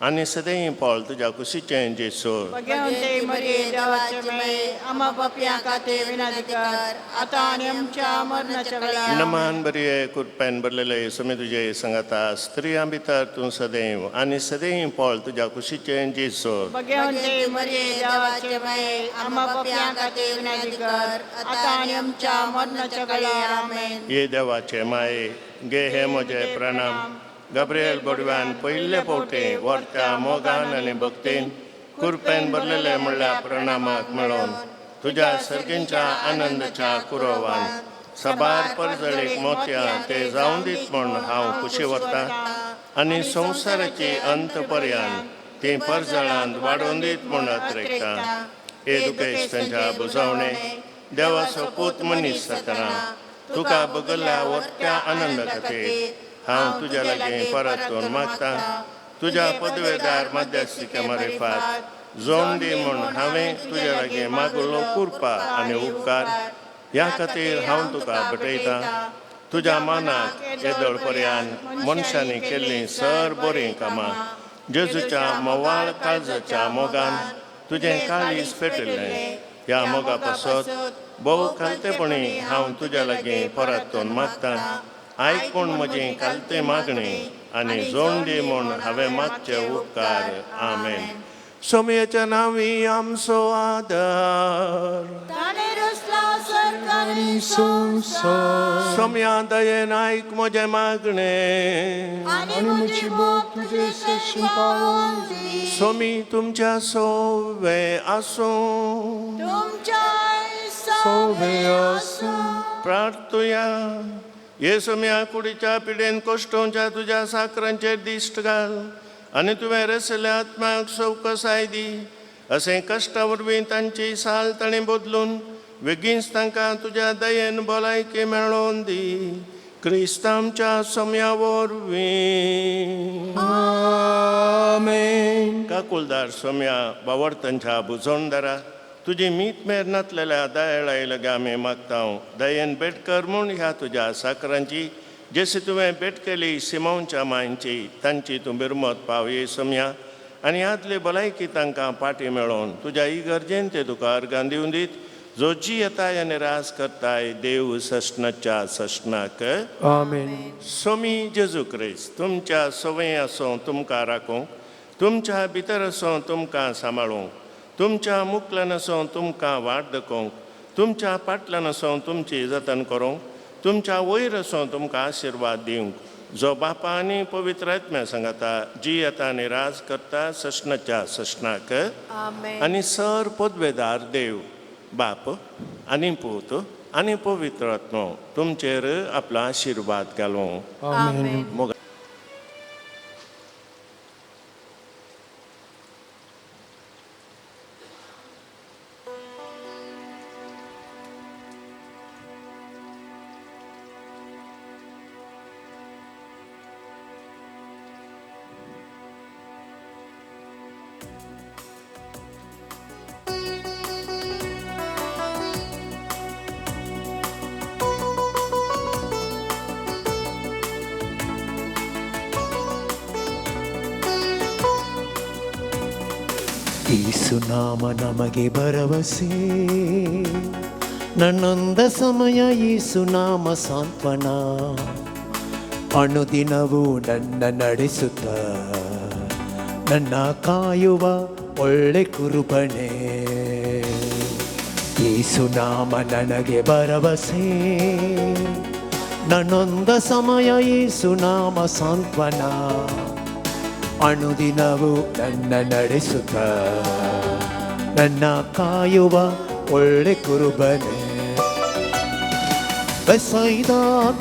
आनी सदैव पळ तुज्या कुशीचें जेजू. भगवंती मरिये देवाचे माये आम्हा पापियां खातीर विनंती कर आता आनी आमच्या मरणाच्या वेळार आमेन. नमान बरी कृपेन भरलेले सुमी तुजे सांगाता स्त्रियां भितर तूं सदैव आनी सदैव पळ तुज्या कुशीचें जेजू. भगवंती मरिये देवाचे माये आम्हा पापियां खातीर विनंती कर आता आनी आमच्या मरणाच्या वेळार आमेन. ये देवाचे माये गे हे म्हजे प्रणाम. गब्रियल बडव्यान पयले फावटी व्हरत्या मोगान आनी भक्तीन कृपेन भरलेले म्हणल्यार प्रणामाक मेळोन तुज्या सर्गींच्या आनंदाच्या कुरवान सबार परजळीक मोतयां ते जावं दीत म्हूण हांव खुशी व्हरतां आनी संवसाराची अंत पर्यंत ती परजळांत वाडोवन दीत म्हूण अत्रेकतां. हे दुखेस्तांच्या बुजवणे देवाचो पूत मनीस जातना तुका बगल्ल्या व्हरत्या आनंदा खातीर हांव तुज्या लागीं परतून मागतां. तुज्या पदवेदार मध्यस्थिके मार्फत जोड दी म्हूण हांवें तुज्या लागीं मागुल्लो कृपा आनी उपकार ह्या खातीर हांव तुका भेटयतां. तुज्या मानाक येदोळ पर्यंत मनशांनी केल्लीं सर बरीं कामां जेजूच्या मोवाळ काळजाच्या मोगान तुजें काळीज पेटयलें. ह्या मोगा पासत भोव खालतेपणी हांव तुज्या लागीं परतून मागतां. आयकून म्हजी कालते मागणी आनी जोड दी म्हूण हांवें मागचे उपकार. आमेन. सोमयेच्या नांवी आमचो आदर ताणे रचला सरकारी सोम्या दयेन आयक म्हजें मागणें. आनी म्हजी बोट तुजे सशी पावोन दी. सोमी तुमच्या सोवे आसूं तुमच्या सोबे आसूं. प्रार्थुया. येसुम्या कुडीच्या पिडेन कोश्टोवच्या तुज्या साकरांचेर दिश्ट घाल आनी तुवें रचल्या आत्म्याक सवकसाय दी. अशें कश्टा वरवीं तांची साल ताणें बदलून बेगीनच तांकां तुज्या दयेन भलायकी मेळोवन दी. क्रिस्त आमच्या सोम्या वरवीं. आमेन. काकुलदार सोम्या बावर्तांच्या बुजोणदारा तुजी मीत मेर नातलेल्या दयाळाय लगे आमी मागतां. दयेन भेट कर म्हूण ह्या तुज्या साकरांची जशी तुवें भेट केली सिमोनच्या मांयची तांची तूं बिरमत पाव येसुम्या आनी आदली भलायकी तांकां पाटी मेळोवन तुज्या इगर्जेन ते तुका अर्गां दिवन दीत. जो जी येताय आनी रास करताय देव सशनाच्या सशनाक. आमेन. सोमी जेजू क्रिस्त तुमच्या सवय आसूं तुमकां राखूंक, तुमच्या भितर आसूं तुमकां सांबाळूंक, तुमच्या मुखल्यान आसूं तुमकां वाट दाखोवंक, तुमच्या फाटल्यान आसूं तुमची जतन करूंक, तुमच्या वयर आसूं तुमकां आशिर्वाद दिवंक. जो बापा आनी पवित्र आत्म्या सांगाता जी येता आनी राज करता सशनाच्या सशनाक. आनी सर पदवेदार देव बाप आनी पूत आनी पवित्र आत्मो तुमचेर आपलो आशिर्वाद घालूं. आमेन. ಯೇಸು ನಾಮ ನಮಗೆ ಭರವಸೆ, ನನ್ನೊಂದ ಸಮಯ ಯೇಸು ನಾಮ ಸಾಂತ್ವನ, ಅನುದಿನವೂ ನನ್ನ ನಡೆಸುತ್ತ ನನ್ನ ಕಾಯುವ ಒಳ್ಳೆ ಕುರುಬನೇ. ಯೇಸು ನಾಮ ನನಗೆ ಭರವಸೆ, ನನ್ನೊಂದ ಸಮಯ ಯೇಸು ನಾಮ ಸಾಂತ್ವನ, ಅನುದಿನವೂ ನನ್ನ ನಡೆಸುತ್ತ ನನ್ನ ಕಾಯುವ ಒಳ್ಳೆ ಕುರುಬನೇ. ಬೆಸೈದ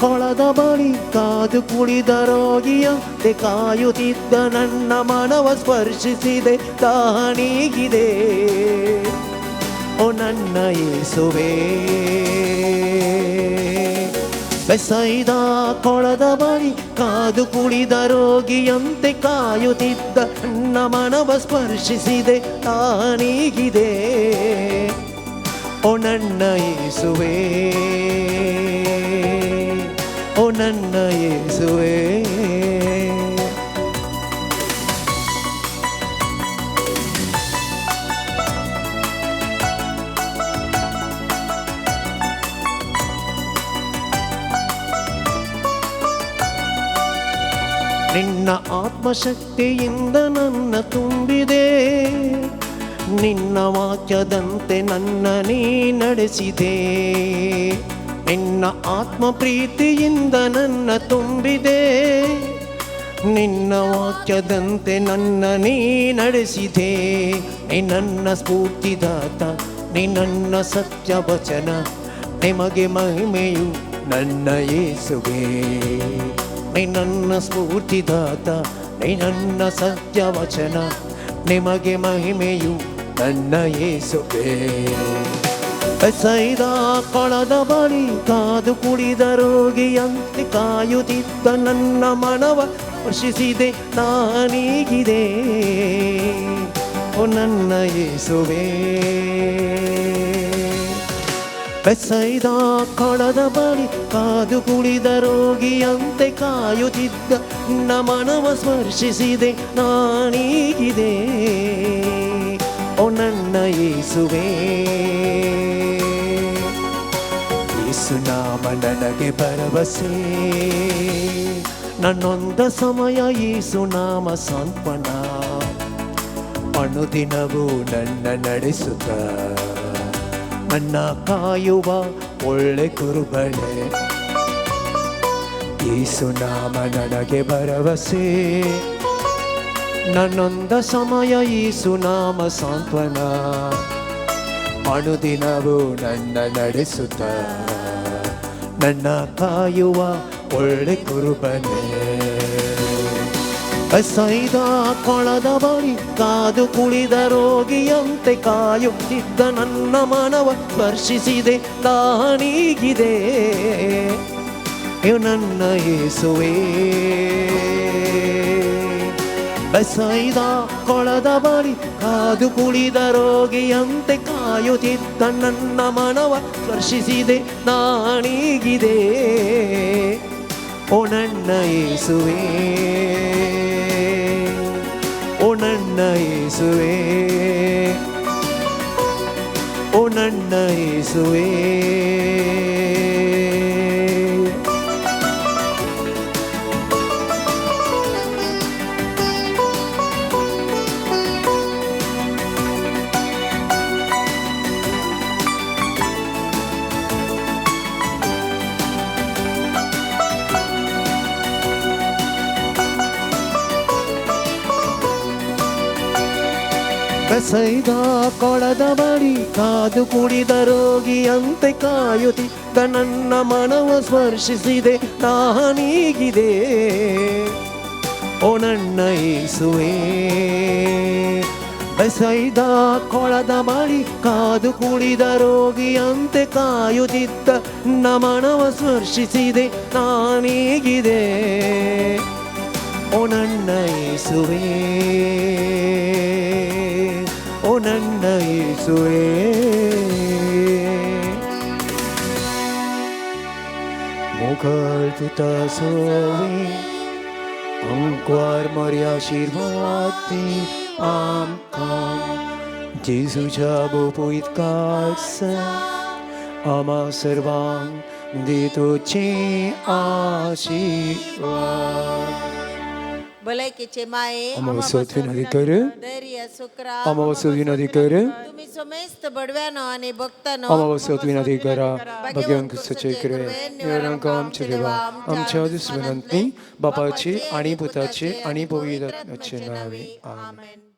ಕೊಳದ ಬಳಿ ಕಾದು ಕುಳಿದ ರೋಗಿಯಂತೆ ಕಾಯುತ್ತಿದ್ದ ನನ್ನ ಮನವ ಸ್ಪರ್ಶಿಸಿದೆ, ದಾಹನೀಗಿದೆ. ಓ ನನ್ನ ಯೇಸುವೇ. ಬೆಸೈದ ಕೊಳದ ಬಳಿ ಕಾದು ಕುಳಿದ ರೋಗಿಯಂತೆ ಕಾಯುತ್ತಿದ್ದ ನನ್ನ ಮನವ ಸ್ಪರ್ಶಿಸಿದೆ ತಾನೀಗಿದೆ. ಓ ನನ್ನ ಯೇಸುವೇ, ಓ ನನ್ನ ಯೇಸುವೇ. ನಿನ್ನ ಆತ್ಮಶಕ್ತಿಯಿಂದ ನನ್ನ ತುಂಬಿದೆ, ನಿನ್ನ ವಾಕ್ಯದಂತೆ ನನ್ನ ನೀ ನಡೆಸಿದೆ. ನಿನ್ನ ಆತ್ಮ ಪ್ರೀತಿಯಿಂದ ನನ್ನ ತುಂಬಿದೆ, ನಿನ್ನ ವಾಕ್ಯದಂತೆ ನನ್ನ ನೀ ನಡೆಸಿದೆ. ನೀ ನನ್ನ ಸ್ಫೂರ್ತಿದಾತ, ನೀ ನನ್ನ ಸತ್ಯ ವಚನ, ನಿಮಗೆ ಮಹಿಮೆಯು ನನ್ನ ಯೇಸುವೇ. ನೀ ನನ್ನ ಸ್ಫೂರ್ತಿದಾತ, ನೀ ನನ್ನ ಸತ್ಯ ವಚನ, ನಿಮಗೆ ಮಹಿಮೆಯು ನನ್ನ ಯೇಸುವೇ. ಬೆಸೈದ ಕೊಳದ ಬಳಿ ಕಾದು ಕುಳಿದ ರೋಗಿಯಂತೆ ಕಾಯುತ್ತಿದ್ದ ನನ್ನ ಮನವ ಸ್ಪರ್ಶಿಸಿದೆ ನಾನೀಗಿದೆ. ಓ ನನ್ನ ಯೇಸುವೇ. ಬೆಸೈದ ಕೊಳದ ಬಳಿ ಕಾದು ಕುಳಿದ ರೋಗಿಯಂತೆ ಕಾಯುತ್ತಿದ್ದ ನನ್ನ ಮನವ ಸ್ಪರ್ಶಿಸಿದೆ ನಾನೀಗಿದೆ. ಓ ನನ್ನ ಯೇಸುವೇ. ಯೇಸು ನಾಮ ನನಗೆ ಭರವಸೆ, ನನ್ನೊಂದ ಸಮಯ ಯೇಸು ನಾಮ ಸಾಂತ್ವನ, ಅನುದಿನವೂ ನನ್ನ ನಡೆಸುತ್ತ ನನ್ನ ಕಾಯುವ ಒಳ್ಳೆ ಕುರುಬಳೆ. ಯೇಸು ನಾಮ ನನಗೆ ಭರವಸೆ, ನನ್ನೊಂದ ಸಮಯ ಯೇಸು ನಾಮ ಸಾಂತ್ವನ, ಅನುದಿನವೂ ನನ್ನ ನಡೆಸುತ್ತ ನನ್ನ ಕಾಯುವ ಒಳ್ಳೆ ಕುರುಬನೆ. ಬೆಸೈದ ಕೊಳದ ಬಳಿ ಕಾದು ಕುಳಿದ ರೋಗಿಯಂತೆ ಕಾಯುತ್ತಿದ್ದ ನನ್ನ ಮನವ ಸ್ಪರ್ಶಿಸಿದೆ ನಾನೀಗಿದೆ. ಇವು ನನ್ನ ಯೇಸುವೇ. ಬೆಸೈದ ಕೊಳದ ಬಳಿ ಕಾದು ಕುಳಿದ ರೋಗಿಯಂತೆ ಕಾಯುತ್ತಿದ್ದ ನನ್ನ ಮನವ ಸ್ಪರ್ಶಿಸಿದೆ ನಾನೀಗಿದೆ. ಓ ನನ್ನ ಯೇಸುವೇ, ಓ ನನ್ನ ಯೇಸುವೇ, ಓ ನನ್ನ ಯೇಸುವೇ. ಬೆಸೈದ ಕೊಳದ ಬಳಿ ಕಾದು ಕುಳಿದ ರೋಗಿಯಂತೆ ಕಾಯುತ್ತಿದ್ದ ನನ್ನ ಮನವ ಸ್ಪರ್ಶಿಸಿದೆ ನಾನೀಗಿದೆ. ಓ ನನ್ನ ಯೇಸುವೇ. ಬೆಸೈದ ಕೊಳದ ಬಳಿ ಕಾದು ಕುಳಿದ ರೋಗಿಯಂತೆ ಕಾಯುತ್ತಿದ್ದ ನನ್ನ ಮನವ ಸ್ಪರ್ಶಿಸಿದೆ ನಾನೀಗಿದೆ. ಓ ನನ್ನ ಯೇಸುವೇ, ಓ ನನ್ನ ಯೇಸುವೇ. Mukhaltuta sovi Angkwar Maria Shirvati Amkam Jesu Jabo Puit Kalsa Ama Sarvang Dito Che Ashirvad. भलायकीचे माये अमावस्या विनोदीकर, धैर्य सुकरा अमावस्या विनोदीकर, तुम्ही सोमेस्त बडव्यानो आणि भक्तानो अमावस्या विनोदीकर, भगवंत सचेकरे, निरंक आमचे देवा, आमच्या दुश्मनांनी बापाचे आणि पुताचे आणि पवित्रात्म्याचे नावे. आमेन.